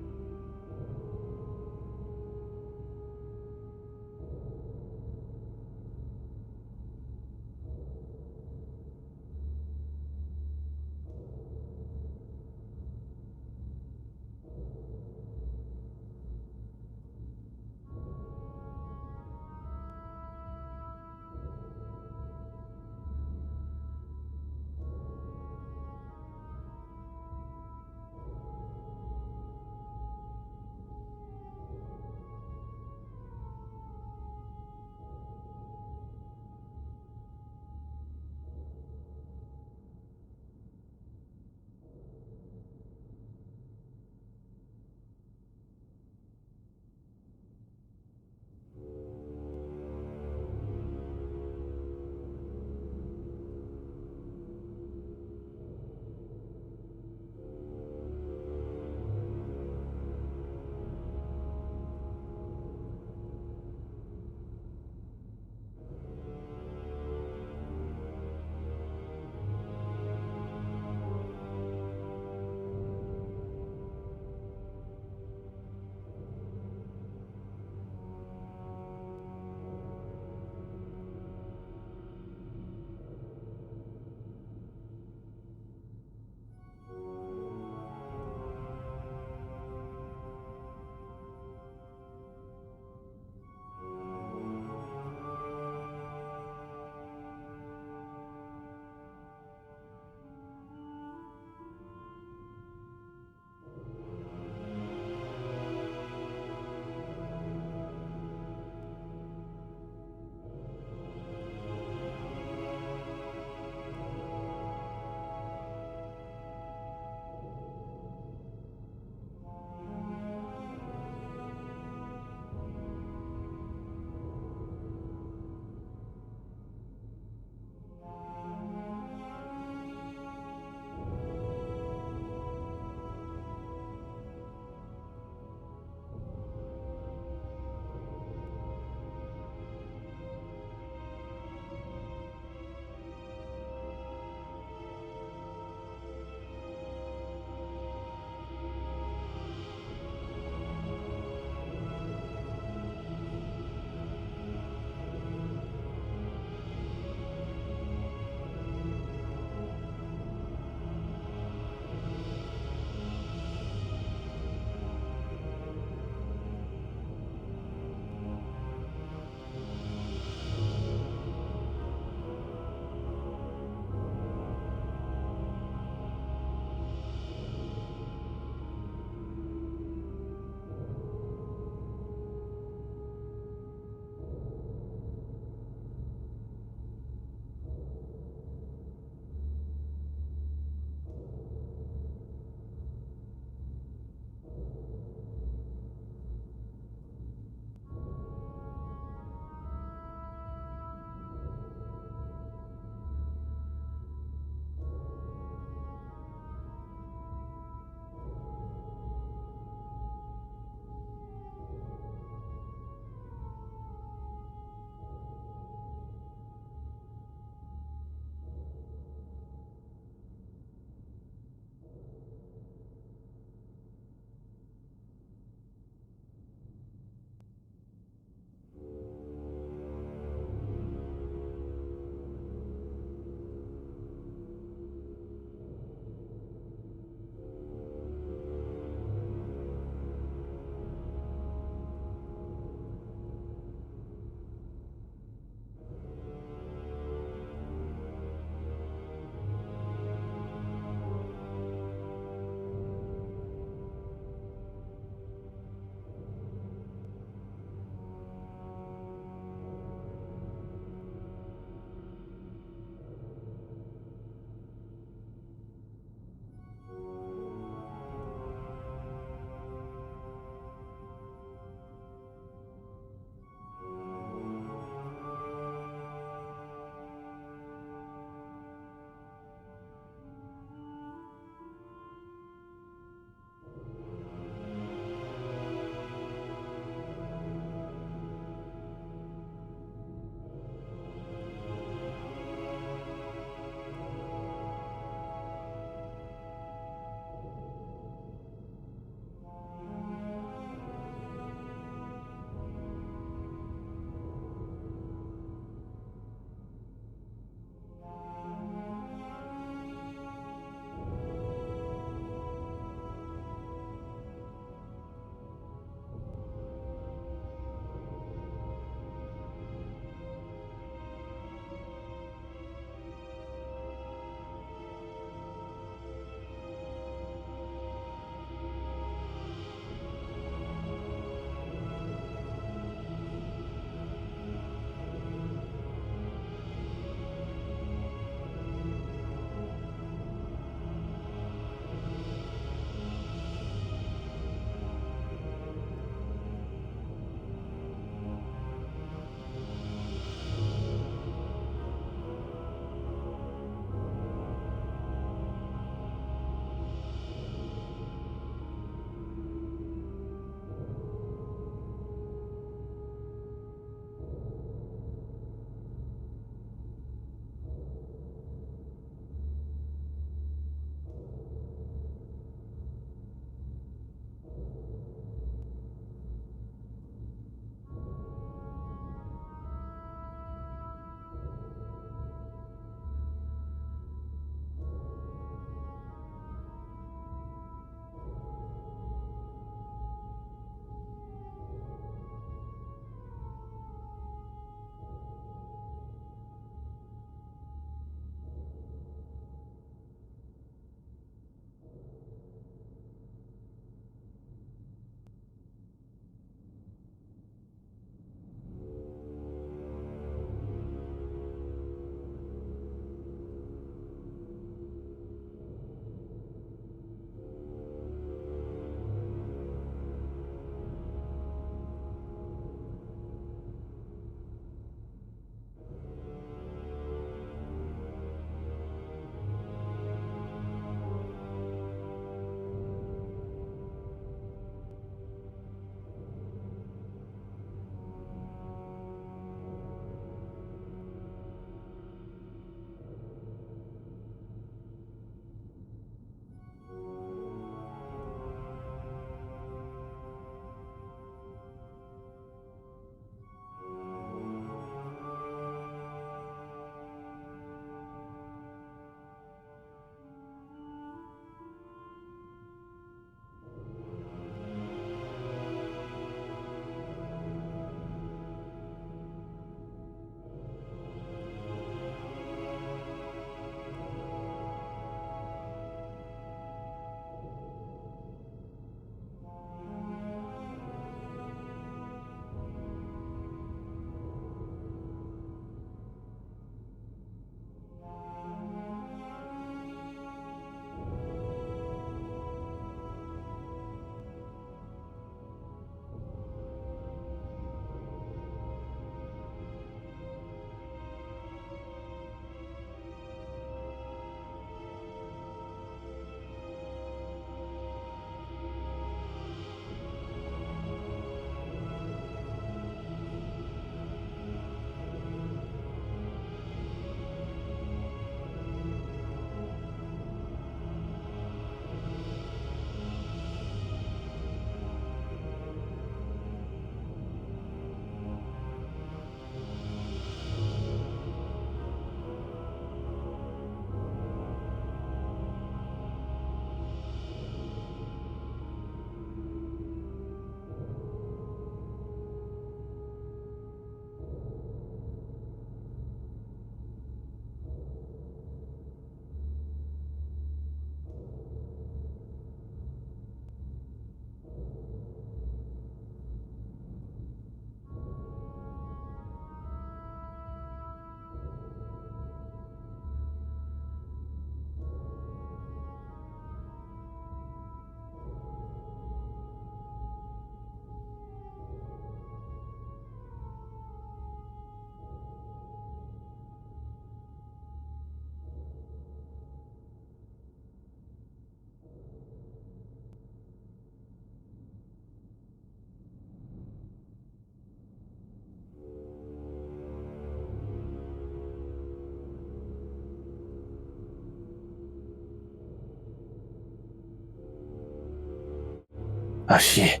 Oh, shit.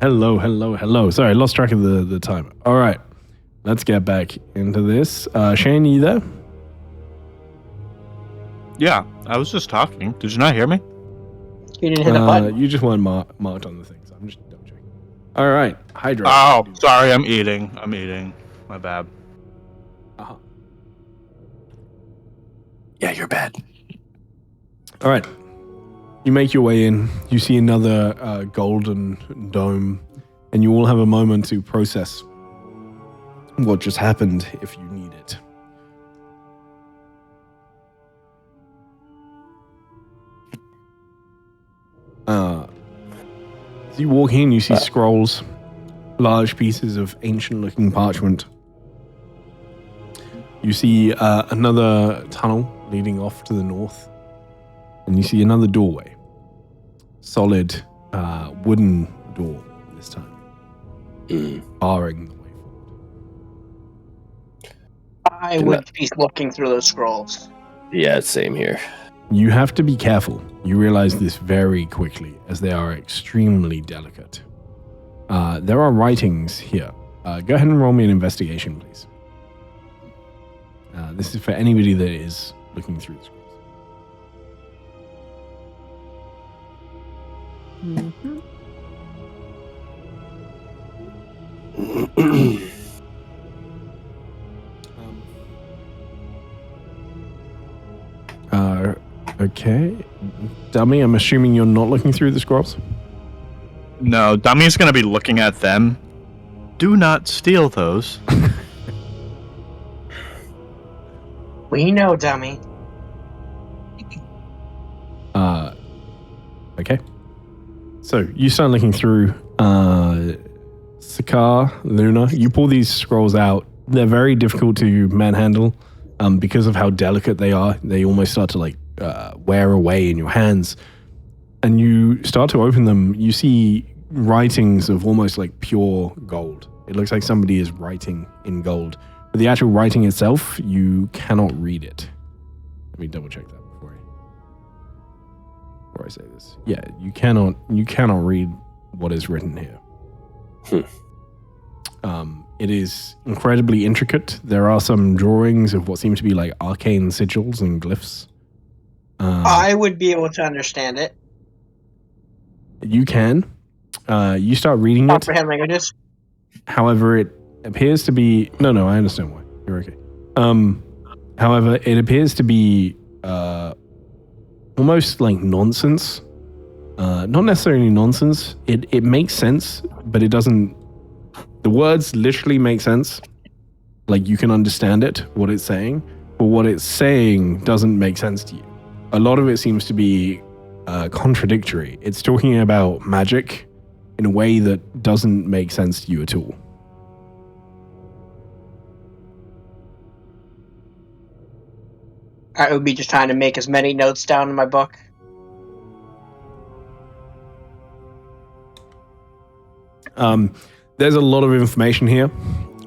Hello. Sorry, I lost track of the time. All right, let's get back into this. Shane, you there? Yeah, I was just talking. Did you not hear me? You didn't hit the button. You just weren't marked on the thing, so I'm just double checking. All right, Hydra. Oh, sorry, I'm eating. My bad. Uh-huh. Yeah, you're bad. All right. You make your way in. You see another golden dome, and you all have a moment to process what just happened if you need it. As you walk in, you see scrolls, large pieces of ancient-looking parchment. You see another tunnel leading off to the north, and you see another doorway. Solid wooden door this time, barring the way forward. I would be looking through those scrolls. Yeah, same here. You have to be careful. You realize this very quickly, as they are extremely delicate. There are writings here. Go ahead and roll me an investigation, please. This is for anybody that is looking through the scrolls. Okay. Dummy, I'm assuming you're not looking through the scrolls? No, Dummy's gonna be looking at them. Do not steal those. We know, dummy. Okay. So you start looking through Sakar, Luna. You pull these scrolls out. They're very difficult to manhandle because of how delicate they are. They almost start to like wear away in your hands. And you start to open them. You see writings of almost like pure gold. It looks like somebody is writing in gold. But the actual writing itself, you cannot read it. Let me double check that before I say this. Yeah, you cannot read what is written here. It is incredibly intricate. There are some drawings of what seem to be like arcane sigils and glyphs. I would be able to understand it. You can. You start reading it. Comprehend languages. However, it appears to be... No, I understand why. You're okay. However, it appears to be almost like nonsense. Not necessarily nonsense. It makes sense, but it doesn't... The words literally make sense. Like, you can understand it, what it's saying. But what it's saying doesn't make sense to you. A lot of it seems to be contradictory. It's talking about magic in a way that doesn't make sense to you at all. I would be just trying to make as many notes down in my book. There's a lot of information here.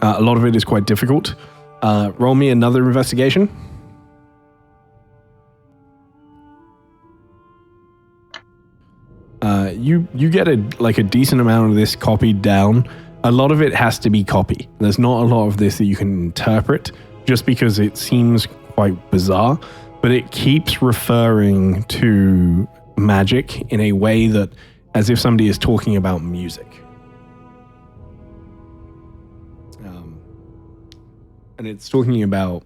A lot of it is quite difficult. Roll me another investigation. You get a decent amount of this copied down. A lot of it has to be copy. There's not a lot of this that you can interpret just because it seems quite bizarre, but it keeps referring to magic in a way that as if somebody is talking about music. And it's talking about,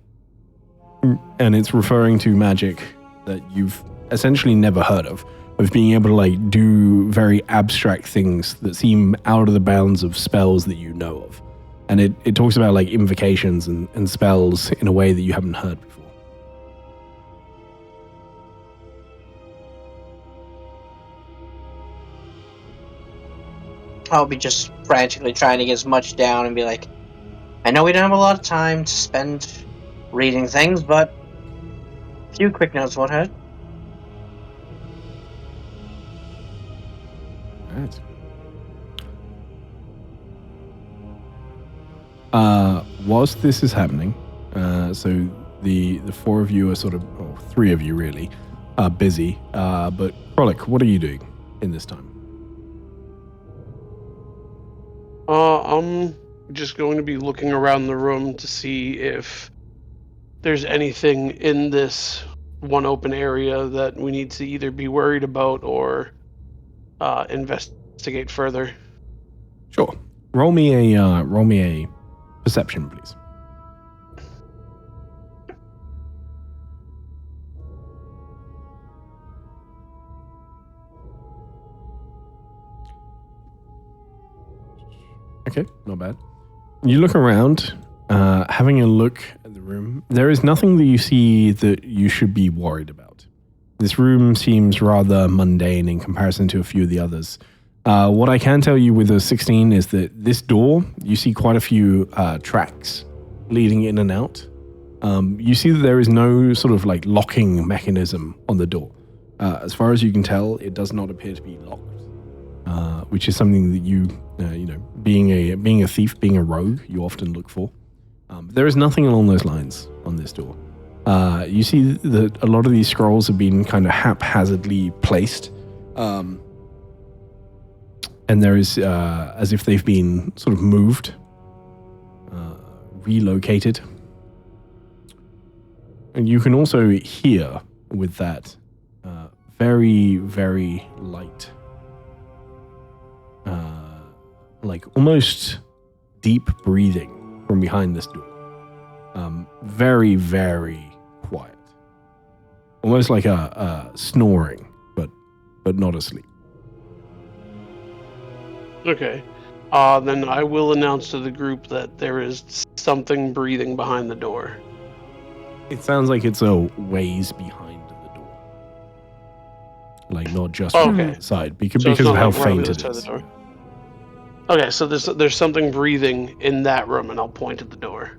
and it's referring to magic that you've essentially never heard of being able to like do very abstract things that seem out of the bounds of spells that you know of. And it talks about like invocations and spells in a way that you haven't heard before. I'll be just frantically trying to get as much down and be like, I know we don't have a lot of time to spend reading things, but a few quick notes won't hurt. Right. Whilst this is happening, so the four of you are sort of, or three of you really, are busy. But Frolic, what are you doing in this time? I'm just going to be looking around the room to see if there's anything in this one open area that we need to either be worried about or investigate further. Sure. Roll me a perception, please. Okay, not bad. You look around, having a look at the room. There is nothing that you see that you should be worried about. This room seems rather mundane in comparison to a few of the others. What I can tell you with a 16 is that this door, you see quite a few tracks leading in and out. You see that there is no sort of like locking mechanism on the door. As far as you can tell, it does not appear to be locked. Which is something that you being a thief, being a rogue, you often look for. There is nothing along those lines on this door. You see that a lot of these scrolls have been kind of haphazardly placed, and there is as if they've been sort of moved, relocated. And you can also hear with that very, very light, like almost deep breathing from behind this door. Very, very quiet. Almost like a snoring, but not asleep. Okay. Then I will announce to the group that there is something breathing behind the door. It sounds like it's a ways behind the door. Like not just Oh, from okay. the side, because So it's of not how like right on faint the it other side of is. the door. Okay, so there's something breathing in that room, and I'll point at the door.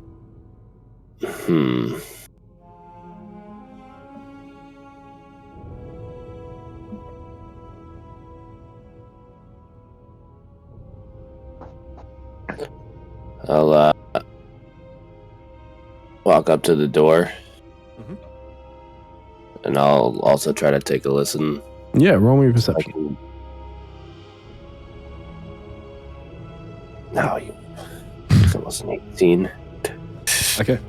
I'll walk up to the door, and I'll also try to take a listen. Yeah, roll me a perception. No, it's almost an 18. Okay.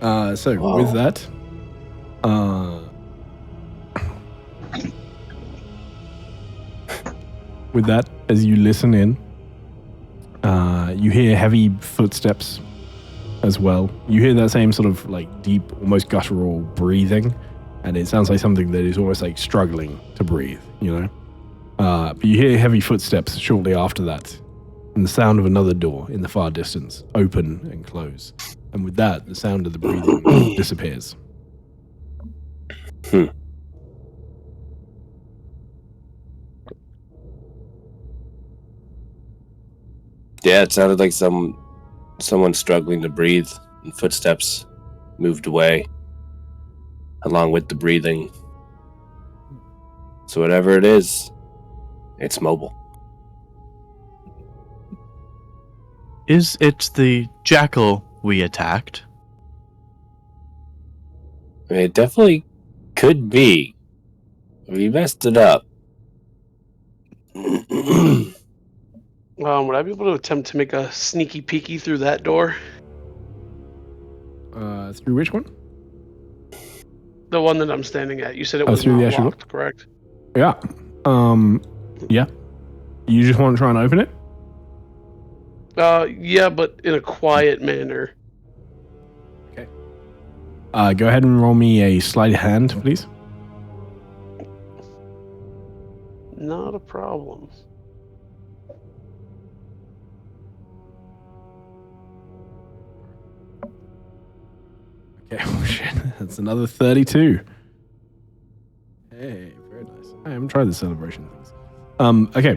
So Whoa. with that, as you listen in, you hear heavy footsteps as well. You hear that same sort of like deep, almost guttural breathing, and it sounds like something that is almost like struggling to breathe, you know? But you hear heavy footsteps shortly after that, and the sound of another door in the far distance open and close. And with that, the sound of the breathing disappears. Yeah, it sounded like someone struggling to breathe, and footsteps moved away along with the breathing. So whatever it is, it's mobile. Is it the jackal we attacked? I mean, it definitely could be. We messed it up. Would I be able to attempt to make a sneaky peeky through that door? Through which one? The one that I'm standing at. You said it was through not the actual locked, correct? Yeah. Yeah. You just want to try and open it? Yeah, but in a quiet manner. Okay. Go ahead and roll me a sleight of hand, please. Not a problem. Okay, oh shit. That's another 32. Hey, very nice. I haven't tried the celebration things. Okay.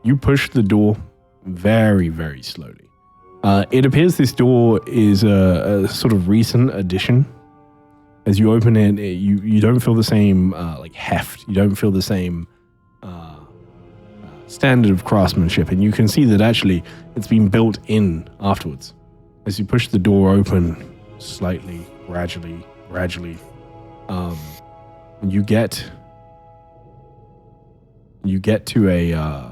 You push the door very, very slowly. It appears this door is a sort of recent addition. As you open it, you don't feel the same like heft. You don't feel the same standard of craftsmanship, and you can see that actually it's been built in afterwards. As you push the door open slightly, gradually, you get to a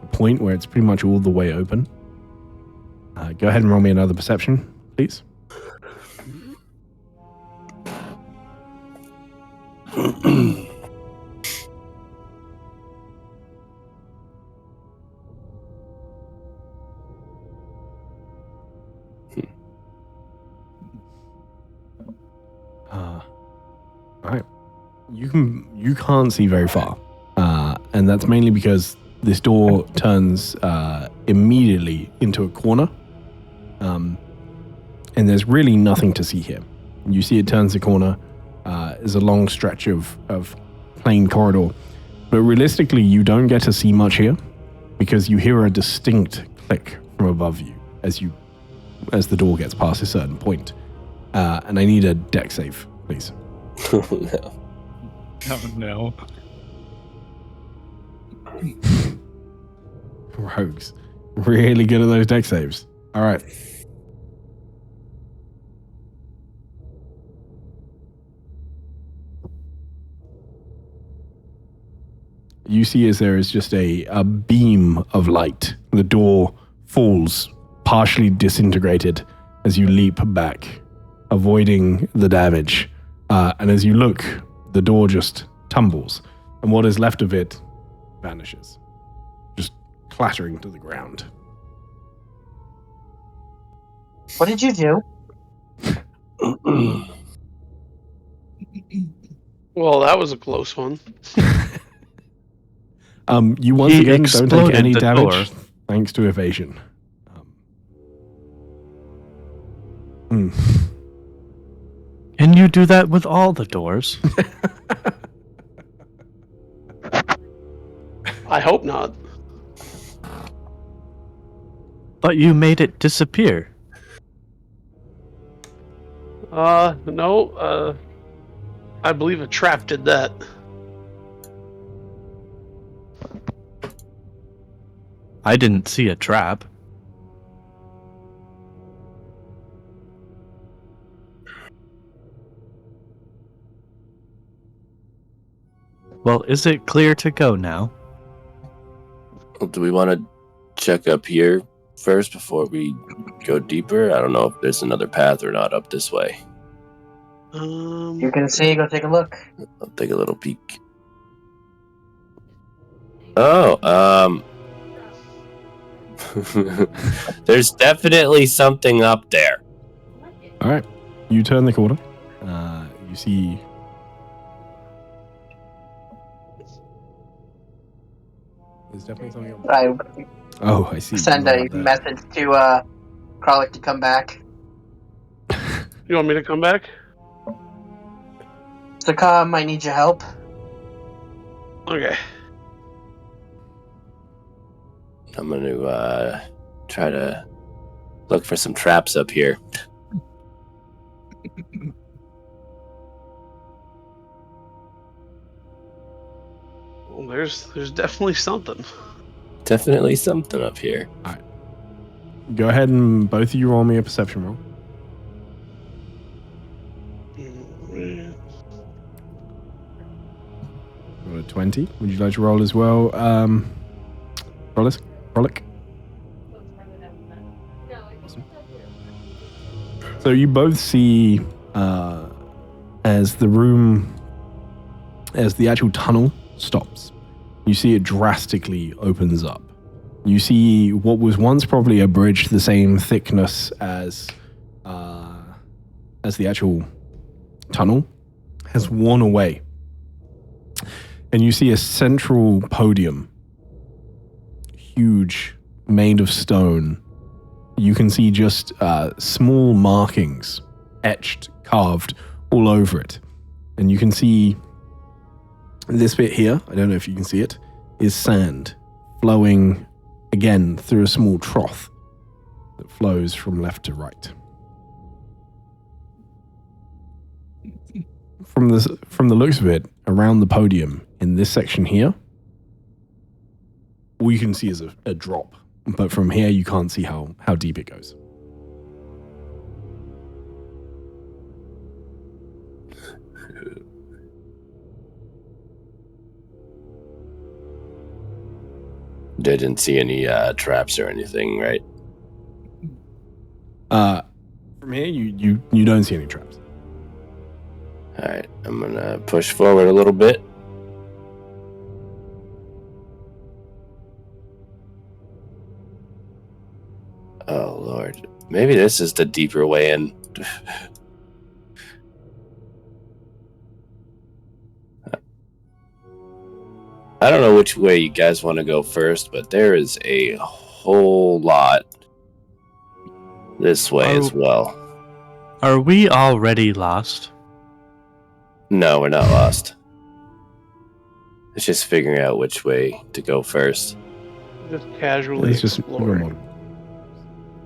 point where it's pretty much all the way open. Go ahead and roll me another perception, please. All right. You can't see very far, and that's mainly because this door turns immediately into a corner, and there's really nothing to see here. You see it turns the corner. There's a long stretch of plain corridor, but realistically, you don't get to see much here because you hear a distinct click from above you as the door gets past a certain point. And I need a deck save, please. No. Oh no. Rogues. Really good at those deck saves. All right. You see as there is just a beam of light. The door falls, partially disintegrated, as you leap back, avoiding the damage. And as you look, the door just tumbles, and what is left of it vanishes, just clattering to the ground. What did you do? Well, that was a close one. You once He again don't take any exploded the damage door. thanks to evasion. Can you do that with all the doors? I hope not. But you made it disappear. No, I believe a trap did that. I didn't see a trap. Well, is it clear to go now? Do we want to check up here first before we go deeper? I don't know if there's another path or not up this way. You can see. Go take a look. I'll take a little peek. Oh, there's definitely something up there. All right. You turn the corner. You see... There's definitely something up there. I I see. send Not a up there. message to Kralik to come back. You want me to come back? So come, I need your help. Okay. I'm going to try to look for some traps up here. Well, there's definitely something. Definitely something up here. All right. Go ahead and both of you roll me a perception roll. Got a 20. Would you like to roll as well? Frolic? So you both see as the actual tunnel stops, you see it drastically opens up. You see what was once probably a bridge the same thickness as the actual tunnel has worn away. And you see a central podium, huge, made of stone. You can see just small markings etched, carved all over it. And you can see this bit here, I don't know if you can see it, is sand flowing again through a small trough that flows from left to right. From the looks of it, around the podium in this section here, all you can see is a drop. But from here, you can't see how deep it goes. didn't see any traps or anything, right? From here, you don't see any traps. All right, I'm gonna push forward a little bit. Oh Lord, maybe this is the deeper way in. I don't know which way you guys want to go first, but there is a whole lot this way as well. Are we already lost? No, we're not lost. It's just figuring out which way to go first. Just casually It's just exploring.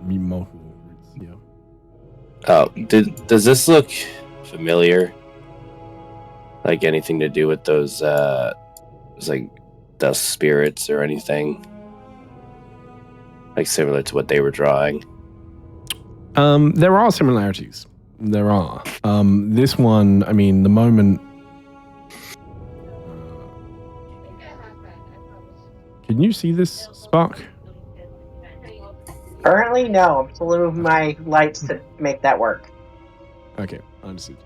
multiple routes, yeah. Oh, does this look familiar? Like anything to do with those, like dust spirits or anything? Like similar to what they were drawing? There are similarities. There are. This one, I mean, the moment. Can you see this, Spark? Currently, no. I'm still moving my lights to make that work. Okay, understood.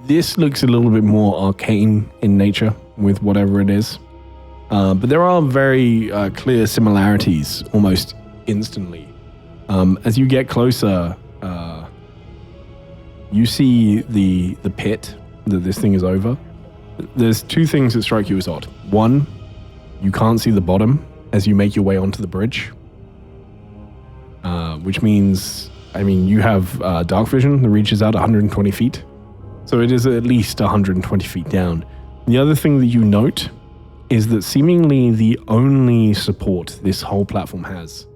This looks a little bit more arcane in nature with whatever it is. But there are very clear similarities almost instantly. As you get closer, you see the pit that this thing is over. There's two things that strike you as odd. One, you can't see the bottom as you make your way onto the bridge. Which means, I mean, you have dark vision that reaches out 120 feet. So it is at least 120 feet down. The other thing that you note is that seemingly the only support this whole platform has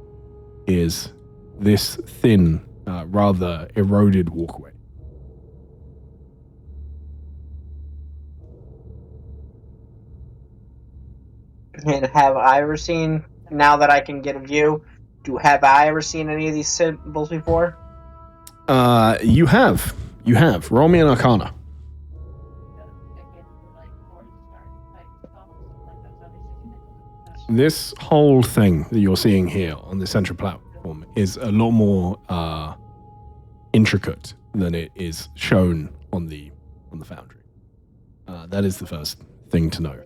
is this thin, rather eroded walkway. And have I ever seen, now that I can get a view, have I ever seen any of these symbols before? You have. Roll me an Arcana. This whole thing that you're seeing here on the central platform is a lot more intricate than it is shown on the foundry. That is the first thing to know.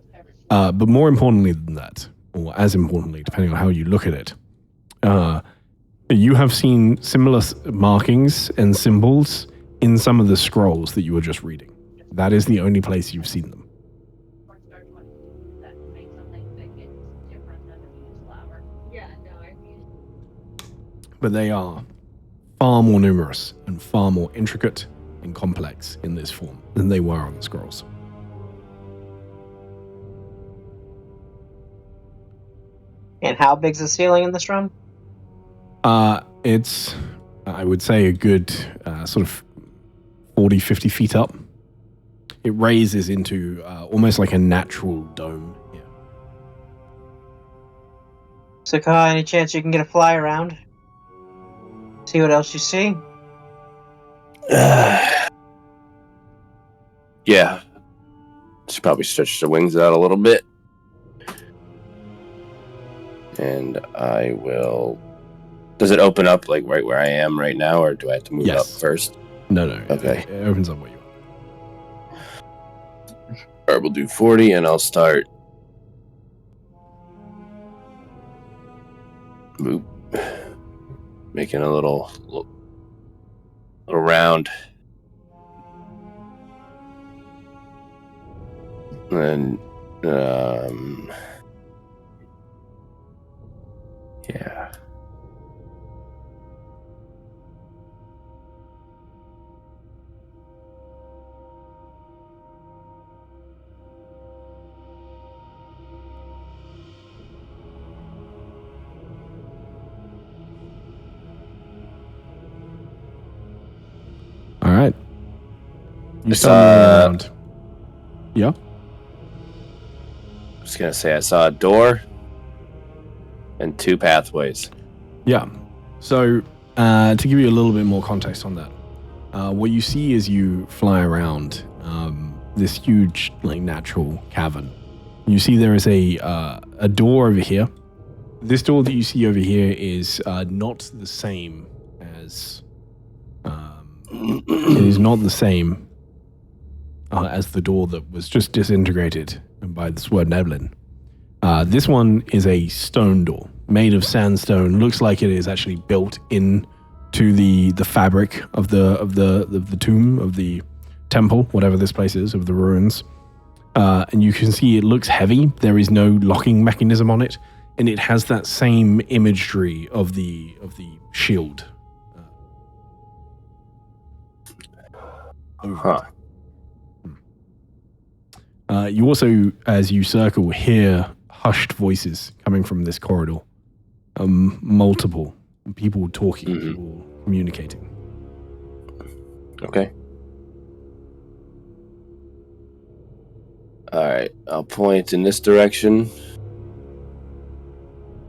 But more importantly than that, or as importantly, depending on how you look at it, you have seen similar markings and symbols in some of the scrolls that you were just reading. That is the only place you've seen them. But they are far more numerous and far more intricate and complex in this form than they were on the scrolls. And how big's the ceiling in this room? It's, I would say, a good sort of 40, 50 feet up. It raises into almost like a natural dome here. Saka, any chance you can get a fly around? See what else you see? Yeah. Should probably stretch the wings out a little bit. And I will... Does it open up like right where I am right now, or do I have to move up first? No. Okay. It opens up where you are. Or we'll do 40 and I'll start. Boop. Making a little round. And yeah. All right. You It's, start moving around. Yeah. I was gonna say I saw a door and two pathways. Yeah. So, to give you a little bit more context on that, what you see as you fly around this huge, like, natural cavern You see there is a door over here. This door that you see over here is not the same as... it is not the same as the door that was just disintegrated by the Sword Neblin. This one is a stone door made of sandstone. Looks like it is actually built in to the fabric of the tomb, of the temple, whatever this place is, of the ruins. And you can see it looks heavy. There is no locking mechanism on it, and it has that same imagery of the shield. Huh. You also, as you circle, hear hushed voices coming from this corridor. Multiple people talking, people communicating. Okay. All right, I'll point in this direction.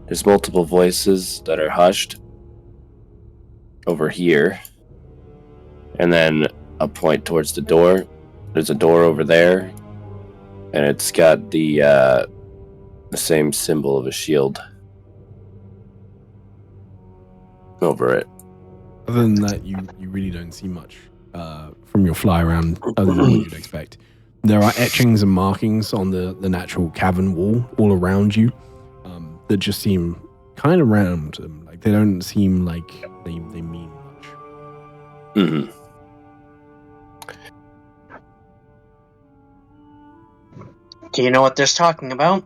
There's multiple voices that are hushed over here. And then I'll point towards the door. There's a door over there. And it's got the same symbol of a shield over it. Other than that, you really don't see much from your fly around other than what you'd expect. There are etchings and markings on the natural cavern wall all around you that just seem kind of round. Like they don't seem like they mean much. Mm-hmm. Do you know what they're talking about?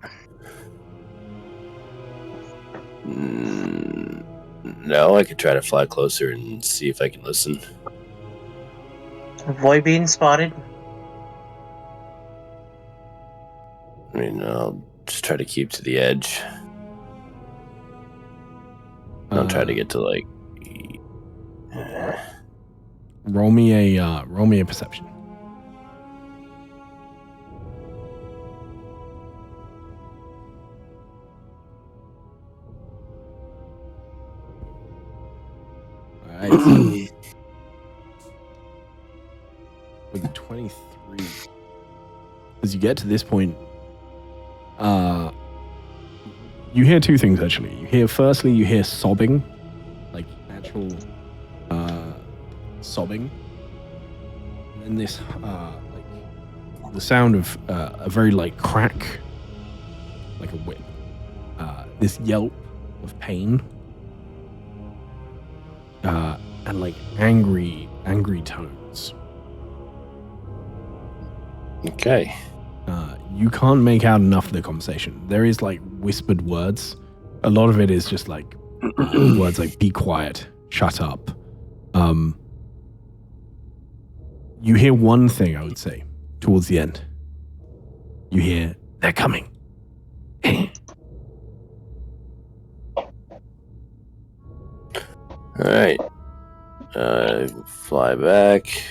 No, I could try to fly closer and see if I can listen. Avoid being spotted. I mean, I'll just try to keep to the edge. I'll try to get to like. Roll me a perception. All right. With a 23, as you get to this point, you hear two things actually. Firstly, you hear sobbing, like actual sobbing, and then this like the sound of a very like crack, like a whip. This yelp of pain, and like angry tones. Okay. You can't make out enough of the conversation. There is like whispered words. A lot of it is just like words like "be quiet," "shut up." You hear one thing, I would say, towards the end. You hear, "They're coming." All right. Fly back.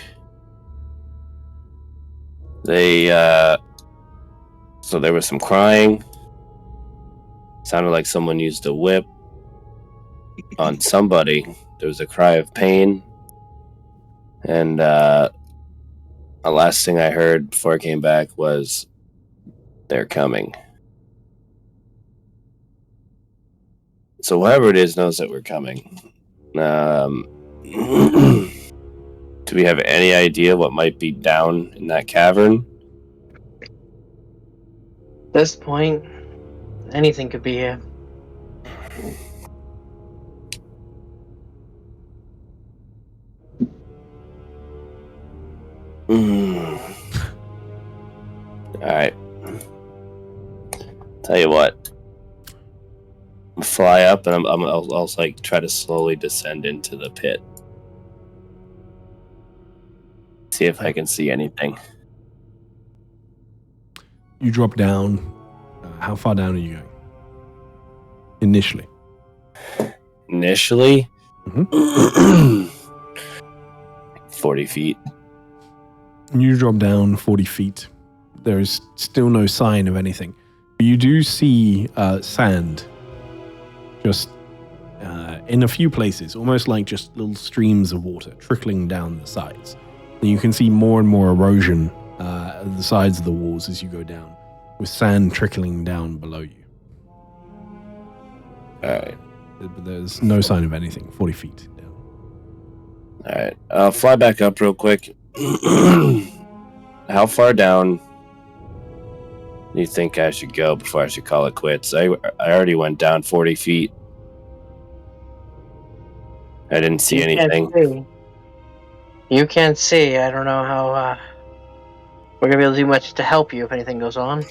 So there was some crying. Sounded like someone used a whip on somebody. There was a cry of pain. And the last thing I heard before I came back was, "They're coming." So whoever it is knows that we're coming. Do we have any idea what might be down in that cavern? At this point, anything could be here. Alright. Tell you what. I'll fly up and I'll like try to slowly descend into the pit. See if I can see anything. You drop down. How far down are you going? Initially. Initially? Mm-hmm. 40 feet. You drop down 40 feet. There is still no sign of anything. But you do see sand just in a few places, almost like just little streams of water trickling down the sides. And you can see more and more erosion at the sides of the walls as you go down. with sand trickling down below you. All right. But there's no sign of anything 40 feet down. All right. I'll fly back up real quick. How far down do you think I should go before I should call it quits? I already went down 40 feet. I didn't see anything. You can't see. I don't know how we're gonna be able to do much to help you if anything goes on.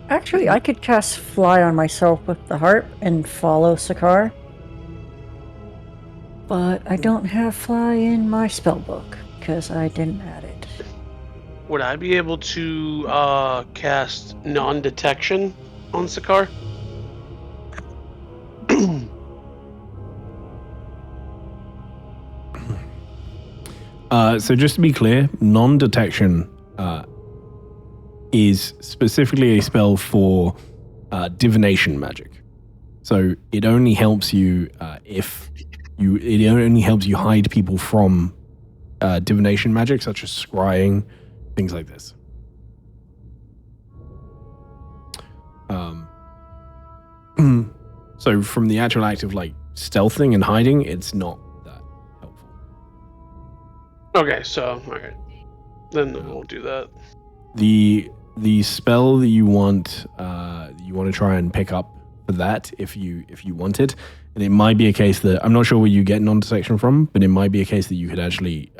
Actually, I could cast Fly on myself with the harp and follow Sakar. But I don't have Fly in my spellbook, because I didn't add it. Would I be able to cast non-detection on Sakar? So just to be clear, non-detection is specifically a spell for divination magic. So it only helps you it only helps you hide people from divination magic, such as scrying, things like this. So from the actual act of like stealthing and hiding, it's not that helpful. Okay, so alright. Then we'll do that. The spell that you want to try and pick up for that if you want it, and it might be a case that I'm not sure where you get non-detection from, but it might be a case that you could actually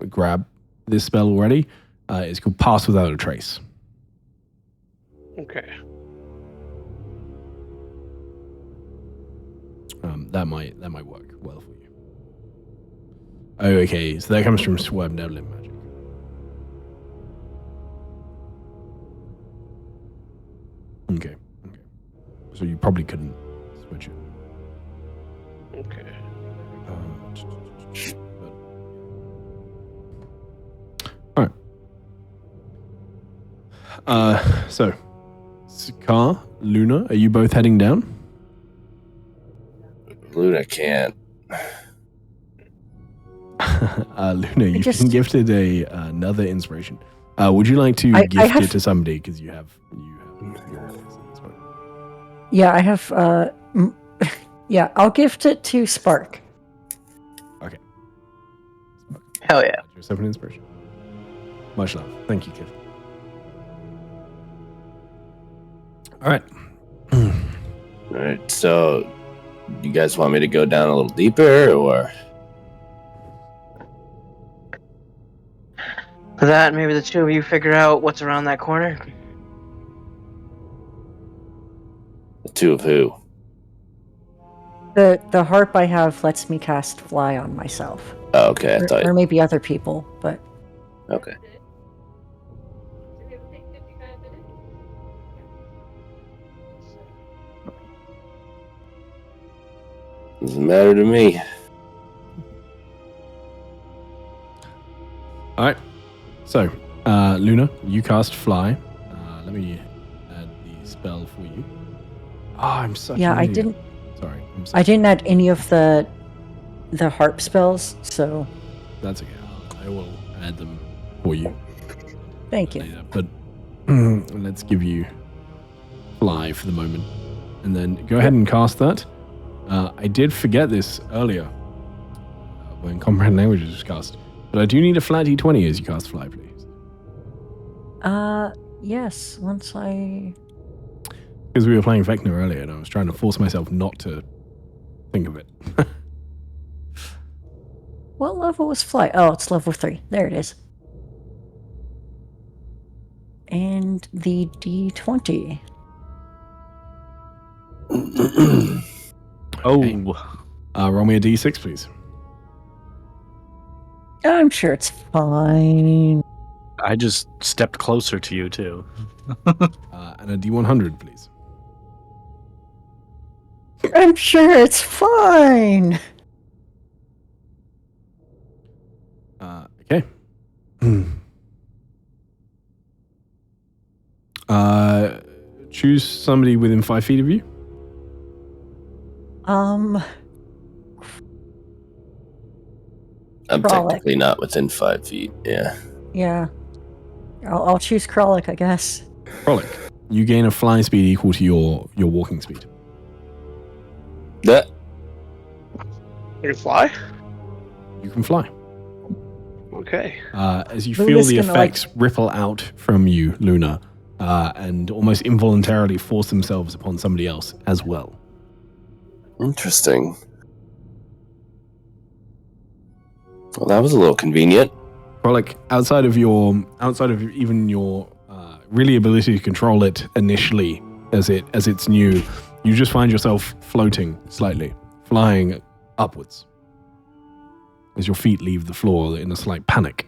grab this spell already. It's called Pass Without a Trace. Okay. That might work well for you. Oh, okay. So that comes from Swerve Neverland magic. Okay. So you probably couldn't switch it. Okay. All right. So, Sakar, Luna, are you both heading down? Luna can't. Luna, you've been gifted another inspiration. Would you like to gift it to somebody because you have Yeah, I have. Yeah, I'll gift it to Spark. Okay. Hell yeah. Yourself an inspiration. Much love. Thank you, kid. All right. All right. So, you guys want me to go down a little deeper, or? For that, maybe the two of you figure out what's around that corner. The two of who? The harp I have lets me cast Fly on myself. Oh, okay. Or maybe other people, but... Okay. Doesn't matter to me. All right. So, Luna, you cast Fly. Let me add the spell for you. Oh, I'm such an I idiot. didn't. Sorry. I didn't add any of the harp spells, so. That's okay. I will add them for you. Thank you. Later. But let's give you Fly for the moment, and then go ahead and cast that. I did forget this earlier when Comprehend Languages was cast, but I do need a flat d20 as you cast Fly, please. Yes. Once I. Because we were playing Vecna earlier, and I was trying to force myself not to think of it. What level was Fly? Oh, it's level 3. There it is. And the d20. Oh. Roll me a d6, please. I'm sure it's fine. I just stepped closer to you, too. And a d100, please. I'm sure it's fine. Okay. Choose somebody within 5 feet of you. I'm Frolic. technically not within 5 feet. Yeah. Yeah. I'll choose Kralik, I guess. Frolic, you gain a flying speed equal to your walking speed. That. You can fly? You can fly. Okay. As you Luna's feel the gonna, effects ripple out from you, Luna, and almost involuntarily force themselves upon somebody else as well. Interesting. Well, that was a little convenient. Frolic, outside of even your really ability to control it initially, as it's new, you just find yourself floating slightly, flying upwards as your feet leave the floor in a slight panic.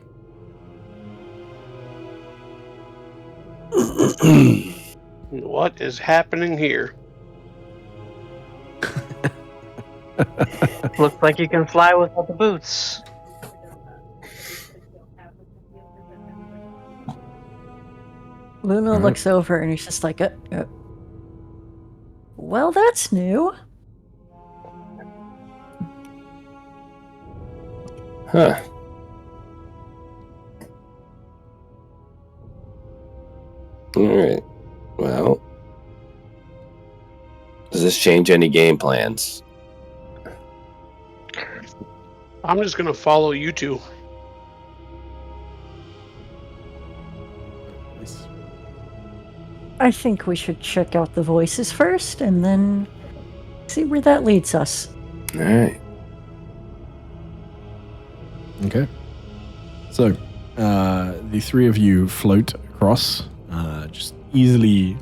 What is happening here? Looks like you can fly without the boots. Luna Alright. looks over and he's just like, well, that's new. Huh. Alright. Well. Does this change any game plans? I'm just gonna follow you two. Nice. I think we should check out the voices first and then see where that leads us. Alright. Okay. So, the three of you float across, just easily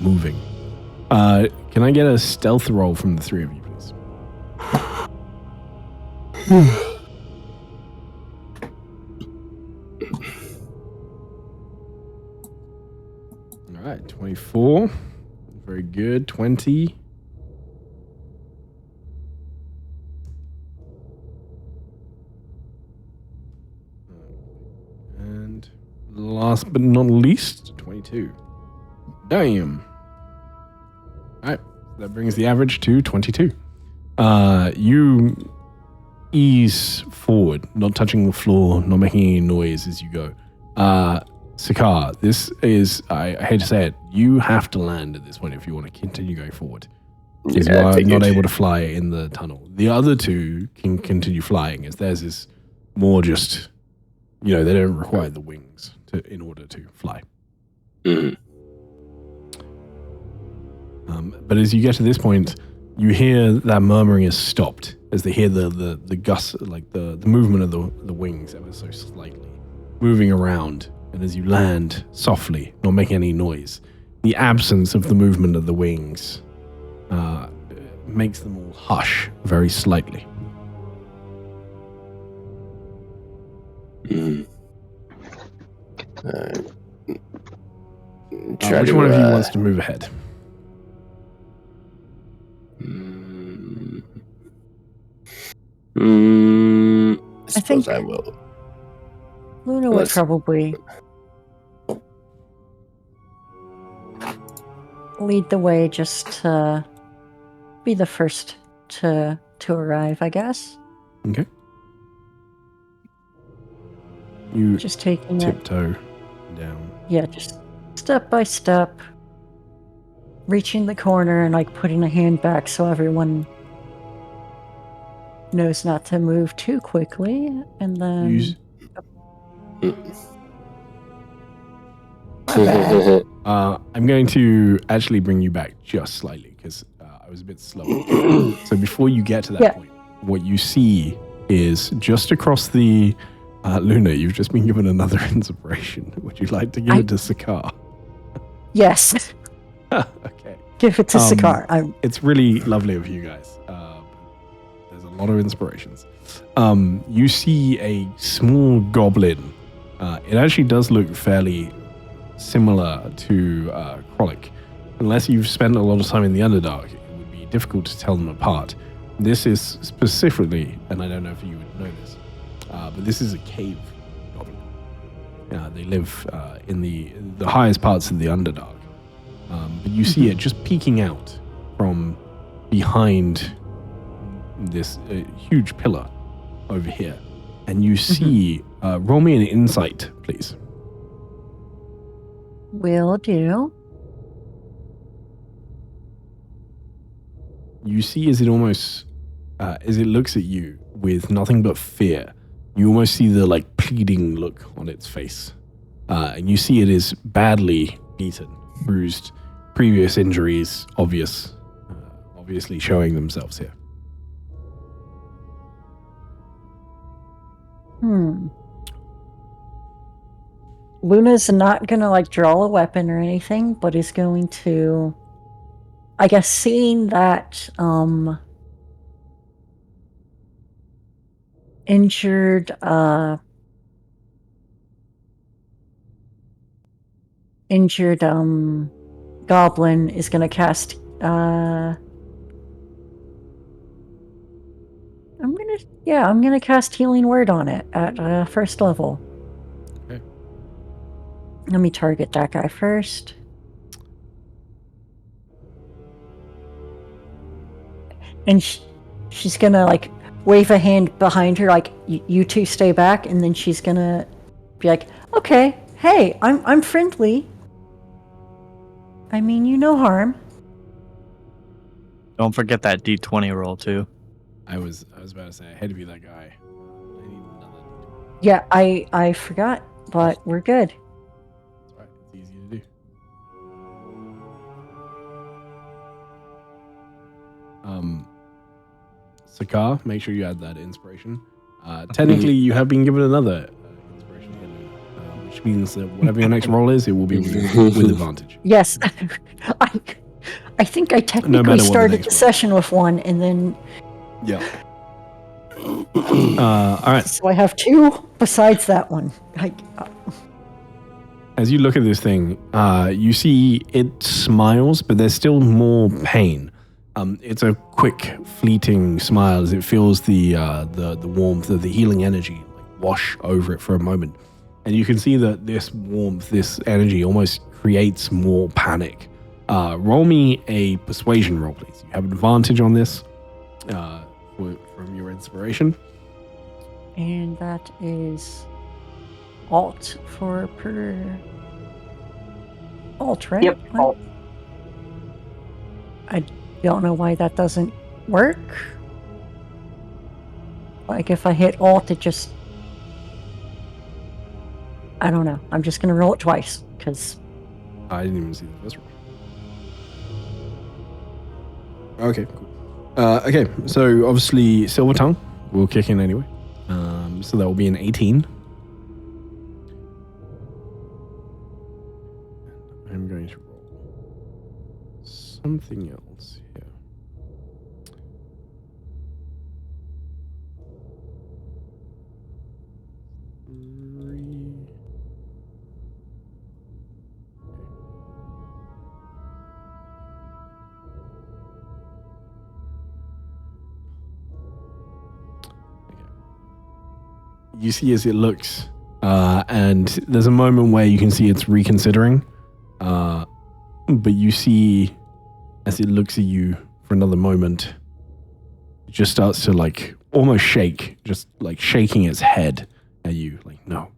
moving. Can I get a stealth roll from the three of you, please? All right, 24. Very good. 20. And last but not least, 22. Damn. All right, that brings the average to 22. You ease forward, not touching the floor, not making any noise as you go. Sakar, this is, I hate to say it, you have to land at this point if you want to continue going forward. Because you are not able to fly in the tunnel. The other two can continue flying, as theirs is more just, they don't require the wings in order to fly. Mm-hmm. But as you get to this point, you hear that murmuring is stopped as they hear the gust, like the movement of the wings ever so slightly moving around. And as you land softly, not making any noise, the absence of the movement of the wings makes them all hush very slightly. Mm. Which one of you wants to move ahead? I suppose I will. Luna would probably lead the way, just to be the first to arrive, I guess. Okay. You just taking tiptoe down. Yeah, just step by step, reaching the corner and like putting a hand back so everyone knows not to move too quickly, and then I'm going to actually bring you back just slightly because I was a bit slow. So before you get to that point, what you see is just across the Luna, you've just been given another inspiration. Would you like to give it to Sakar? Yes. Okay. Give it to Sakar. It's really lovely of you guys. There's a lot of inspirations. You see a small goblin. It actually does look fairly similar to Krolic. Unless you've spent a lot of time in the Underdark, it would be difficult to tell them apart. This is specifically, and I don't know if you would know this, but this is a cave goblin. They live in the highest parts of the Underdark. But you see it just peeking out from behind this huge pillar over here, and you see. Roll me an insight, please. Will do. You see as it almost, as it looks at you with nothing but fear, you almost see the like pleading look on its face. And you see it is badly beaten, bruised, previous injuries obviously showing themselves here. Luna's not gonna like draw a weapon or anything, but is going to, I guess, seeing that injured goblin is gonna cast I'm gonna cast Healing Word on it at first level. Okay. Let me target that guy first. And she's gonna like wave a hand behind her, like you two stay back, and then she's gonna be like, "Okay, hey, I'm friendly. I mean, you no harm." Don't forget that D20 roll too. I was about to say I had to be that guy. I need another. Yeah, I forgot, but we're good. It's alright. It's easy to do. Sakar, make sure you add that inspiration. Technically, you have been given another inspiration, which means that whatever your next roll is, it will be with advantage. Yes, I think I technically started the session with one, and then yeah. All right. So I have two besides that one. As you look at this thing, you see it smiles, but there's still more pain. It's a quick, fleeting smile as it feels the warmth of the healing energy like wash over it for a moment. And you can see that this warmth, this energy almost creates more panic. Roll me a persuasion roll, please. You have advantage on this from your inspiration. And that is alt for per... Alt, right? Yep, alt. I don't know why that doesn't work. Like if I hit alt, it just... I don't know. I'm just going to roll it twice, because... I didn't even see the first roll. Okay, cool. Okay, so obviously Silver Tongue will kick in anyway. So that will be an 18. I'm going to roll something else here. You see as it looks, and there's a moment where you can see it's reconsidering, but you see as it looks at you for another moment, it just starts to like almost shake, just like shaking its head at you, like no.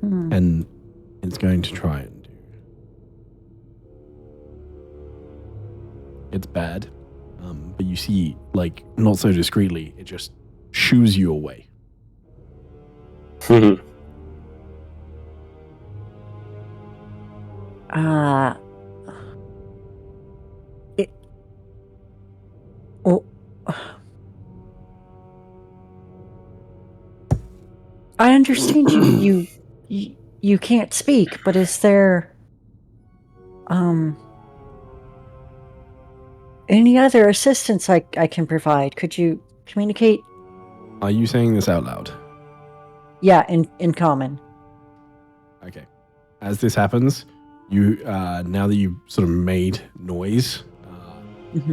And it's going to try and do. It's bad, but you see, like, not so discreetly, it just shoos you away. I understand you can't speak, but is there any other assistance I can provide? Could you communicate? Are you saying this out loud? Yeah, in common. Okay. As this happens, you now that you've sort of made noise,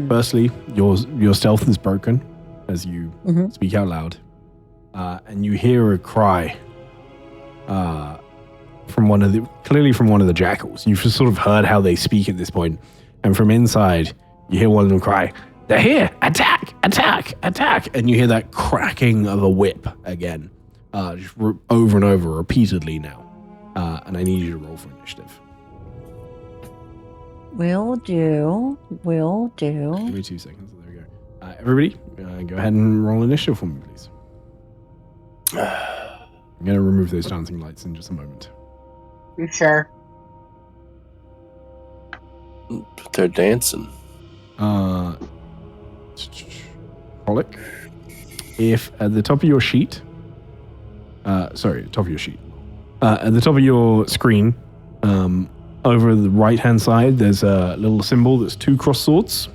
firstly, your stealth is broken as you speak out loud, and you hear a cry from one of the jackals. You've just sort of heard how they speak at this point, and from inside, you hear one of them cry, "They're here! Attack! Attack! Attack!" And you hear that cracking of a whip again, just over and over, repeatedly now. And I need you to roll for initiative. Will do. Give me 2 seconds. There we go. Everybody, go ahead and roll initiative for me, please. I'm going to remove those dancing lights in just a moment. You sure? They're dancing. Frolic. If at the top of your sheet, at the top of your screen, over the right-hand side, there's a little symbol that's 2 cross swords.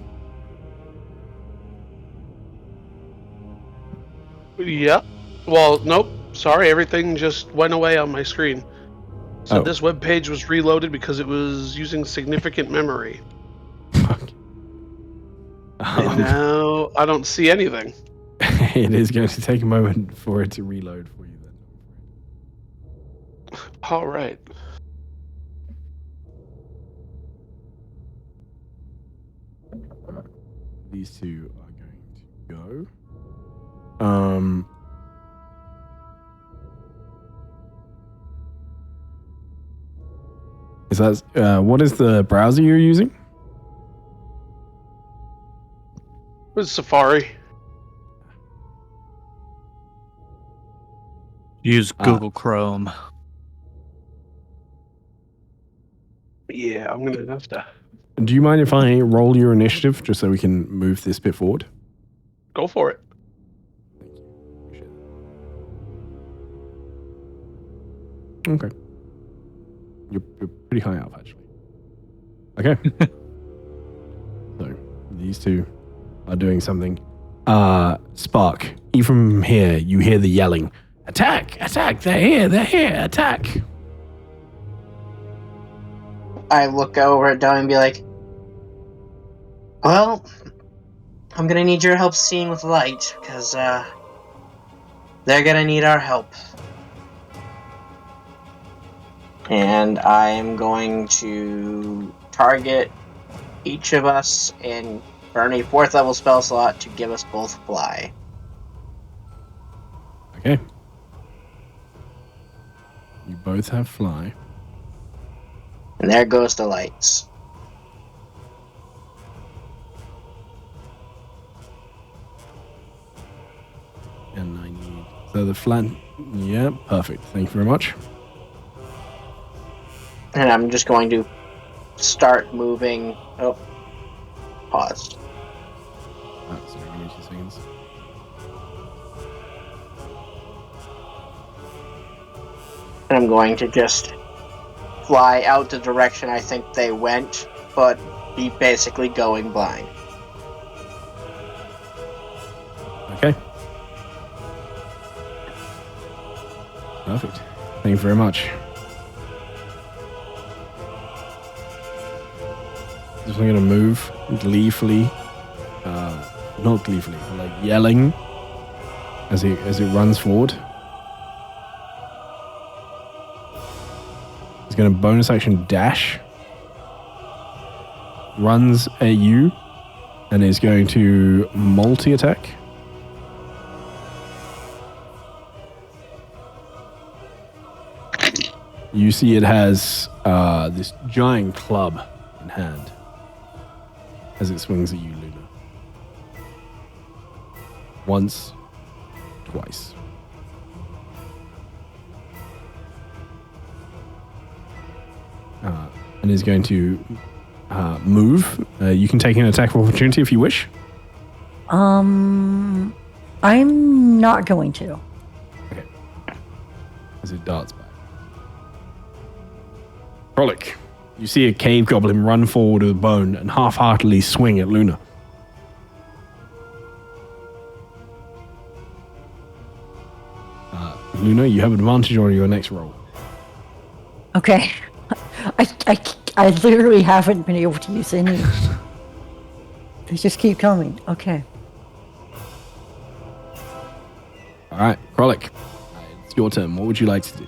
Yep. Well, nope. Sorry, everything just went away on my screen. So this web page was reloaded because it was using significant memory. And now I don't see anything. It is going to take a moment for it to reload for you then. All right. These two are going to go. Is that what is the browser you're using? It's Safari. Use Google Chrome. Yeah, I'm gonna have to Do you mind if I roll your initiative just so we can move this bit forward? go for it. Okay. You're pretty high up, actually. Okay. So, these two are doing something. Spark, even from here, you hear the yelling. Attack! Attack! They're here! Attack! I look over at Doug and be like, well, I'm gonna need your help seeing with light, because, they're gonna need our help. And I am going to target each of us and burn a 4th level spell slot to give us both fly. Okay. You both have fly. And there goes the lights. And I need... So the flat... Yeah, perfect. Thank you very much. And I'm just going to start moving... Oh. Pause. Sorry, give me 2 seconds. And I'm going to just fly out the direction I think they went, but be basically going blind. Okay. Perfect. Thank you very much. Just going to move gleefully, not gleefully, but like yelling as it runs forward. He's going to bonus action dash, runs at you, and is going to multi-attack. You see it has this giant club in hand as it swings at you, Luna. Once, twice. And is going to move. You can take an attack of opportunity if you wish. I'm not going to. Okay. As it darts back. Frolic, you see a cave goblin run forward with a bone and half-heartedly swing at Luna. Luna, you have advantage on your next roll. Okay. I literally haven't been able to use any. They just keep coming. Okay. All right, Frolic, it's your turn. What would you like to do?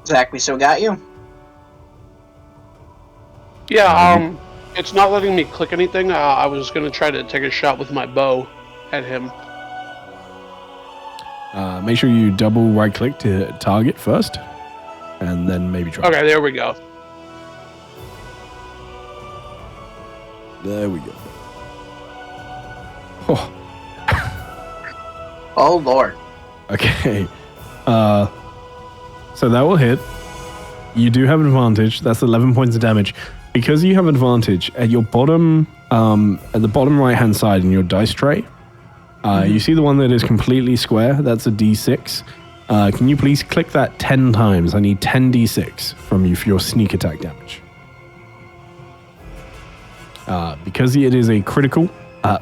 Zach, we still got you? Yeah, it's not letting me click anything. I was gonna try to take a shot with my bow at him. Make sure you double right click to target first, and then maybe try. Okay, there we go. There we go. Oh, Oh, Lord. okay. So that will hit. You do have an advantage. That's 11 points of damage. Because you have advantage at your bottom, at the bottom right-hand side in your dice tray, you see the one that is completely square? That's a D6. Can you please click that 10 times? I need 10 D6 from you for your sneak attack damage. Because it is a critical,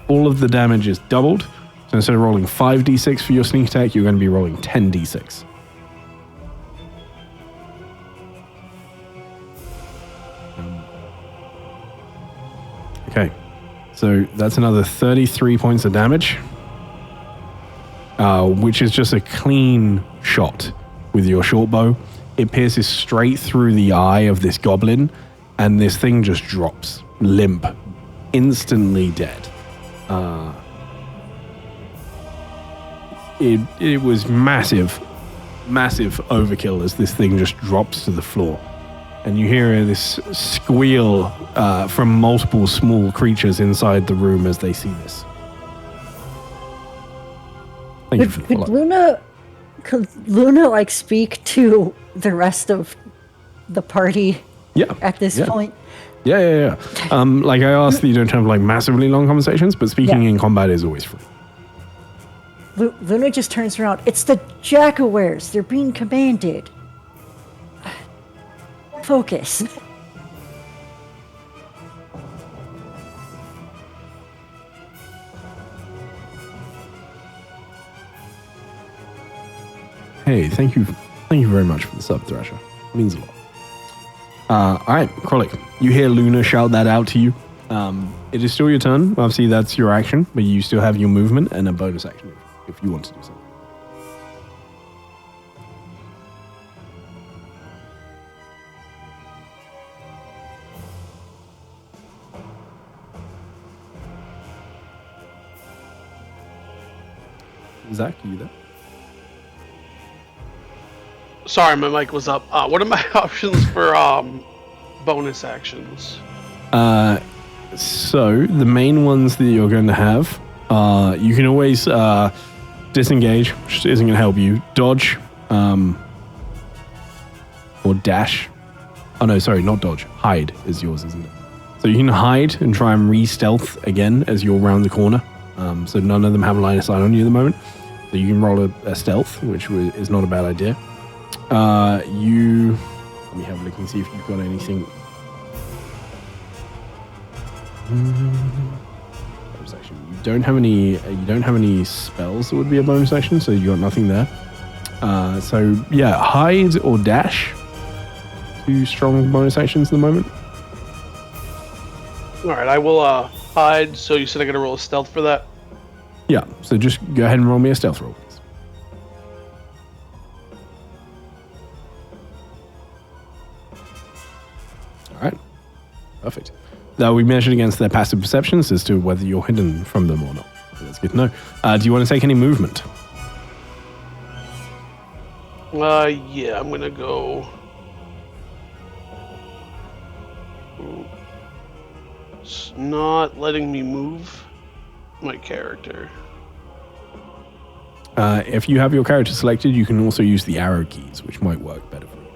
all of the damage is doubled. So instead of rolling 5 D6 for your sneak attack, you're going to be rolling 10 D6. Okay, so that's another 33 points of damage, which is just a clean shot with your short bow. It pierces straight through the eye of this goblin, and this thing just drops, limp, instantly dead. It was massive overkill as this thing just drops to the floor. And you hear this squeal from multiple small creatures inside the room as they see this. Thank you for the follow. Could Luna like speak to the rest of the party at this point? Yeah. Like I asked that you don't have like massively long conversations, but speaking in combat is always free. Luna just turns around. It's the Jackawares. They're being commanded. Focus. Hey, thank you very much for the sub, Thrasher. It means a lot. All right, Krolik, you hear Luna shout that out to you. It is still your turn. Obviously, that's your action, but you still have your movement and a bonus action if you want to do something. Zach, are you there? Sorry, my mic was up. What are my options for bonus actions? So the main ones that you're going to have, you can always disengage, which isn't going to help you. Dodge, or dash. Oh no, sorry, not dodge. Hide is yours, isn't it? So you can hide and try and re-stealth again as you're around the corner. So none of them have a line of sight on you at the moment. So you can roll a stealth, which is not a bad idea. Let me have a look and see if you've got anything. Bonus action. You don't have any spells that would be a bonus action, so you got nothing there. So yeah, hide or dash. 2 strong bonus actions at the moment. All right, I will hide. So you said I got to roll a stealth for that. Yeah, so just go ahead and roll me a stealth roll, please. All right, perfect. That will be measured against their passive perceptions as to whether you're hidden from them or not. So that's good to know. Do you want to take any movement? Yeah, I'm gonna go. It's not letting me move my character. If you have your character selected, you can also use the arrow keys, which might work better for you.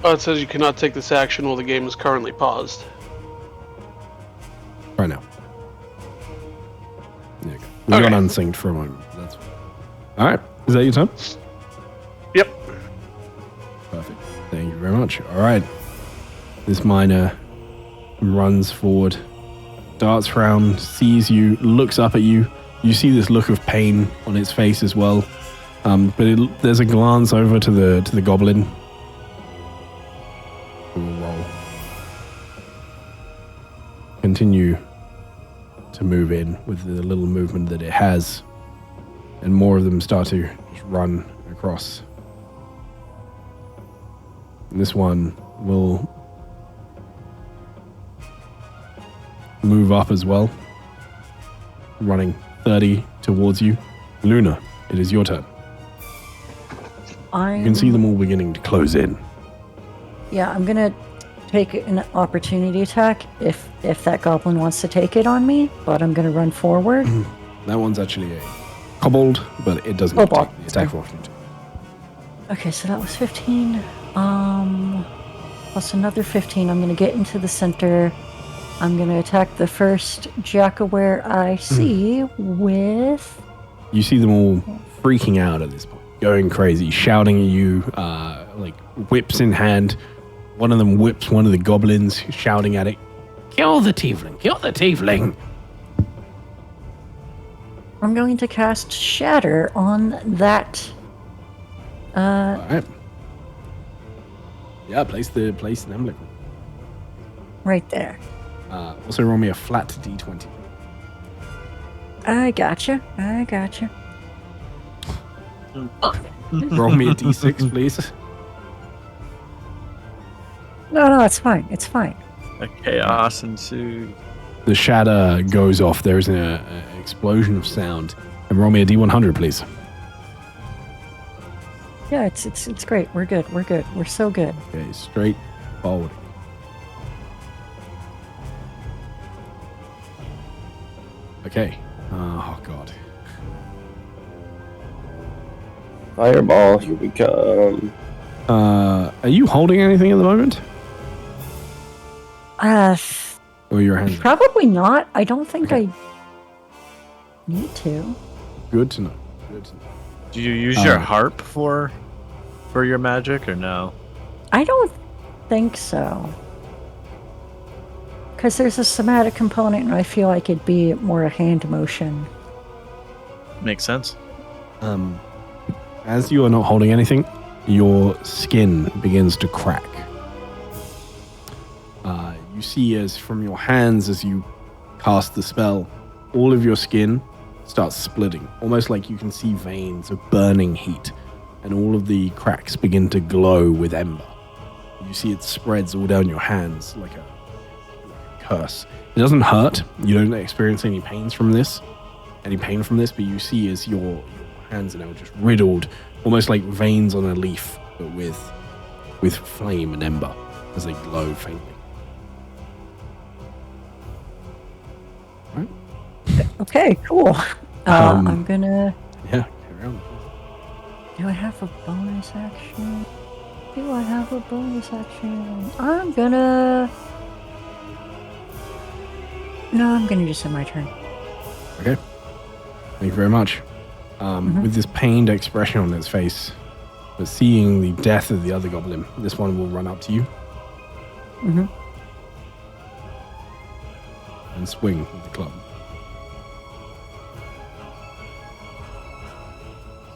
Oh, it says you cannot take this action while the game is currently paused. Right now. There you go. We got unsynced for a moment. That's fine. All right. Is that your turn? Yep. Perfect. Thank you very much. All right. This miner runs forward, darts round, sees you, looks up at you. You see this look of pain on its face as well. But there's a glance over to the goblin. We'll roll. Continue to move in with the little movement that it has. and more of them start to just run across. And this one will move up as well, running 30 towards you. Luna, it is your turn. You can see them all beginning to close in. Yeah, I'm gonna take an opportunity attack if that goblin wants to take it on me, but I'm gonna run forward. That one's actually a kobold, but it doesn't take the attack of opportunity. Okay, so that was 15. Plus another 15. I'm gonna get into the center. I'm gonna attack the first Jackaware I see with. You see them all freaking out at this point, going crazy, shouting at you, like whips in hand. One of them whips one of the goblins, shouting at it, "Kill the tiefling! Kill the tiefling!" I'm going to cast Shatter on that. All right. Yeah, place an emblem. Right there. Also roll me a flat d20. I gotcha. Roll me a d6, please. No, it's fine. It's fine. A chaos ensues. The shatter goes off. There's an explosion of sound. And roll me a d100, please. Yeah, it's great. We're good. We're so good. Okay, straight forward. Okay. Oh, God. Fireball, here we come. Are you holding anything at the moment? Or your hands? Probably not. I don't think I need to. Good to know. Do you use your harp for your magic or no? I don't think so. Because there's a somatic component, and I feel like it'd be more a hand motion. Makes sense. As you are not holding anything, your skin begins to crack. You see as from your hands as you cast the spell, all of your skin starts splitting, almost like you can see veins of burning heat, and all of the cracks begin to glow with ember. You see it spreads all down your hands like a curse. It doesn't hurt. You don't experience any pain from this, but you see as your hands are now just riddled, almost like veins on a leaf, but with flame and ember as they glow faintly. Right? Okay, cool. I'm gonna. Yeah, carry on. Do I have a bonus action? I'm gonna. No, I'm gonna just end my turn. Okay. Thank you very much. With this pained expression on its face, but seeing the death of the other goblin, this one will run up to you and swing with the club.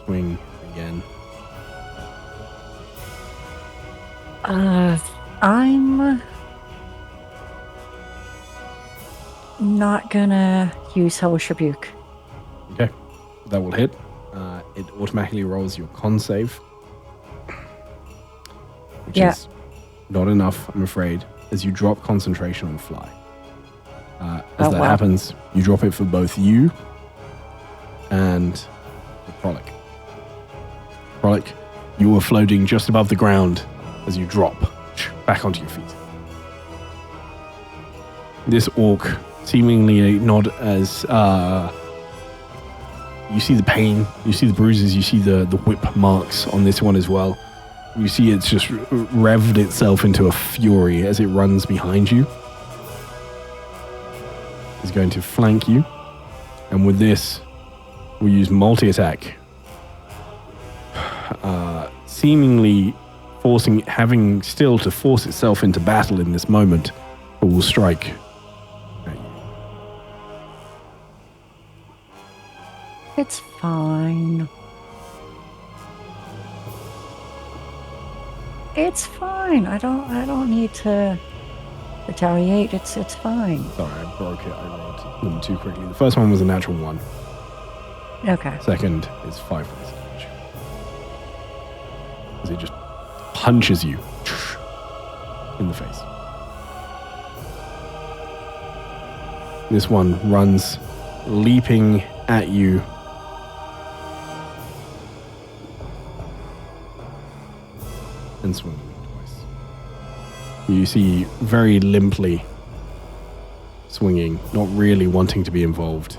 Swing again. I'm not gonna use Hellish Rebuke. Okay, that will hit. It automatically rolls your con save, which is not enough, I'm afraid, as you drop concentration on fly. As that happens, you drop it for both you and the Frolic. Frolic, you are floating just above the ground as you drop back onto your feet. This orc, seemingly not as... you see the pain, you see the bruises, you see the whip marks on this one as well. You see it's just revved itself into a fury as it runs behind you. It's going to flank you. And with this, we'll use multi-attack. Seemingly having still to force itself into battle in this moment, but will strike at you. It's fine. It's fine. I don't need to retaliate. It's fine. Sorry, I broke it. I rolled them too quickly. The first one was a natural 1. Okay. Second is 5 points of damage. As it just punches you in the face. This one runs, leaping at you. And swinging twice. You see very limply swinging, not really wanting to be involved.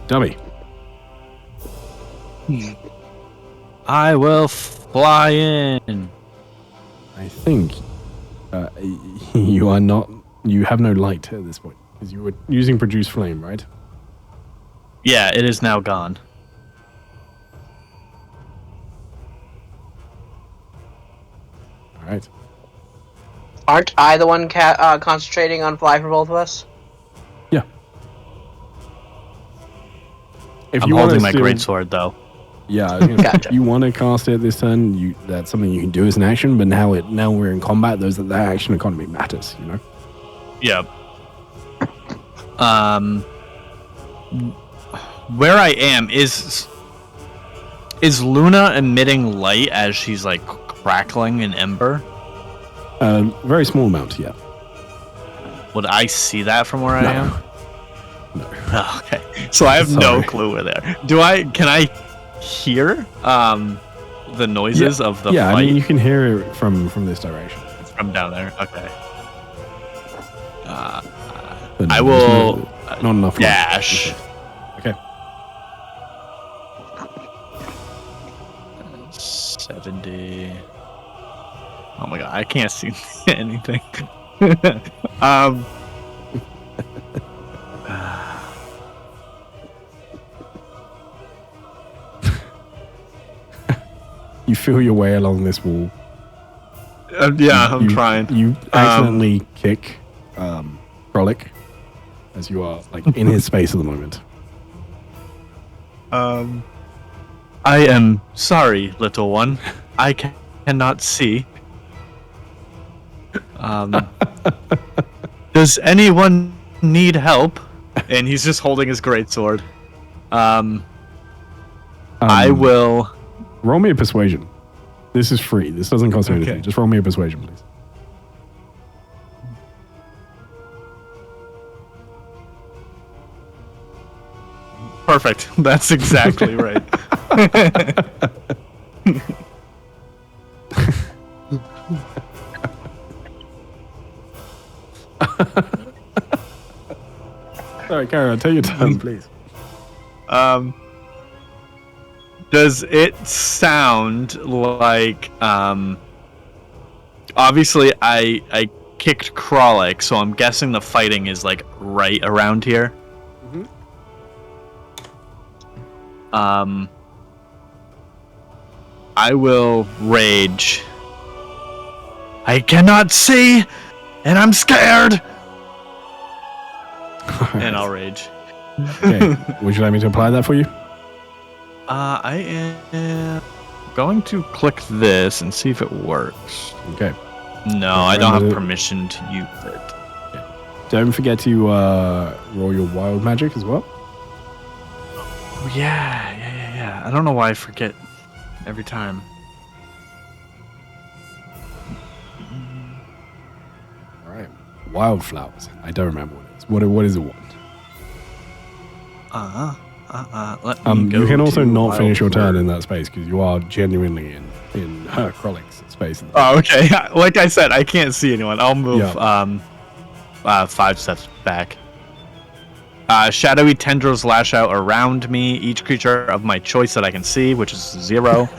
Dummy. I will fly in. I think you are not. You have no light at this point because you were using produce flame, right? Yeah, it is now gone. All right. Aren't I the one concentrating on fly for both of us? Yeah. If I'm you holding wanna my greatsword though. Yeah, I was gonna say, Gotcha. you want to cast it this turn. That's something you can do as an action. But now we're in combat. That action economy matters. You know. Yeah. Where I am is Luna emitting light as she's like crackling an ember? Very small amount. Yeah. Would I see that from where I am? No. Oh, okay. So I have no clue where there. Can I hear the noises of the yeah, fight? I mean, you can hear it from this direction. From down there. Okay. But I no, will there's not enough. dash. Okay. 70. Oh my god, I can't see anything. You feel your way along this wall. Yeah, I'm trying. You accidentally kick Frolic as you are like in his space at the moment. I am sorry, little one. I cannot see. Does anyone need help? And he's just holding his greatsword. I will. Roll me a persuasion. This is free. This doesn't cost you anything. Just roll me a persuasion, please. Perfect. That's exactly right. Sorry, carry on. Take your turn, please. Does it sound like obviously I kicked Kralik, so I'm guessing the fighting is like right around here. I will rage. I cannot see, and I'm scared. And I'll rage. Okay. Would you like me to apply that for you? I am going to click this and see if it works. Okay. No, I don't have permission to use it. Okay. Don't forget to roll your wild magic as well. Oh, yeah. I don't know why I forget every time. All right. Wildflowers. I don't remember what it is. What is it? Let me go you can also to not finish your turn Wildflower. in that space because you are genuinely in Krolik's space. Oh, okay. Like I said, I can't see anyone. I'll move Yeah. 5 steps back. Shadowy tendrils lash out around me. Each creature of my choice that I can see, which is 0,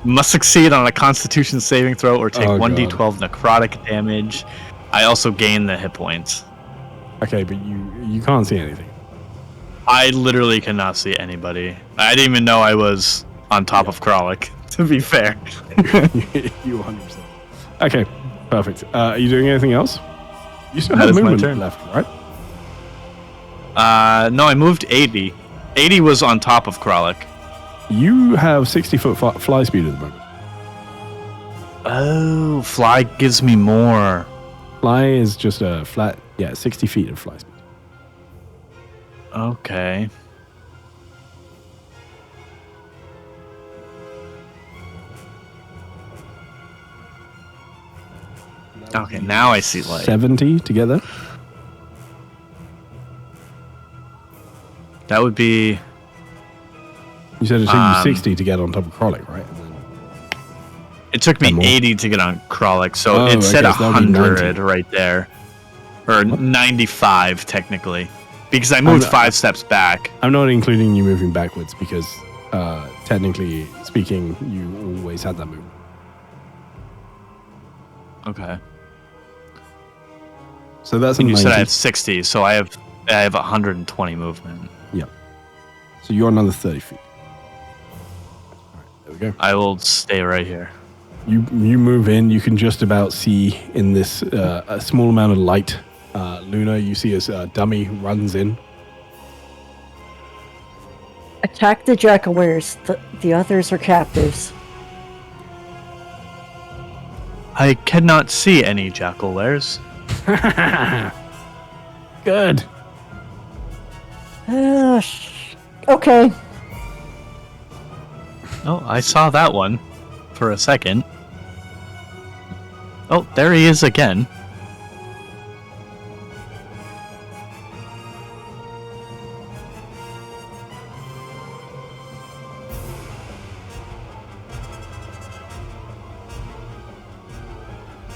must succeed on a Constitution saving throw or take 1d12 necrotic damage. I also gain the hit points. Okay, but you can't see anything. I literally cannot see anybody. I didn't even know I was on top of Kralik, to be fair. You 100%. Okay, perfect. Are you doing anything else? You still That have is my movement turn. left, right? No, I moved 80. 80 was on top of Kralik. You have 60-foot fly speed at the moment. Oh, fly gives me more. Fly is just a flat, 60 feet of fly speed. Okay. Okay, now I see light. 70 together. That would be... You said it took you 60 to get on top of Krolek, right? And then it took me 80 to get on Krolek, so it said 100 right there. Or 95, technically. Because I moved 5 steps back. I'm not including you moving backwards because, technically speaking, you always had that movement. Okay. So that's and you said I have 60, so I have 120 movement. Yeah. So you're another 30 feet. All right, there we go. I will stay right here. You move in. You can just about see in this a small amount of light. Luna, you see as Dummy runs in. Attack the jackalaires. The others are captives. I cannot see any jackalaires. Good. Okay. Oh, I saw that one for a second. Oh, there he is again.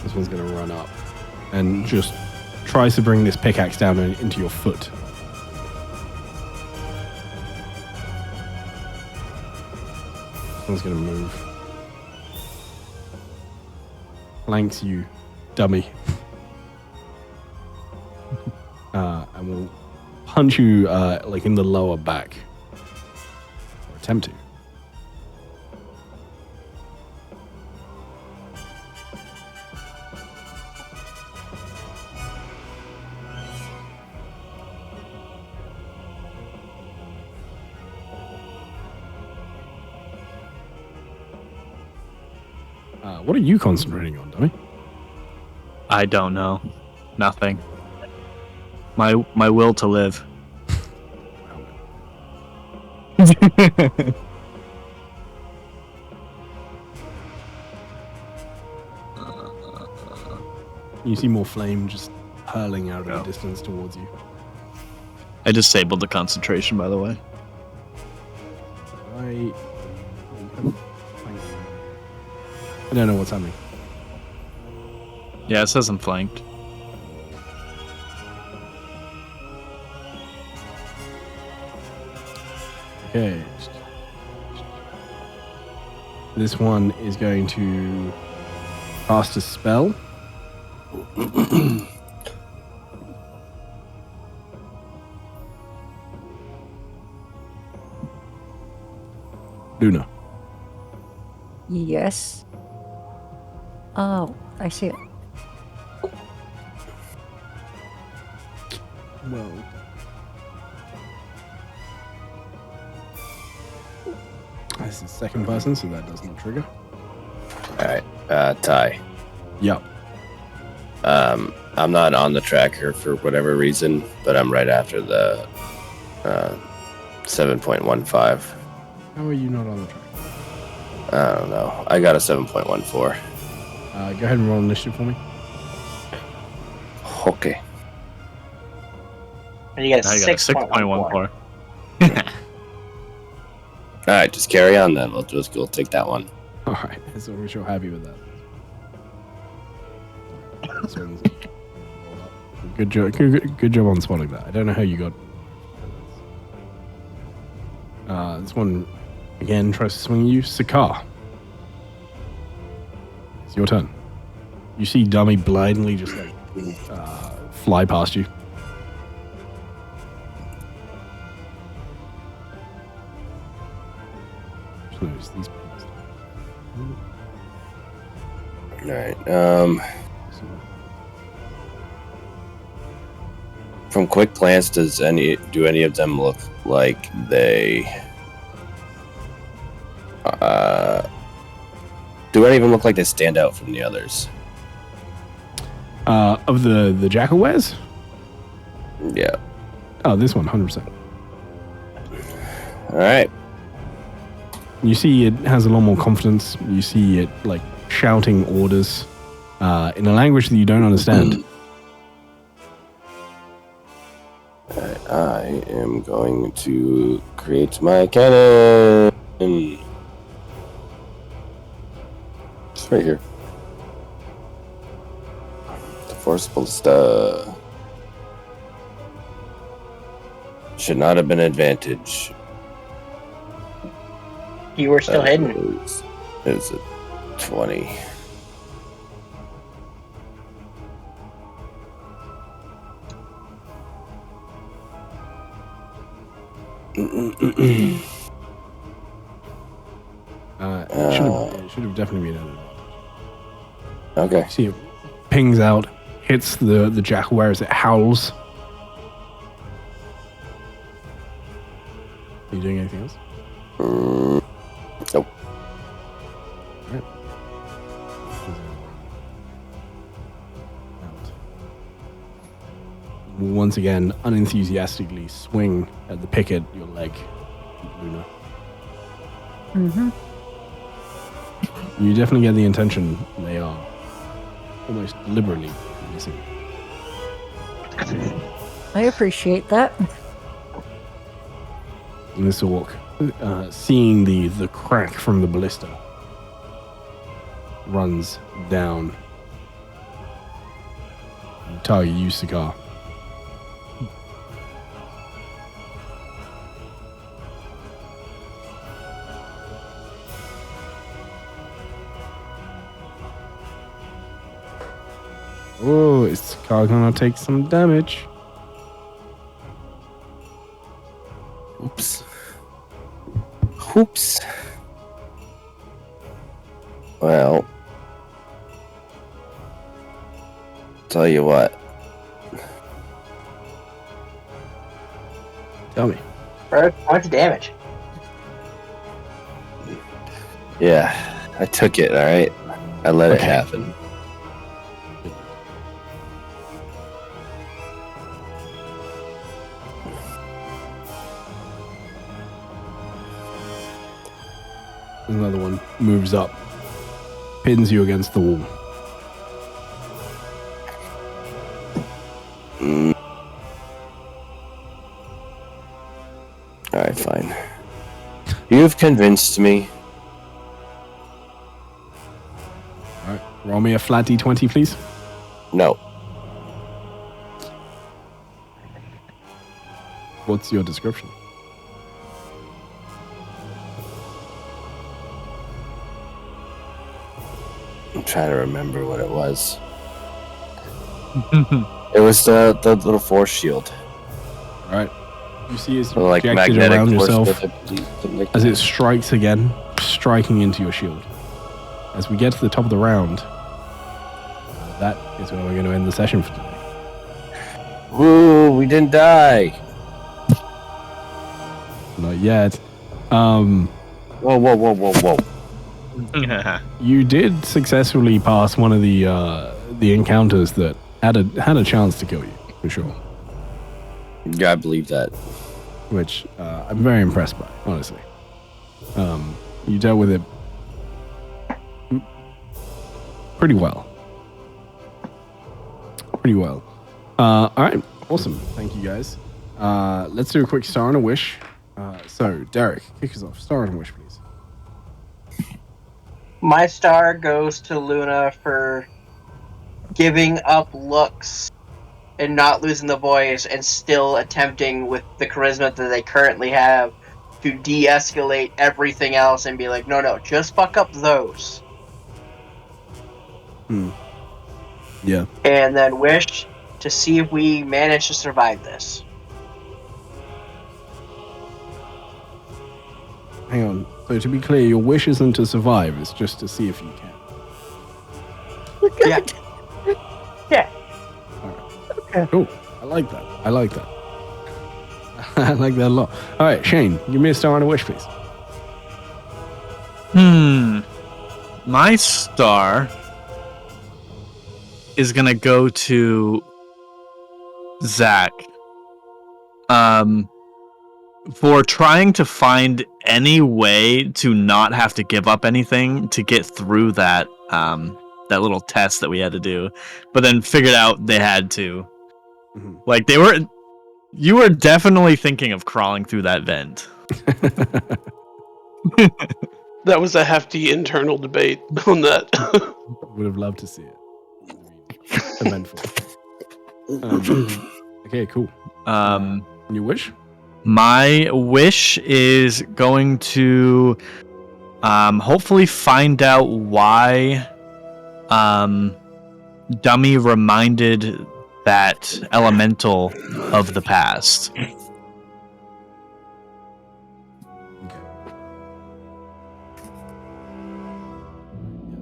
This one's going to run up and just tries to bring this pickaxe down into your foot. This one's going to move. Flanks you, Dummy. And will punch you like in the lower back. Or attempt to. What are you concentrating on, Dummy? I don't know. Nothing. My will to live. You see more flame just hurling out of the distance towards you. I disabled the concentration, by the way. I don't know what's happening. Yeah, it says I'm flanked. Okay. This one is going to cast a spell. Luna. Yes. Oh, I see it. Well. This is second person, so that does not trigger. Alright, Ty. Yep. I'm not on the tracker for whatever reason, but I'm right after the 7.15. How are you not on the tracker? I don't know. I got a 7.14. Go ahead and roll initiative for me. Okay. And you got a I got a 6.14. 6.14. Alright, just carry on then. We'll take that one. Alright, as long as you're happy with that. This one's good job. Good job on spotting that. I don't know how you got. This one again tries to swing you. Sakar. It's your turn. You see Dummy blindly just like fly past you. These Alright, from quick glance, do any of them look like they Do any of them look like they stand out from the others? Of the Jackalwares? Yeah. Oh, this one, 100%. All right. You see it has a lot more confidence. You see it, like, shouting orders in a language that you don't understand. I am going to create my cannon. It's right here. The Force Ballista. Should not have been an advantage. You were still hidden. Is it 20? It should have definitely been an advantage. Okay. See, it pings out, hits the Jackalware as it howls. Are you doing anything else? Nope. Alright. Once again, unenthusiastically swing at the pick at your leg, Luna. Mm-hmm. You definitely get the intention they are almost deliberately missing. I appreciate that. And this orc, seeing the crack from the ballista, runs down. Target you, Cigar. Oh, is Cigar gonna take some damage? Oops. Oops. Well, tell you what. Tell me. How much damage? Yeah, I took it, alright? I let it happen. Another one moves up, pins you against the wall. Alright, fine. You've convinced me. Alright, roll me a flat d20, please. No. What's your description? I'm trying to remember what it was. It was the little force shield. Alright. You see as you Or like project it magnetic around force yourself field, I believe, something like as that. it strikes again, striking into your shield. As we get to the top of the round, that is where we're going to end the session for today. Woo, we didn't die. Not yet. Whoa, whoa, whoa, whoa, whoa. You did successfully pass one of the encounters that had a chance to kill you, for sure. Yeah, I believe that. Which I'm very impressed by, honestly. You dealt with it pretty well. All right, awesome. Thank you, guys. Let's do a quick star and a wish. So, Derek, kick us off. Star and a wish, please. My star goes to Luna for giving up looks and not losing the voice and still attempting with the charisma that they currently have to de-escalate everything else and be like, no, just fuck up those. Yeah. And then wish to see if we manage to survive this. Hang on. So to be clear, your wish isn't to survive, it's just to see if you can. Yeah. Yeah. Okay. Cool. I like that. I like that a lot. All right, Shane, give me a star and a wish, please. my star is gonna go to Zach. For trying to find any way to not have to give up anything to get through that that little test that we had to do, but then figured out they had to. Like you were definitely thinking of crawling through that vent. That was a hefty internal debate on that. Would have loved to see it. Eventful. Okay, cool. Your wish? My wish is going to hopefully find out why Dummy reminded that elemental of the past.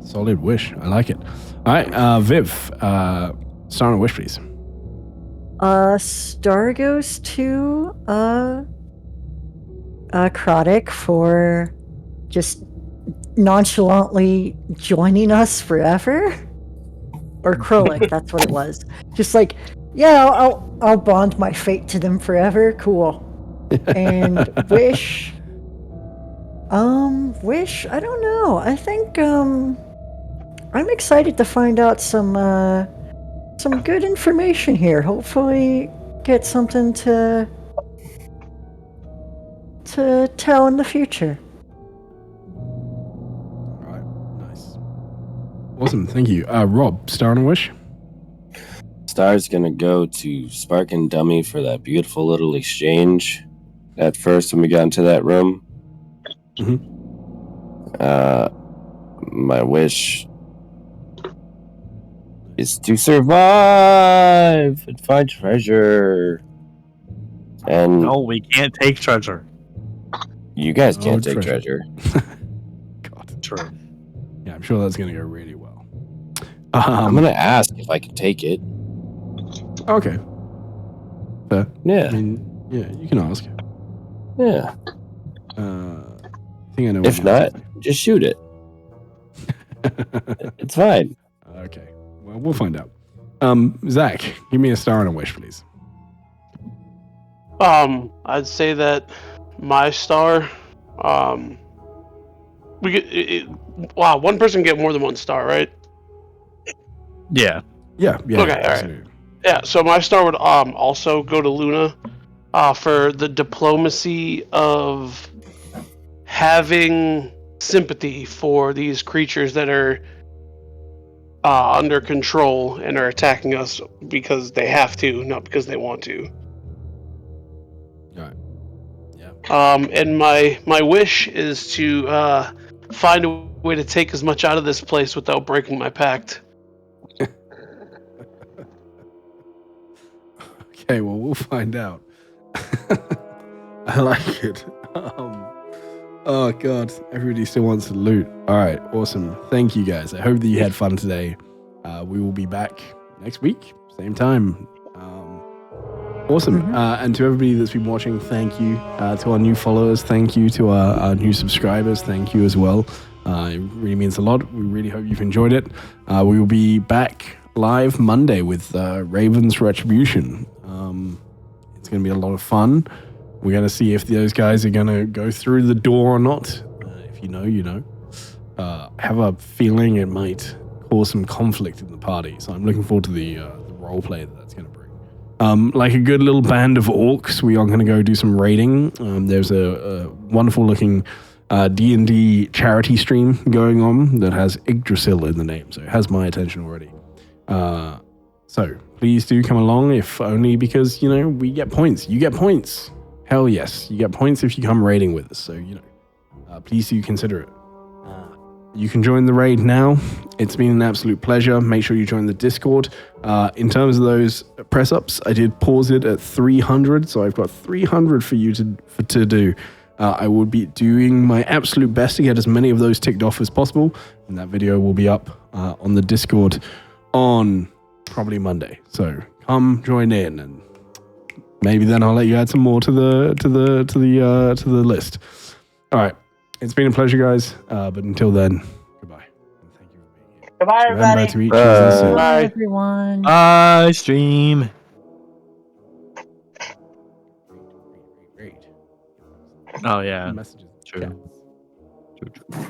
Solid wish. I like it. All right, Viv, start on a wish, please. Star goes to Krodik for just nonchalantly joining us forever. Or Krolik, that's what it was. Just like, yeah, I'll bond my fate to them forever. Cool. And wish, I don't know. I think I'm excited to find out some good information here. Hopefully get something to tell in the future. All right, nice. Awesome, thank you. Rob, star on a wish? Star's gonna go to Spark and Dummy for that beautiful little exchange at first when we got into that room. My wish is to survive and find treasure. And No, we can't take treasure. you guys can't take treasure. God. True. Yeah, I'm sure that's going to go really well. I'm gonna ask if I can take it. Okay. Fair. Yeah. I mean, yeah, you can ask. Yeah. I think I know. If not, just shoot it. It's fine. Okay. Well, we'll find out. Zach, give me a star and a wish, please. I'd say that my star, we get wow, one person get more than one star, right? Yeah. Yeah. Okay, all right. Yeah, so my star would also go to Luna for the diplomacy of having sympathy for these creatures that are under control and are attacking us because they have to, not because they want to. Right. Yeah. And my wish is to find a way to take as much out of this place without breaking my pact. Okay, well, we'll find out. I like it. Oh, God. Everybody still wants to loot. All right, awesome. Thank you, guys. I hope that you had fun today. We will be back next week, same time. Awesome. And to everybody that's been watching, thank you. To our new followers, thank you. To our new subscribers, thank you as well. It really means a lot. We really hope you've enjoyed it. We will be back live Monday with Raven's Retribution. It's going to be a lot of fun. We're going to see if those guys are going to go through the door or not. If you know, you know. I have a feeling it might cause some conflict in the party, so I'm looking forward to the role play that's going to bring. Like a good little band of orcs, we are going to go do some raiding. There's a wonderful looking D&D charity stream going on that has Yggdrasil in the name, so it has my attention already. So please do come along, if only because, you know, we get points. You get points. Hell yes. You get points if you come raiding with us. So, you know, please do consider it. You can join the raid now. It's been an absolute pleasure. Make sure you join the Discord. In terms of those press-ups, I did pause it at 300, so I've got 300 for you to do. I will be doing my absolute best to get as many of those ticked off as possible, and that video will be up on the Discord on probably Monday. So come join in, and maybe then I'll let you add some more to the list. All right, it's been a pleasure, guys. But until then, goodbye. Goodbye, Remember everybody. to eat cheese and Bye. sit. Bye, Bye. everyone. Bye, stream. Great. Oh yeah, Messages. true. Chats. True.